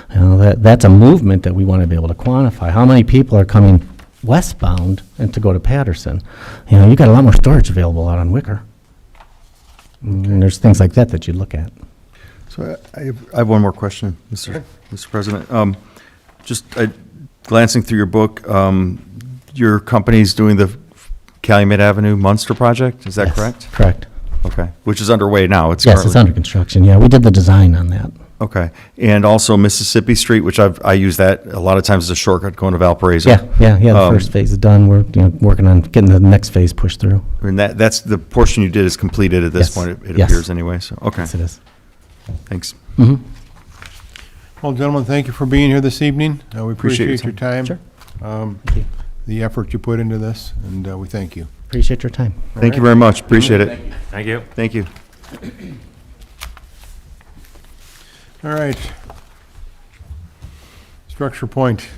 That's a movement that we want to be able to quantify. How many people are coming westbound and to go to Patterson? You got a lot more storage available out on Wicker. And there's things like that you look at. So I have one more question, Mr. President. Just glancing through your book, your company's doing the Calumet Avenue Munster project, is that Yes, correct? Correct. Okay, which is underway now. It's Yes, currently- it's under construction. Yeah, we did the design on that. Okay, and also Mississippi Street, which I use that a lot of times as a shortcut going to Valparaiso. Yeah. The Um, first phase is done. We're working on getting the next phase pushed through. I mean, that's the portion you did is completed at this Yes, point, it yes. appears anyway, so, okay, Yes, it is. thanks. Well, gentlemen, thank you for being here this evening. We Appreciate appreciate your time. Sure. Thank you. The effort you put into this, and we thank you. Appreciate your time. Thank you very much, appreciate it. Thank you. Thank you. All right. Structure point.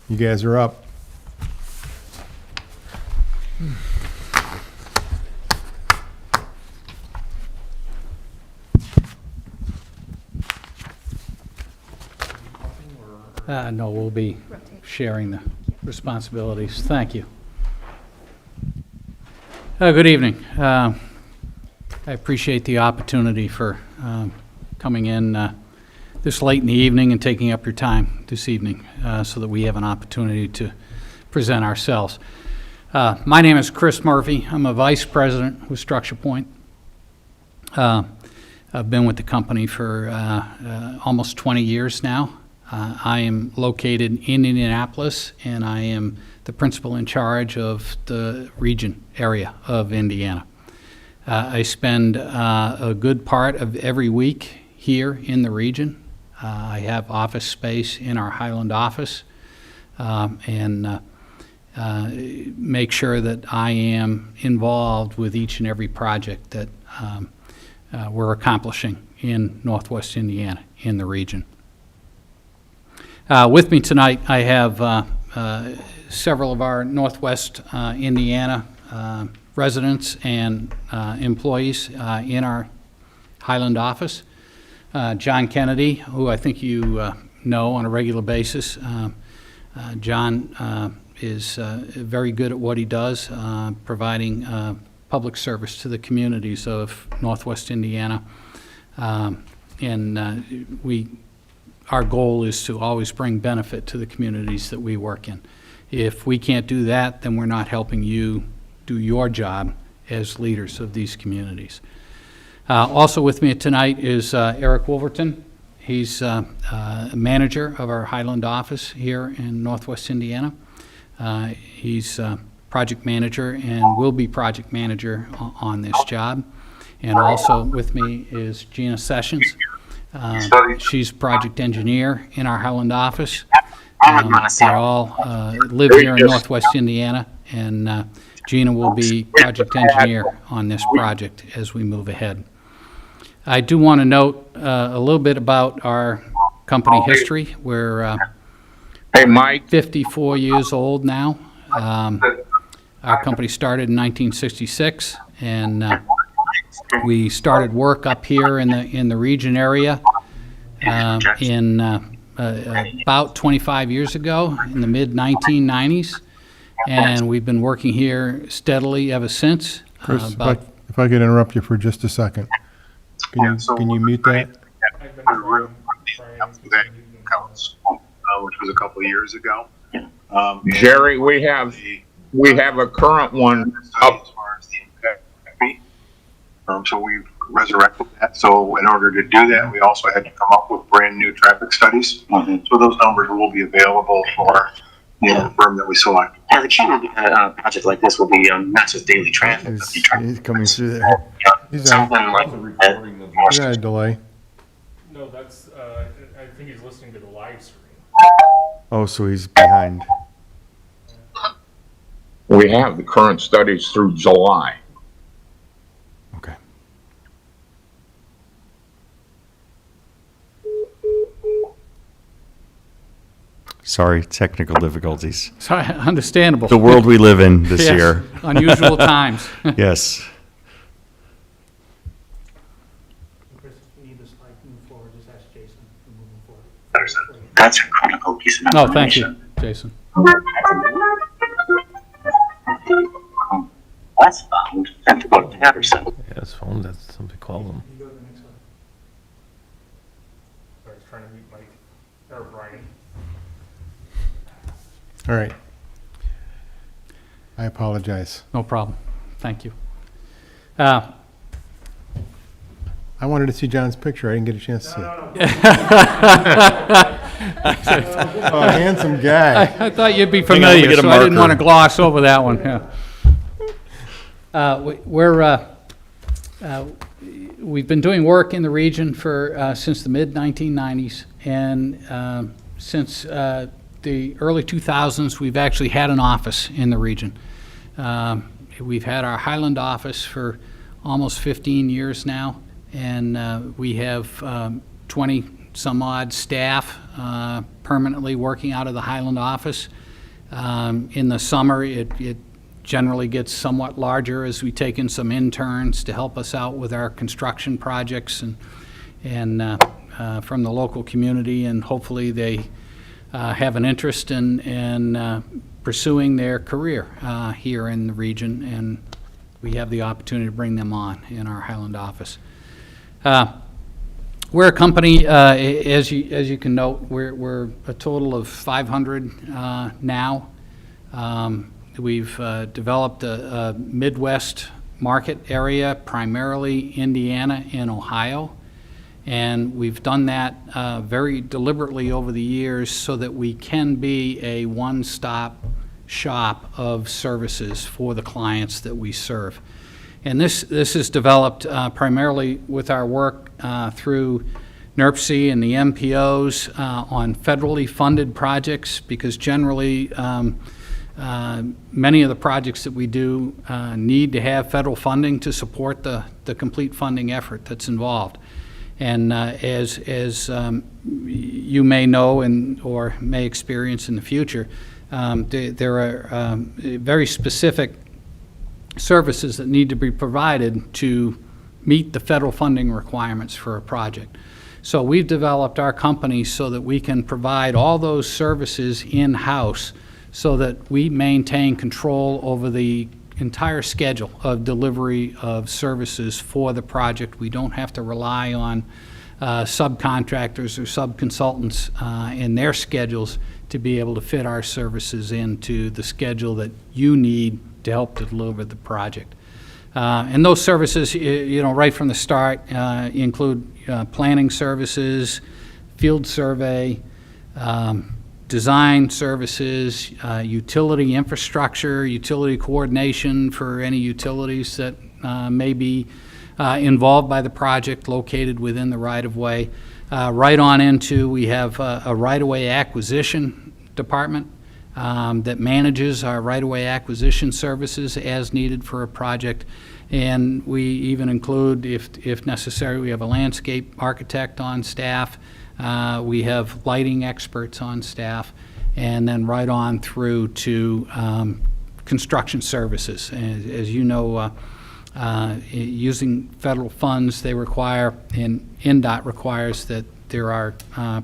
You guys are up. No, we'll be sharing the responsibilities. Thank you. Good evening. I appreciate the opportunity for coming in this late in the evening and taking up your time this evening so that we have an opportunity to present ourselves. My name is Chris Murphy. I'm a vice president with Structure Point. I've been with the company for almost 20 years now. I am located in Indianapolis, and I am the principal in charge of the region area of Indiana. I spend a good part of every week here in the region. I have office space in our Highland office and make sure that I am involved with each and every project that we're accomplishing in Northwest Indiana, in the region. With me tonight, I have several of our Northwest Indiana residents and employees in our Highland office. John Kennedy, who I think you know on a regular basis. John is very good at what he does, providing public service to the communities of Northwest Indiana. Our goal is to always bring benefit to the communities that we work in. If we can't do that, then we're not helping you do your job as leaders of these communities. Also with me tonight is Eric Wolverton. He's manager of our Highland office here in Northwest Indiana. He's project manager and will be project manager on this job. And also with me is Gina Sessions. She's project engineer in our Highland office. They all live here in Northwest Indiana, and Gina will be project engineer on this project as we move ahead. I do want to note a little bit about our company history. We're 54 years old now. Our company started in 1966, and we started work up here in the region area about 25 years ago, in the mid-1990s, and we've been working here steadily ever since. Chris, if I could interrupt you for just a second. Can you mute that? I've been around that counts, which was a couple of years ago. Jerry, we have a current one up. As far as the impact fee. So we've resurrected that. So in order to do that, we also had to come up with brand new traffic studies. So those numbers will be available for the firm that we select. Yeah, the key will be, project like this will be not just daily traffic, but the traffic. He's coming through there. He's on, Something like more he's on a delay. No, that's, I think he's listening to the live stream. Oh, so he's behind. We have the current studies through July. Okay. Sorry, technical difficulties. Sorry, understandable. The world we live in this Yes, year. unusual times. Yes. Chris, if you need this slide to move forward, just ask Jason to move forward. That's a critical piece of Oh, thank you, information. Jason. That's found. Have to go to Patterson. Yeah, his phone, that's something call them. You go to the next slide. Sorry, I was trying to mute Mike, or Brian. All right. I apologize. No problem. Thank you. I wanted to see John's picture. I didn't get a chance to see it. Oh, handsome guy. I thought you'd be on, let me familiar, get a so I didn't marker. want to gloss over that one, yeah. We've been doing work in the region for, since the mid-1990s, and since the early 2000s, we've actually had an office in the region. We've had our Highland office for almost 15 years now, and we have 20-some-odd staff permanently working out of the Highland office. In the summer, it generally gets somewhat larger as we take in some interns to help us out with our construction projects and from the local community, and hopefully they have an interest in pursuing their career here in the region, and we have the opportunity to bring them on in our Highland office. We're a company, as you can note, we're a total of 500 now. We've developed a Midwest market area, primarily Indiana and Ohio, and we've done that very deliberately over the years so that we can be a one-stop shop of services for the clients that we serve. And this is developed primarily with our work through NERC and the MPOs on federally funded projects, because generally many of the projects that we do need to have federal funding to support the complete funding effort that's involved. And as you may know or may experience in the future, there are very specific services that need to be provided to meet the federal funding requirements for a project. So we've developed our company so that we can provide all those services in-house so that we maintain control over the entire schedule of delivery of services for the project. We don't have to rely on subcontractors or subconsultants and their schedules to be able to fit our services into the schedule that you need to help to deliver the project. And those services, right from the start, include planning services, field survey, design services, utility infrastructure, utility coordination for any utilities that may be involved by the project located within the right-of-way. Right on into, we have a right-of-way acquisition department that manages our right-of-way acquisition services as needed for a project. And we even include, if necessary, we have a landscape architect on staff. We have lighting experts on staff, and then right on through to construction services. As you know, using federal funds, they require, and NDOT requires that there are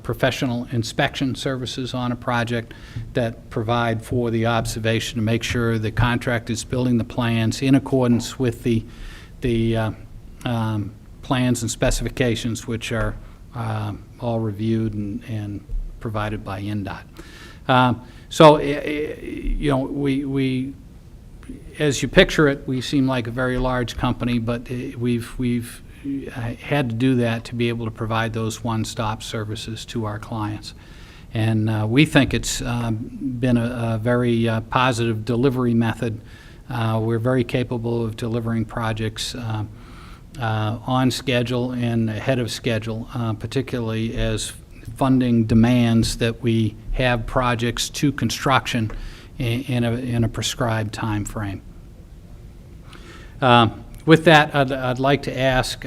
professional inspection services on a project that provide for the observation to make sure the contractor is building the plans in accordance with the plans and specifications, which are all reviewed and provided by NDOT. So, we, as you picture it, we seem like a very large company, but we've had to do that to be able to provide those one-stop services to our clients. And we think it's been a very positive delivery method. We're very capable of delivering projects on schedule and ahead of schedule, particularly as funding demands that we have projects to construction in a prescribed time frame. With that, I'd like to ask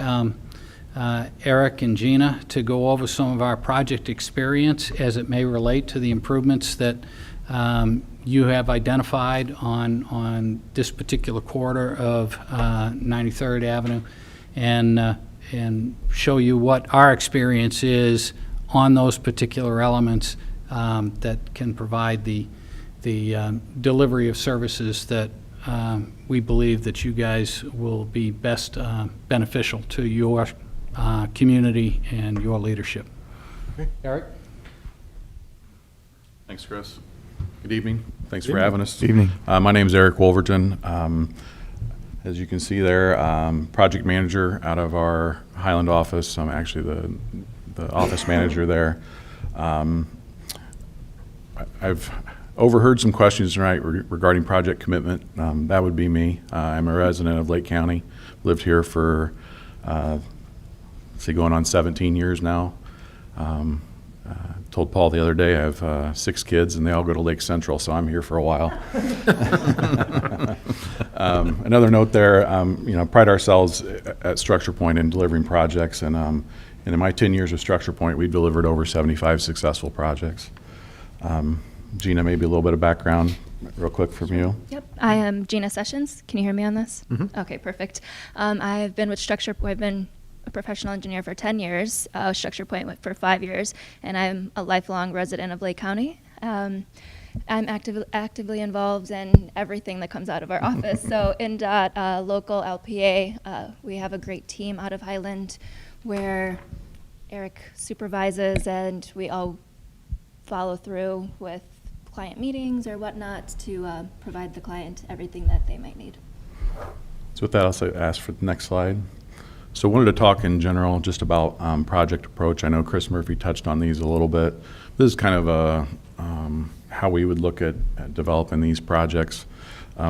Eric and Gina to go over some of our project experience as it may relate to the improvements that you have identified on this particular quarter of 93rd Avenue, and show you what our experience is on those particular elements that can provide the delivery of services that we believe that you guys will be best beneficial to your community and your leadership. Eric? Thanks, Chris. Good evening. Thanks for having us. Good evening. My name is Eric Wolverton. As you can see there, project manager out of our Highland office. I'm actually the office manager there. I've overheard some questions tonight regarding project commitment. That would be me. I'm a resident of Lake County. Lived here for, going on 17 years now. Told Paul the other day I have 6 kids and they all go to Lake Central, so I'm here for a while. Another note there, pride ourselves at Structure Point in delivering projects, and in my 10 years of Structure Point, we've delivered over 75 successful projects. Gina, maybe a little bit of background real quick from you. Yep, I am Gina Sessions. Can you hear me on this? Mm-hmm. Okay, perfect. I've been with Structure Point. I've been a professional engineer for 10 years, Structure Point for 5 years, and I'm a lifelong resident of Lake County. I'm actively involved in everything that comes out of our office. So NDOT, local LPA, we have a great team out of Highland where Eric supervises, and we all follow through with client meetings or whatnot to provide the client everything that they might need. So with that, I'll ask for the next slide. So I wanted to talk in general just about project approach. I know Chris Murphy touched on these a little bit. This is kind of how we would look at developing these projects.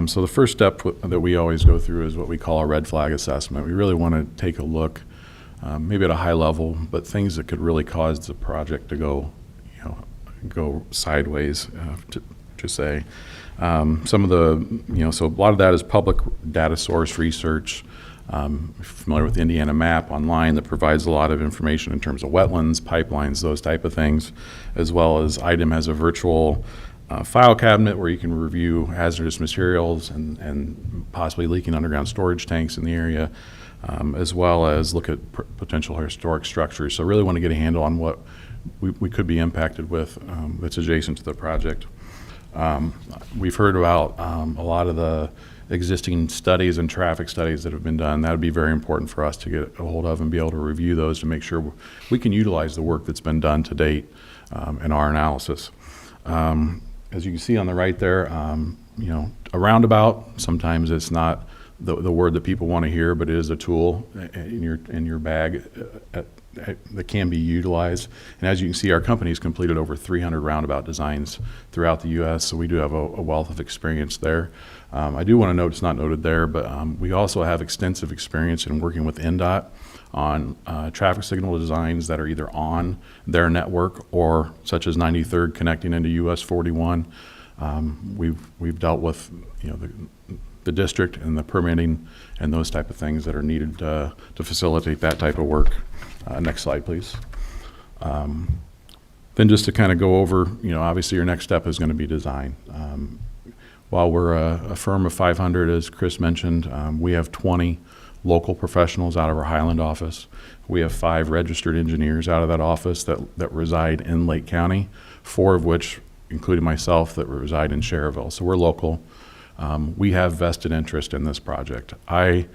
So the first step that we always go through is what we call a red flag assessment. We really want to take a look, maybe at a high level, but things that could really cause the project to go sideways, to say. Some of the, so a lot of that is public data source research. Familiar with the Indiana map online that provides a lot of information in terms of wetlands, pipelines, those type of things, as well as IDEM has a virtual file cabinet where you can review hazardous materials and possibly leaking underground storage tanks in the area, as well as look at potential historic structures. So really want to get a handle on what we could be impacted with that's adjacent to the project. We've heard about a lot of the existing studies and traffic studies that have been done. That would be very important for us to get a hold of and be able to review those to make sure we can utilize the work that's been done to date in our analysis. As you can see on the right there, a roundabout, sometimes it's not the word that people want to hear, but it is a tool in your bag that can be utilized. And as you can see, our company's completed over 300 roundabout designs throughout the U.S., so we do have a wealth of experience there. I do want to note, it's not noted there, but we also have extensive experience in working with NDOT on traffic signal designs that are either on their network or such as 93rd connecting into US 41. We've dealt with the district and the permitting and those type of things that are needed to facilitate that type of work. Next slide, please. Then just to kind of go over, obviously your next step is going to be design. While we're a firm of 500, as Chris mentioned, we have 20 local professionals out of our Highland office. We have 5 registered engineers out of that office that reside in Lake County, 4 of which, including myself, that reside in Cherville. So we're local. We have vested interest in this project. I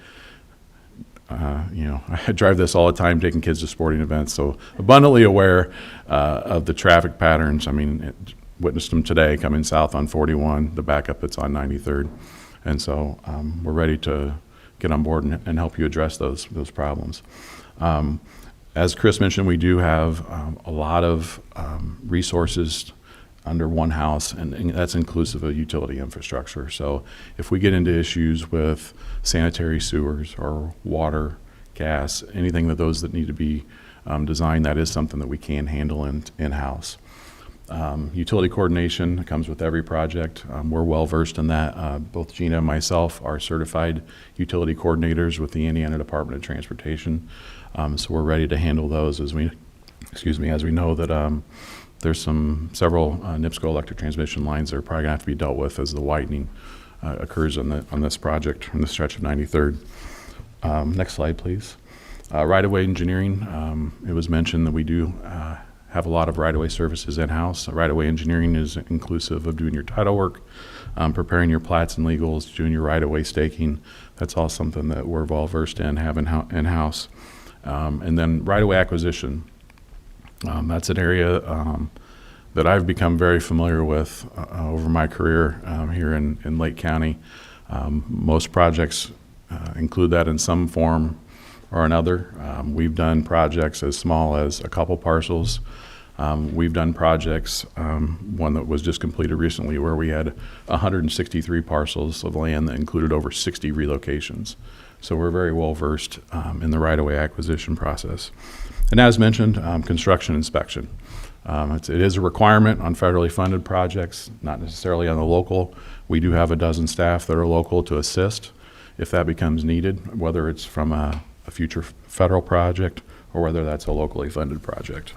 drive this all the time, taking kids to sporting events, so abundantly aware of the traffic patterns. I mean, witnessed them today coming south on 41, the backup that's on 93rd. And so we're ready to get on board and help you address those problems. As Chris mentioned, we do have a lot of resources under one house, and that's inclusive of utility infrastructure. So if we get into issues with sanitary sewers or water, gas, anything that need to be designed, that is something that we can handle in-house. Utility coordination comes with every project. We're well versed in that. Both Gina and myself are certified utility coordinators with the Indiana Department of Transportation. So we're ready to handle those as we know that there's several NIPSCO electric transmission lines that are probably gonna have to be dealt with as the widening occurs on this project, on the stretch of 93rd. Next slide, please. Right-of-way engineering, it was mentioned that we do have a lot of right-of-way services in-house. Right-of-way engineering is inclusive of doing your title work, preparing your plats and legals, doing your right-of-way staking. That's all something that we're well versed in, having in-house. And then right-of-way acquisition. That's an area that I've become very familiar with over my career here in Lake County. Most projects include that in some form or another. We've done projects as small as a couple parcels. We've done projects, one that was just completed recently, where we had 163 parcels of land that included over 60 relocations. So we're very well versed in the right-of-way acquisition process. And as mentioned, construction inspection. It is a requirement on federally funded projects, not necessarily on the local. We do have a dozen staff that are local to assist if that becomes needed, whether it's from a future federal project or whether that's a locally funded project.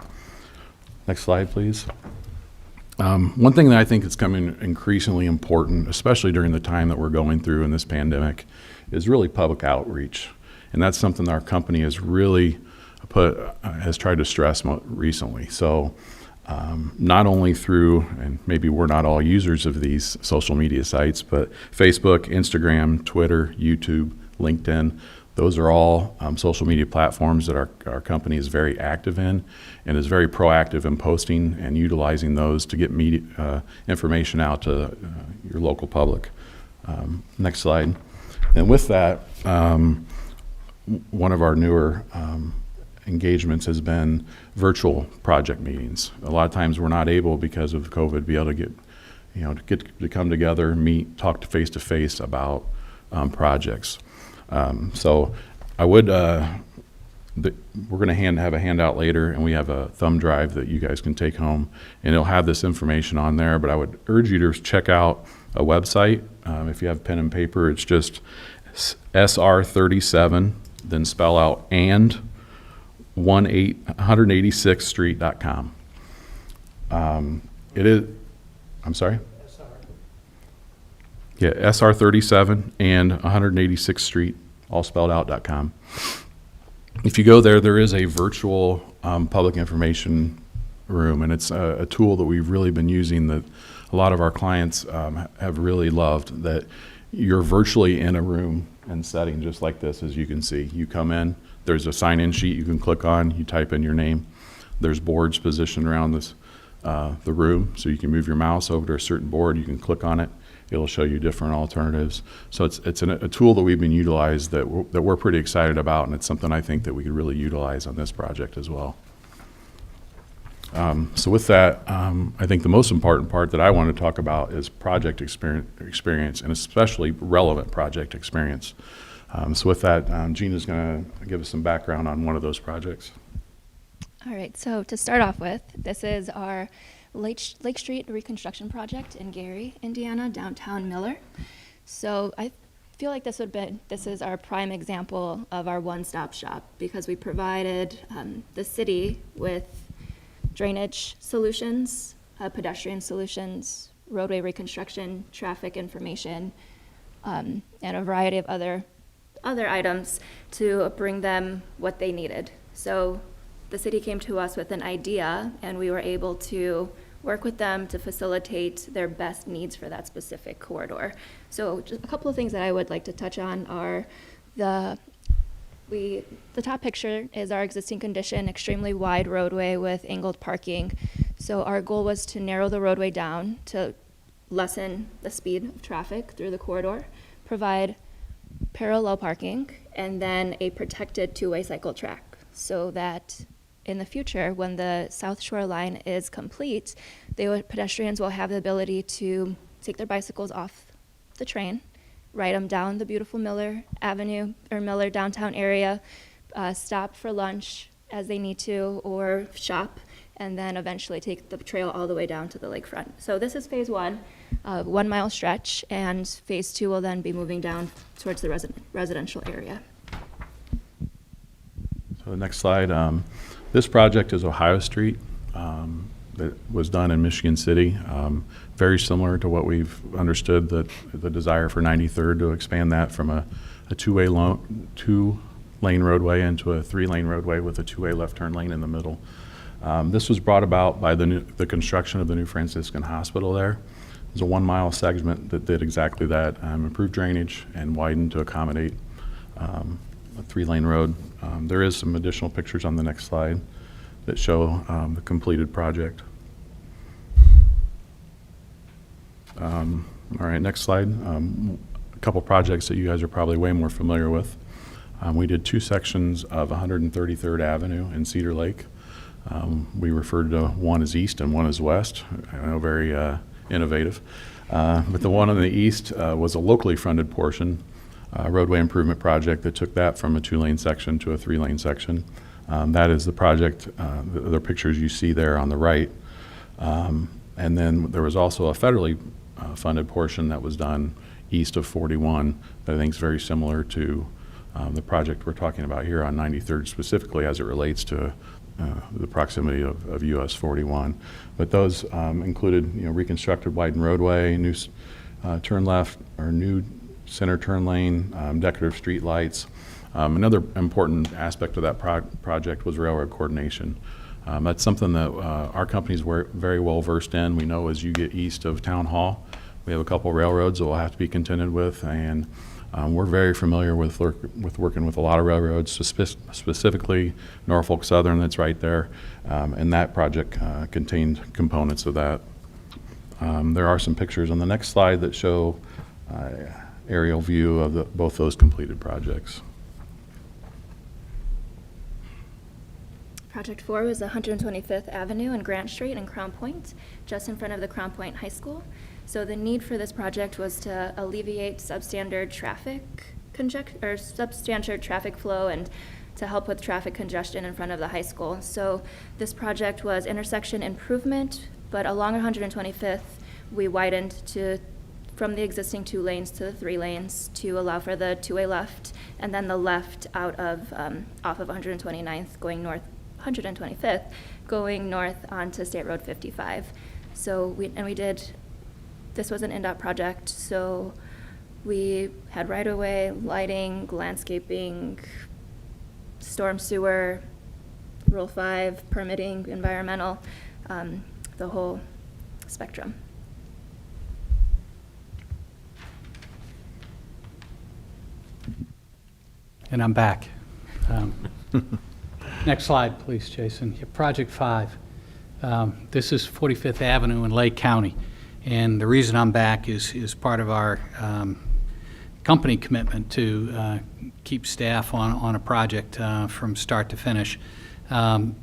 Next slide, please. One thing that I think is becoming increasingly important, especially during the time that we're going through in this pandemic, is really public outreach. And that's something that our company has really has tried to stress recently. So not only through, and maybe we're not all users of these social media sites, but Facebook, Instagram, Twitter, YouTube, LinkedIn, those are all social media platforms that our company is very active in and is very proactive in posting and utilizing those to get media, information out to your local public. Next slide. And with that, one of our newer engagements has been virtual project meetings. A lot of times we're not able, because of COVID, to be able to get to come together, meet, talk face to face about projects. So I would, we're going to have a handout later, and we have a thumb drive that you guys can take home, and it'll have this information on there. But I would urge you to check out a website. If you have pen and paper, it's just SR37, then spell out and 186street.com. It is, I'm sorry? Yeah, SR37 and 186th Street, all spelled out.com. If you go there, there is a virtual public information room, and it's a tool that we've really been using that a lot of our clients have really loved, that you're virtually in a room and setting just like this, as you can see. You come in, there's a sign-in sheet you can click on, you type in your name. There's boards positioned around this the room, so you can move your mouse over to a certain board, you can click on it. It'll show you different alternatives. So it's a tool that we've been utilized that we're pretty excited about, and it's something I think that we could really utilize on this project as well. So with that, I think the most important part that I want to talk about is project experience, and especially relevant project experience. So with that, Gina's going to give us some background on one of those projects. All right, so to start off with, this is our Lake Street Reconstruction project in Gary, Indiana, downtown Miller. So I feel like this is our prime example of our one-stop shop, because we provided the city with drainage solutions, pedestrian solutions, roadway reconstruction, traffic information, and a variety of other items to bring them what they needed. So the city came to us with an idea, and we were able to work with them to facilitate their best needs for that specific corridor. So just a couple of things that I would like to touch on are the top picture is our existing condition, extremely wide roadway with angled parking. So our goal was to narrow the roadway down to lessen the speed of traffic through the corridor, provide parallel parking, and then a protected two-way cycle track, so that in the future, when the South Shore line is complete, pedestrians will have the ability to take their bicycles off the train, ride them down the beautiful Miller Avenue or Miller downtown area, stop for lunch as they need to, or shop, and then eventually take the trail all the way down to the lakefront. So this is phase one, 1 mile stretch, and phase two will then be moving down towards the residential area. So the next slide, this project is Ohio Street, that was done in Michigan City. Very similar to what we've understood, that the desire for 93rd to expand that from a two-lane roadway into a 3-lane roadway with a 2-way left turn lane in the middle. This was brought about by the construction of the new Franciscan Hospital there. There's a 1 mile segment that did exactly that, improved drainage and widened to accommodate a 3-lane road. There is some additional pictures on the next slide that show the completed project. All right, next slide. A couple projects that you guys are probably way more familiar with. We did 2 sections of 133rd Avenue in Cedar Lake. We referred to one as east and one as west. I know, very innovative. But the one on the east was a locally funded portion, roadway improvement project that took that from a 2-lane section to a 3-lane section. That is the project, the pictures you see there on the right. And then there was also a federally funded portion that was done east of 41 that I think is very similar to the project we're talking about here on 93rd, specifically as it relates to the proximity of US 41. But those included, reconstructed widened roadway, new turn left or new center turn lane, decorative street lights. Another important aspect of that project was railroad coordination. That's something that our company's very well versed in. We know as you get east of Town Hall, we have a couple railroads that we'll have to be contended with, and we're very familiar with working with a lot of railroads, specifically Norfolk Southern that's right there, and that project contained components of that. There are some pictures on the next slide that show aerial view of both those completed projects. Project 4 was 125th Avenue and Grant Street in Crown Point, just in front of the Crown Point High School. So the need for this project was to alleviate substandard traffic flow and to help with traffic congestion in front of the high school. So this project was intersection improvement, but along 125th, we widened from the existing 2 lanes to the 3 lanes to allow for the 2-way left, and then the left out of off of 129th going north, 125th going north onto State Road 55. So this was an NDOT project, so we had right-of-way, lighting, landscaping, storm sewer, Rule 5, permitting, environmental, the whole spectrum. And I'm back. Next slide, please, Jason. Project 5. This is 45th Avenue in Lake County. And the reason I'm back is part of our company commitment to keep staff on a project from start to finish. And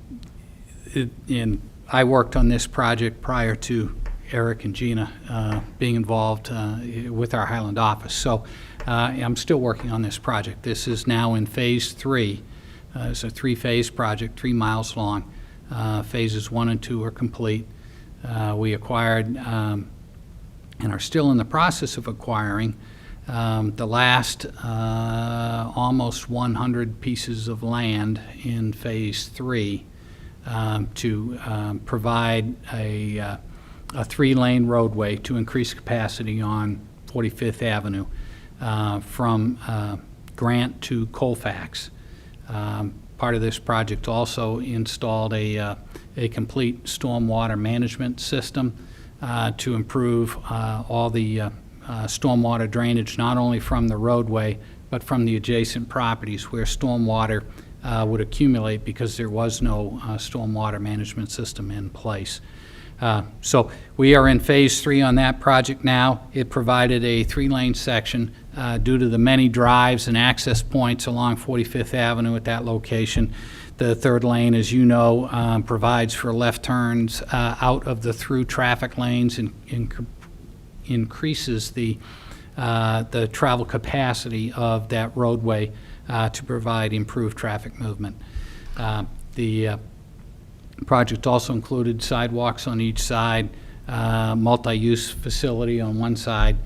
I worked on this project prior to Eric and Gina being involved with our Highland office. So I'm still working on this project. This is now in phase 3. It's a 3-phase project, 3 miles long. Phases 1 and 2 are complete. We acquired and are still in the process of acquiring the last almost 100 pieces of land in phase 3 to provide a 3-lane roadway to increase capacity on 45th Avenue from Grant to Colfax. Part of this project also installed a complete stormwater management system to improve all the stormwater drainage, not only from the roadway, but from the adjacent properties where stormwater would accumulate because there was no stormwater management system in place. So we are in Phase 3 on that project now. It provided a 3-lane section due to the many drives and access points along 45th Avenue at that location. The third lane, as you know, provides for left turns out of the through traffic lanes and increases the travel capacity of that roadway to provide improved traffic movement. The project also included sidewalks on each side, multi-use facility on one side,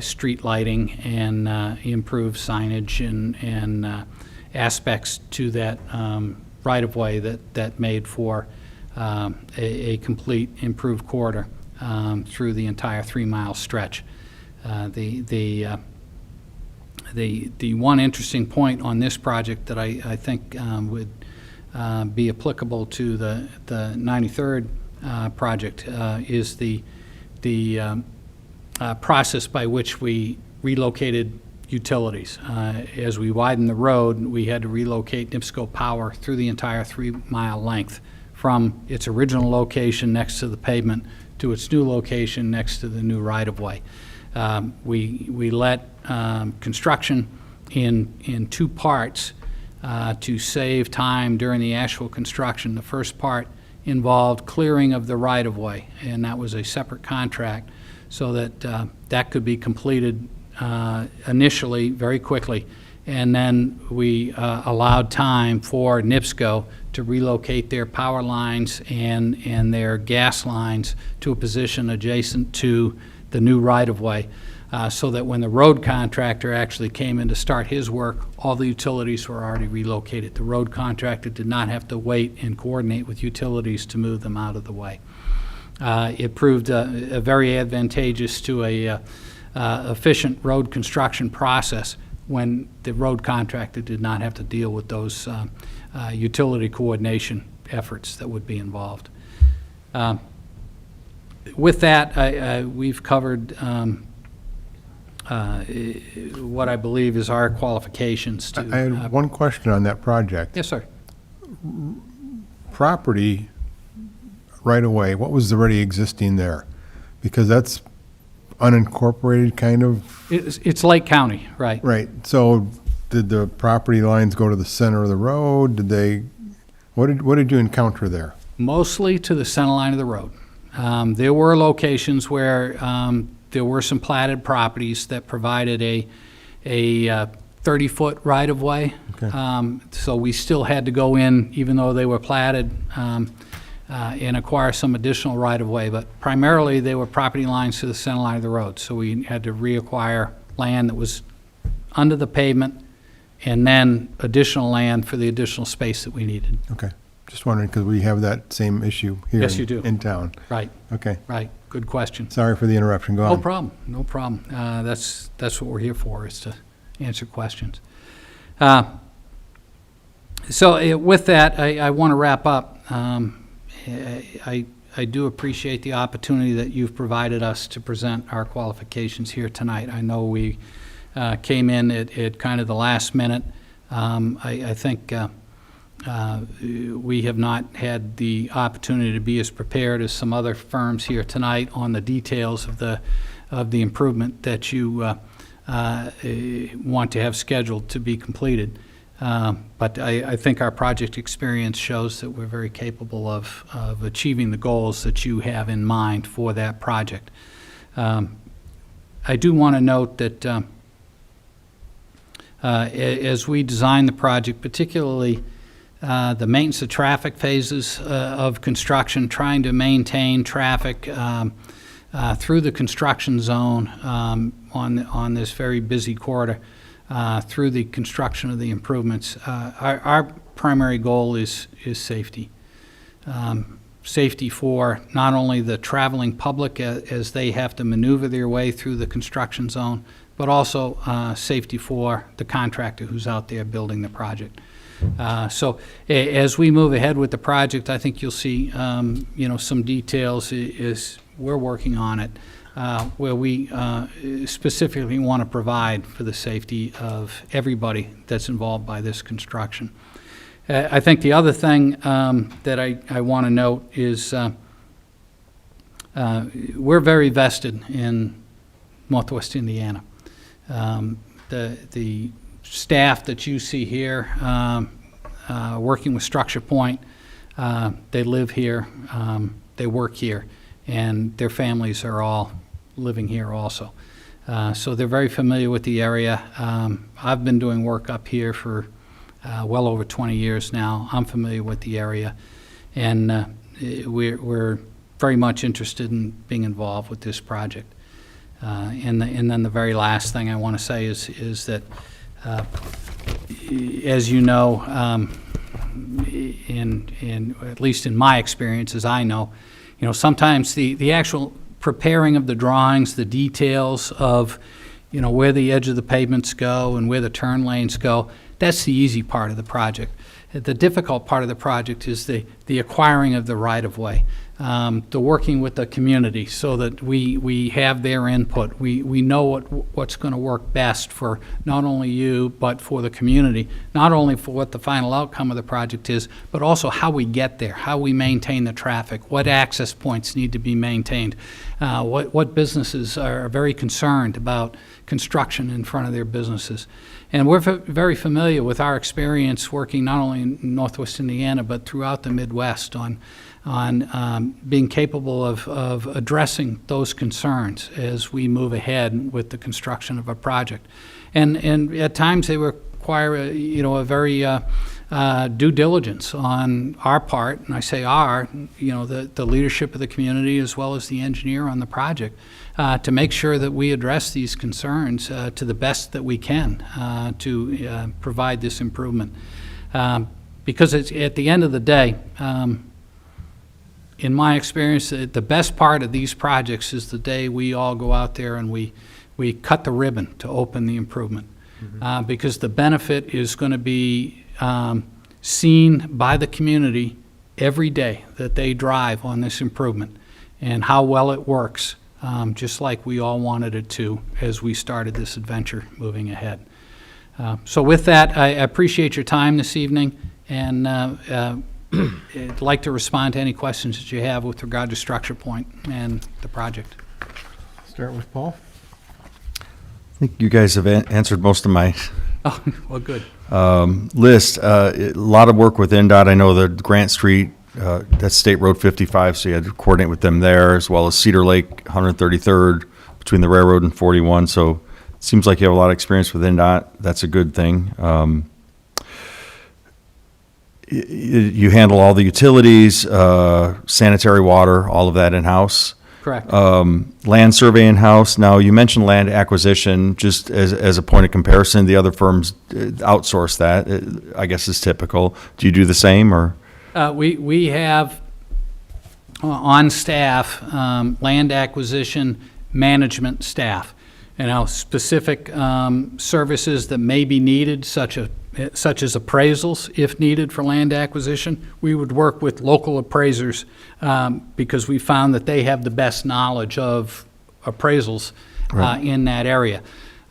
street lighting, and improved signage and aspects to that right-of-way that made for a complete improved corridor through the entire 3-mile stretch. The one interesting point on this project that I think would be applicable to the 93rd project is the process by which we relocated utilities. As we widened the road, we had to relocate NIPSCO Power through the entire 3-mile length from its original location next to the pavement to its new location next to the new right-of-way. We let construction in 2 parts to save time during the actual construction. The first part involved clearing of the right-of-way, and that was a separate contract so that that could be completed initially very quickly. And then we allowed time for NIPSCO to relocate their power lines and their gas lines to a position adjacent to the new right-of-way, so that when the road contractor actually came in to start his work, all the utilities were already relocated. The road contractor did not have to wait and coordinate with utilities to move them out of the way. It proved a very advantageous to a efficient road construction process when the road contractor did not have to deal with those utility coordination efforts that would be involved. With that, we've covered what I believe is our qualifications to... I had one question on that project. Yes, sir. Property right away, what was already existing there? Because that's unincorporated kind of... It's Lake County, right. Right. So did the property lines go to the center of the road? Did they... What did you encounter there? Mostly to the center line of the road. There were locations where there were some platted properties that provided a 30-foot right-of-way. Okay. So we still had to go in, even though they were platted, and acquire some additional right-of-way. But primarily, they were property lines to the center line of the road. So we had to reacquire land that was under the pavement and then additional land for the additional space that we needed. Okay. Just wondering, because we have that same issue here Yes, you do. in town. Right. Okay. Right. Good question. Sorry for the interruption. Go on. No problem, no problem. That's what we're here for, is to answer questions. So with that, I want to wrap up. I do appreciate the opportunity that you've provided us to present our qualifications here tonight. I know we came in at kind of the last minute. I think we have not had the opportunity to be as prepared as some other firms here tonight on the details of the improvement that you want to have scheduled to be completed. But I think our project experience shows that we're very capable of achieving the goals that you have in mind for that project. I do want to note that as we design the project, particularly the maintenance of traffic phases of construction, trying to maintain traffic through the construction zone on this very busy corridor through the construction of the improvements. Our primary goal is safety. Safety for not only the traveling public as they have to maneuver their way through the construction zone, but also safety for the contractor who's out there building the project. So as we move ahead with the project, I think you'll see some details as we're working on it, where we specifically want to provide for the safety of everybody that's involved by this construction. I think the other thing that I want to note is we're very vested in Northwest Indiana. The staff that you see here working with Structure Point, they live here, they work here, and their families are all living here also. So they're very familiar with the area. I've been doing work up here for well over 20 years now. I'm familiar with the area, and we're very much interested in being involved with this project. And then the very last thing I want to say is that, as you know, at least in my experience, as I know, sometimes the actual preparing of the drawings, the details of, where the edge of the pavements go and where the turn lanes go, that's the easy part of the project. The difficult part of the project is the acquiring of the right-of-way, the working with the community so that we have their input. We know what's going to work best for not only you, but for the community, not only for what the final outcome of the project is, but also how we get there, how we maintain the traffic, what access points need to be maintained, what businesses are very concerned about construction in front of their businesses. And we're very familiar with our experience working not only in Northwest Indiana, but throughout the Midwest on being capable of addressing those concerns as we move ahead with the construction of a project. And at times they require a very due diligence on our part, and I say our, the leadership of the community as well as the engineer on the project, to make sure that we address these concerns to the best that we can to provide this improvement. Because it's, at the end of the day, in my experience, the best part of these projects is the day we all go out there and we cut the ribbon to open the improvement. Because the benefit is going to be seen by the community every day that they drive on this improvement and how well it works, just like we all wanted it to as we started this adventure moving ahead. So with that, I appreciate your time this evening, and I'd like to respond to any questions that you have with regard to Structure Point and the project. Start with Paul. I think you guys have answered most of my Oh, well, good. list. A lot of work with NDOT. I know the Grant Street, that's State Road 55, so you had to coordinate with them there, as well as Cedar Lake, 133rd, between the railroad and 41. So it seems like you have a lot of experience with NDOT. That's a good thing. You handle all the utilities, sanitary water, all of that in-house. Correct. Land survey in-house. Now, you mentioned land acquisition, just as a point of comparison. The other firms outsource that, I guess is typical. Do you do the same, or? We have on staff land acquisition management staff, specific services that may be needed, such as appraisals, if needed for land acquisition. We would work with local appraisers because we found that they have the best knowledge of appraisals in that area.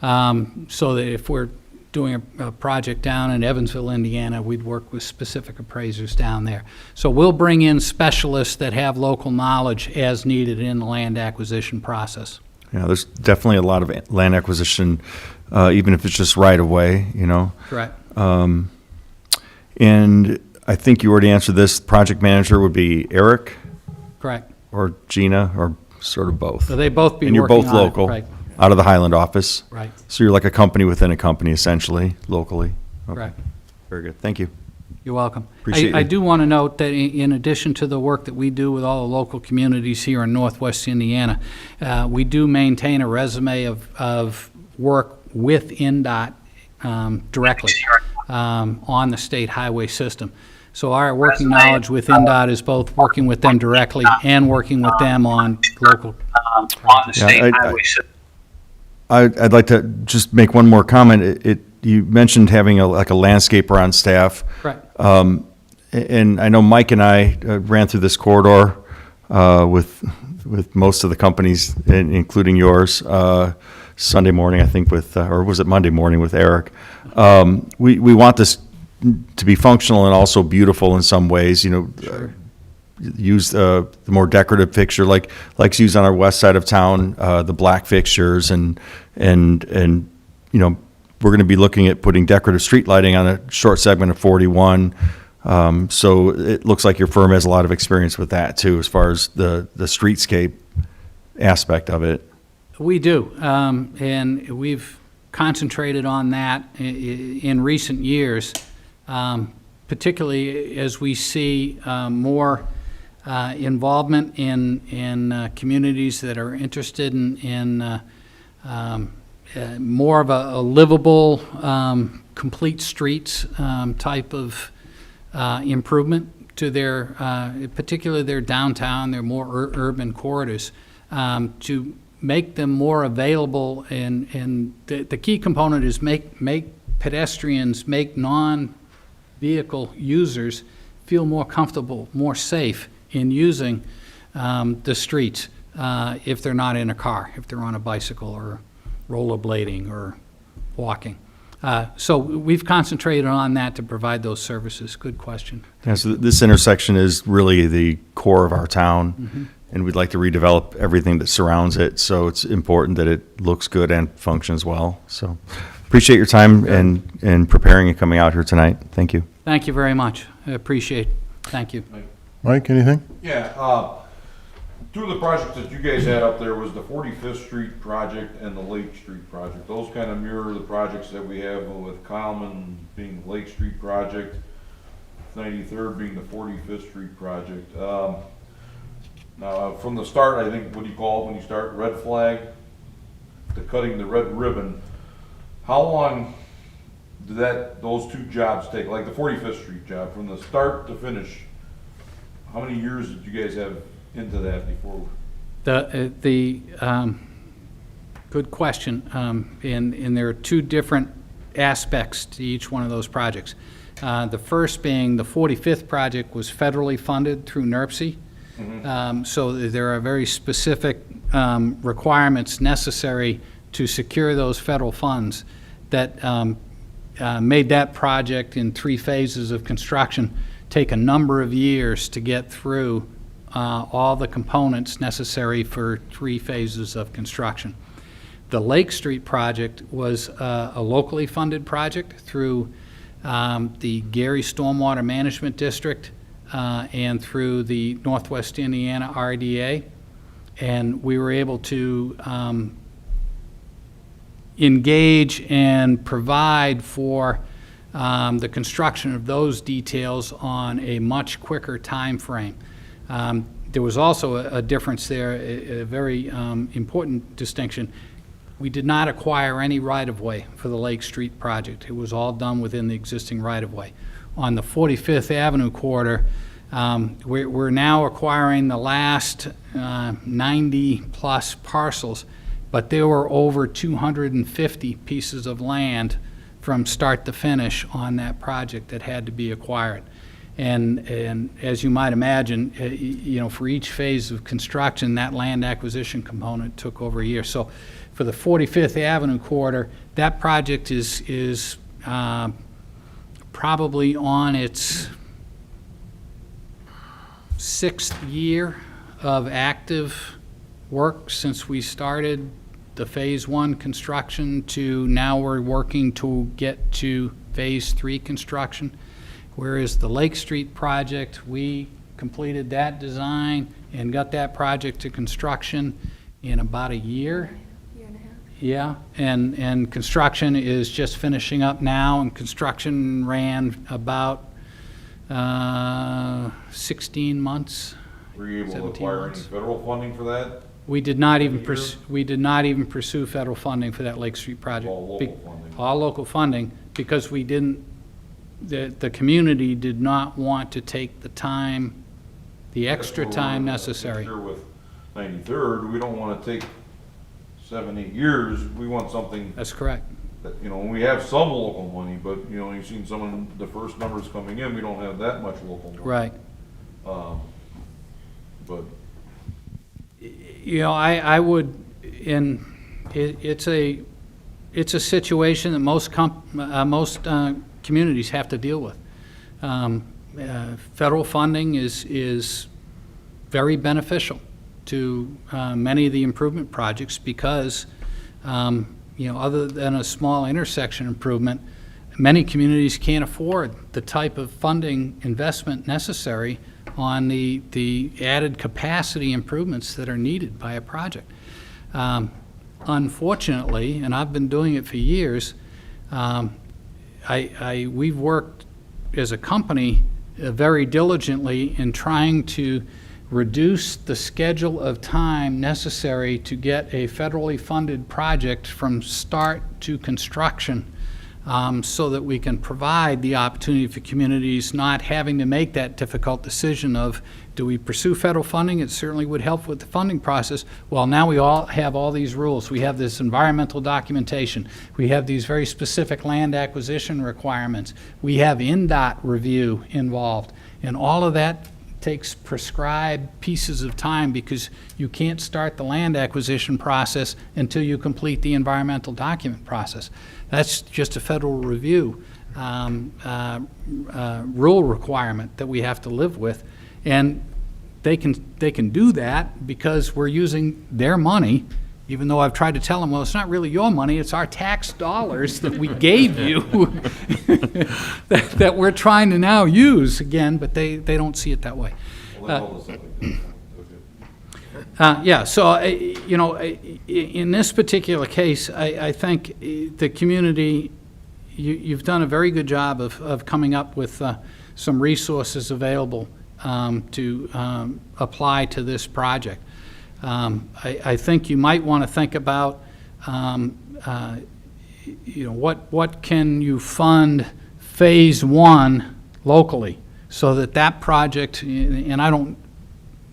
So that if we're doing a project down in Evansville, Indiana, we'd work with specific appraisers down there. So we'll bring in specialists that have local knowledge as needed in the land acquisition process. Yeah, there's definitely a lot of land acquisition, even if it's just right of way, Correct. And I think you already answered this. Project manager would be Eric Correct. or Gina, or sort of both. So they both be And you're working both on it, local, right. out of the Highland office. Right. So you're like a company within a company, essentially, locally. Okay. Correct. Very good. Thank you. You're welcome. Appreciate I you. do want to note that in addition to the work that we do with all the local communities here in Northwest Indiana, we do maintain a resume of work with NDOT directly on the state highway system. So our working knowledge with NDOT is both working with them directly and working with them on local. On the state highway system. I'd like to just make one more comment. You mentioned having a landscaper on staff. Right. And I know Mike and I ran through this corridor with most of the companies, including yours, Sunday morning, I think, or was it Monday morning with Eric. We want this to be functional and also beautiful in some ways. use the more decorative fixture, like used on our west side of town, the black fixtures, and you know, we're going to be looking at putting decorative street lighting on a short segment of 41. So it looks like your firm has a lot of experience with that too, as far as the streetscape aspect of it. We do, and we've concentrated on that in recent years, particularly as we see more involvement in communities that are interested in more of a livable, complete streets type of improvement to their, particularly their downtown, their more urban corridors, to make them more available. And the key component is make pedestrians, make non-vehicle users feel more comfortable, more safe in using the streets if they're not in a car, if they're on a bicycle or rollerblading or walking. So we've concentrated on that to provide those services. Good question. Yeah, so this intersection is really the core of our town, and we'd like to redevelop everything that surrounds it, so it's important that it looks good and functions well. So appreciate your time and preparing and coming out here tonight. Thank you. Thank you very much. I appreciate it. Thank you. Mike, anything? Yeah, two of the projects that you guys had up there was the 45th Street project and the Lake Street project. Those kind of mirror the projects that we have with Calumet being the Lake Street project, 93rd being the 45th Street project. Now, from the start, I think, what do you call it when you start, red flag, to cutting the red ribbon, how long did those two jobs take? Like the 45th Street job, from the start to finish, how many years did you guys have into that before? Good question, and there are two different aspects to each one of those projects. The first being the 45th project was federally funded through NERC. So there are very specific requirements necessary to secure those federal funds that made that project in 3 phases of construction take a number of years to get through all the components necessary for 3 phases of construction. The Lake Street project was a locally funded project through the Gary Stormwater Management District and through the Northwest Indiana RDA. And we were able to engage and provide for the construction of those details on a much quicker time frame. There was also a difference there, a very important distinction. We did not acquire any right-of-way for the Lake Street project. It was all done within the existing right-of-way. On the 45th Avenue corridor, we're now acquiring the last 90-plus parcels, but there were over 250 pieces of land from start to finish on that project that had to be acquired. And as you might imagine, you know, for each phase of construction, that land acquisition component took over a year. So for the 45th Avenue corridor, that project is probably on its 6th year of active work since we started the phase 1 construction to now we're working to get to phase 3 construction. Whereas the Lake Street project, we completed that design and got that project to construction in about a year. Year and a half. Yeah, and construction is just finishing up now, and construction ran about 16 months. Were you able to 17 acquire any months. federal funding for that? We did not even pursue federal funding for that Lake Street project. All local funding. All local funding, because we didn't, the community did not want to take the time, the extra time necessary. Sure, with 93rd, we don't want to take 7, 8 years. We want something That's correct. that, you know, we have some local money, but, you know, you've seen some of the first numbers coming in, we don't have that much local money. Right. But You know, I would, it's a situation that most communities have to deal with. Federal funding is very beneficial to many of the improvement projects because, other than a small intersection improvement, many communities can't afford the type of funding investment necessary on the added capacity improvements that are needed by a project. Unfortunately, and I've been doing it for years, we've worked as a company very diligently in trying to reduce the schedule of time necessary to get a federally funded project from start to construction, so that we can provide the opportunity for communities not having to make that difficult decision of, do we pursue federal funding? It certainly would help with the funding process. Well, now we all have all these rules. We have this environmental documentation. We have these very specific land acquisition requirements. We have NDOT review involved. And all of that takes prescribed pieces of time because you can't start the land acquisition process until you complete the environmental document process. That's just a federal review rule requirement that we have to live with. And they can do that because we're using their money, even though I've tried to tell them, well, it's not really your money, it's our tax dollars that we gave you that we're trying to now use again, but they don't see it that way. So, in this particular case, I think the community, you've done a very good job of coming up with some resources available to apply to this project. I think you might want to think about, what can you fund phase one locally so that project, and I don't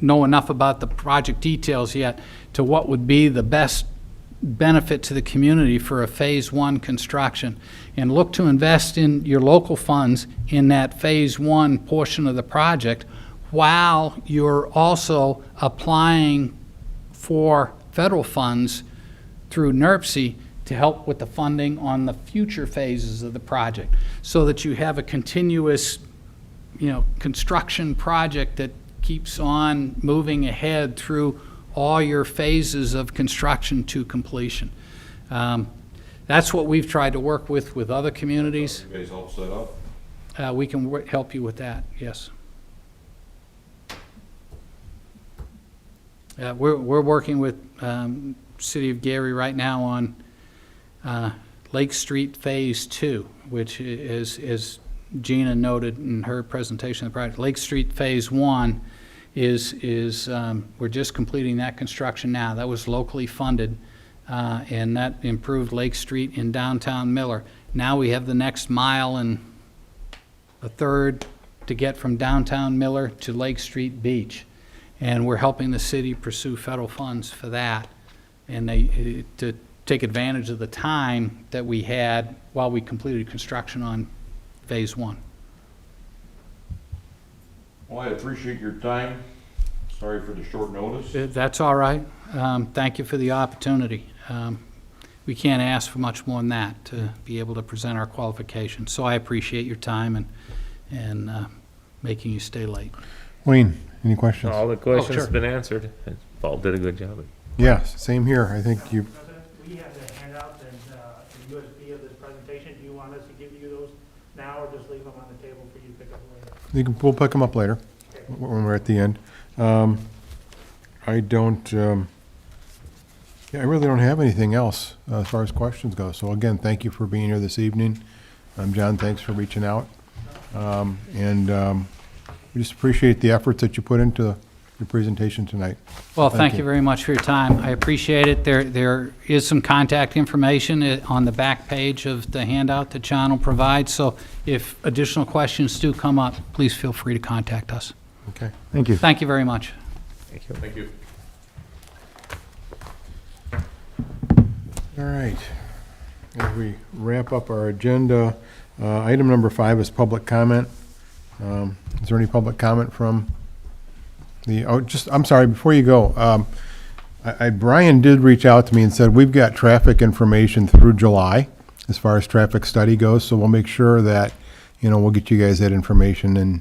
know enough about the project details yet, to what would be the best benefit to the community for a phase one construction, and look to invest in your local funds in that phase one portion of the project while you're also applying for federal funds through NERC to help with the funding on the future phases of the project, so that you have a continuous, construction project that keeps on moving ahead through all your phases of construction to completion. That's what we've tried to work with other communities. You guys help set up? We can help you with that, yes. We're working with City of Gary right now on Lake Street Phase 2, which is, as Gina noted in her presentation of the project, Lake Street Phase 1 is we're just completing that construction now. That was locally funded, and that improved Lake Street in downtown Miller. Now we have the next mile and a third to get from downtown Miller to Lake Street Beach. And we're helping the city pursue federal funds for that, and to take advantage of the time that we had while we completed construction on phase one. Well, I appreciate your time. Sorry for the short notice. That's all right. Thank you for the opportunity. We can't ask for much more than that to be able to present our qualifications. So I appreciate your time and making you stay late. Wayne, any questions? All the questions sure. have been answered. Paul did a good job. Yes, same here. I think you, President, we have the handouts and USB of this presentation. Do you want us to give you those now or just leave them on the table for you to pick up later? we'll pick them up later when we're at the end. I don't, I really don't have anything else as far as questions go. So again, thank you for being here this evening. John, thanks for reaching out. We just appreciate the efforts that you put into your presentation tonight. Well, thank you very much for your time. I appreciate it. There is some contact information on the back page of the handout that John will provide. So if additional questions do come up, please feel free to contact us. Okay, thank you. Thank you very much. Thank you. Thank you. All right. As we wrap up our agenda, item number 5 is public comment. Is there any public comment from the, I'm sorry, before you go, Brian did reach out to me and said, we've got traffic information through July as far as traffic study goes, so we'll make sure that, we'll get you guys that information and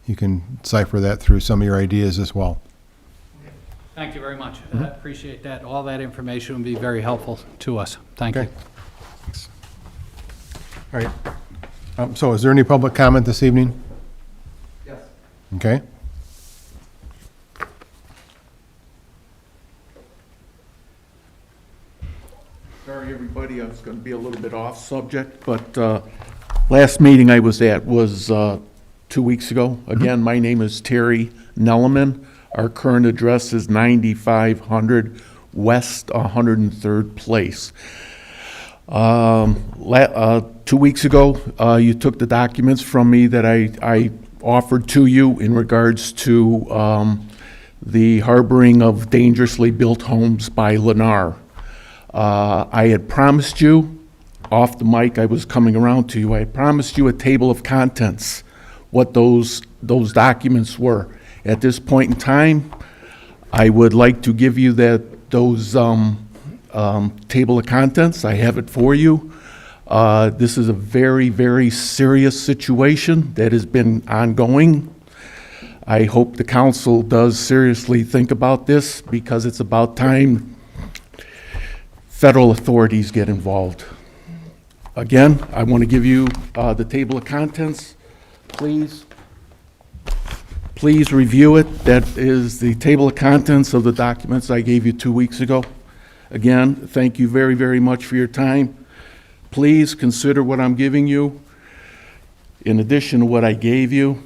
you can cipher that through some of your ideas as well. Thank you very much. I appreciate that. All that information will be very helpful to us. Thank you. Okay. All right. So is there any public comment this evening? Yes. Okay. Sorry, everybody, I was going to be a little bit off subject, but last meeting I was at was 2 weeks ago. Again, my name is Terry Nelleman. Our current address is 9500 West 103rd Place. 2 weeks ago, you took the documents from me that I offered to you in regards to the harboring of dangerously built homes by Lennar. I had promised you, off the mic, I was coming around to you, I had promised you a table of contents, what those documents were. At this point in time, I would like to give you those table of contents. I have it for you. This is a very, very serious situation that has been ongoing. I hope the council does seriously think about this because it's about time federal authorities get involved. Again, I want to give you the table of contents. Please review it. That is the table of contents of the documents I gave you 2 weeks ago. Again, thank you very, very much for your time. Please consider what I'm giving you in addition to what I gave you.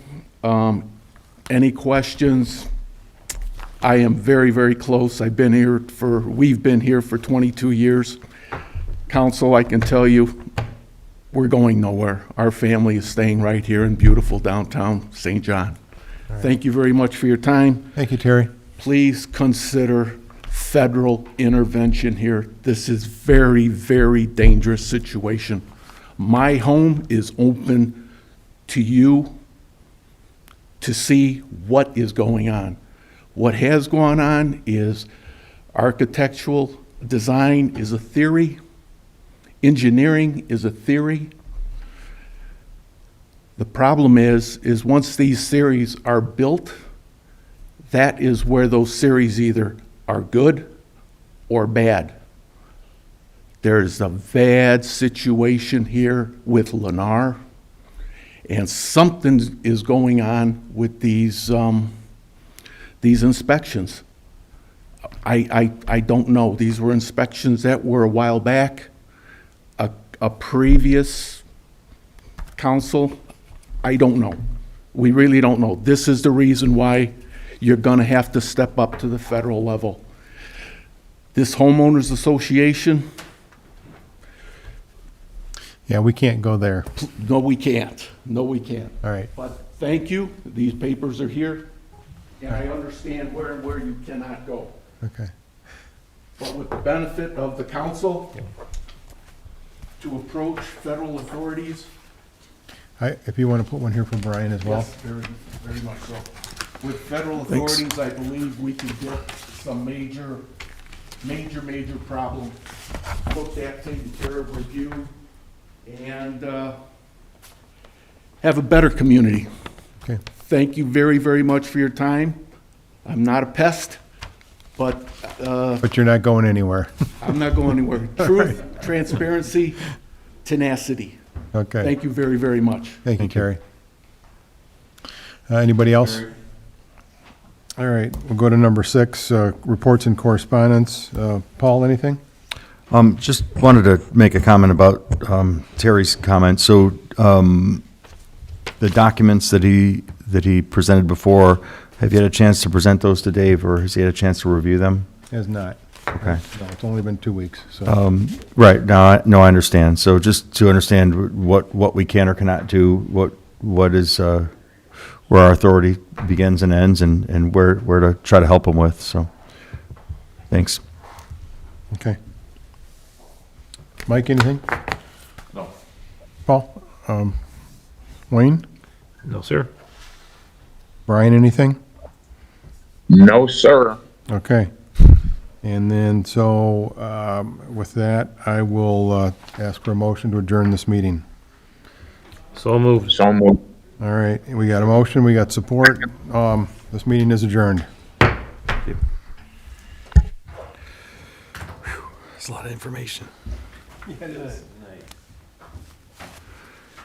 Any questions? I am very, very close. we've been here for 22 years. Council, I can tell you, we're going nowhere. Our family is staying right here in beautiful downtown St. John. Thank you very much for your time. Thank you, Terry. Please consider federal intervention here. This is very, very dangerous situation. My home is open to you to see what is going on. What has gone on is architectural design is a theory, engineering is a theory. The problem is once these theories are built, that is where those theories either are good or bad. There's a bad situation here with Lennar, and something is going on with these inspections. I don't know. These were inspections that were a while back. A previous council, I don't know. We really don't know. This is the reason why you're going to have to step up to the federal level. This homeowners association, Yeah, we can't go there. no, we can't. No, we can't. All right. But thank you. These papers are here, and I understand where you cannot go. Okay. But with the benefit of the council, to approach federal authorities. If you want to put one here for Brian as well. Yes, very, very much so. With federal authorities, I believe we can get some major problem looked at, taken care of, reviewed, and have a better community. Okay. Thank you very, very much for your time. I'm not a pest, but But you're not going anywhere. I'm not going anywhere. Truth, transparency, tenacity. Okay. Thank you very, very much. Thank you, Terry. Anybody else? All right, we'll go to number 6, reports and correspondence. Paul, anything? Just wanted to make a comment about Terry's comment. So the documents that he presented before, have you had a chance to present those to Dave, or has he had a chance to review them? Has not. Okay. No, it's only been 2 weeks, so. Right, I understand. So just to understand what we can or cannot do, what is, where our authority begins and ends, and where to try to help them with, so, thanks. Okay. Mike, anything? No. Paul? Wayne? No, sir. Brian, anything? No, sir. Okay. And then, so, with that, I will ask for a motion to adjourn this meeting. So moved. So moved. All right, we got a motion, we got support. This meeting is adjourned. a lot of information. Yeah, it is.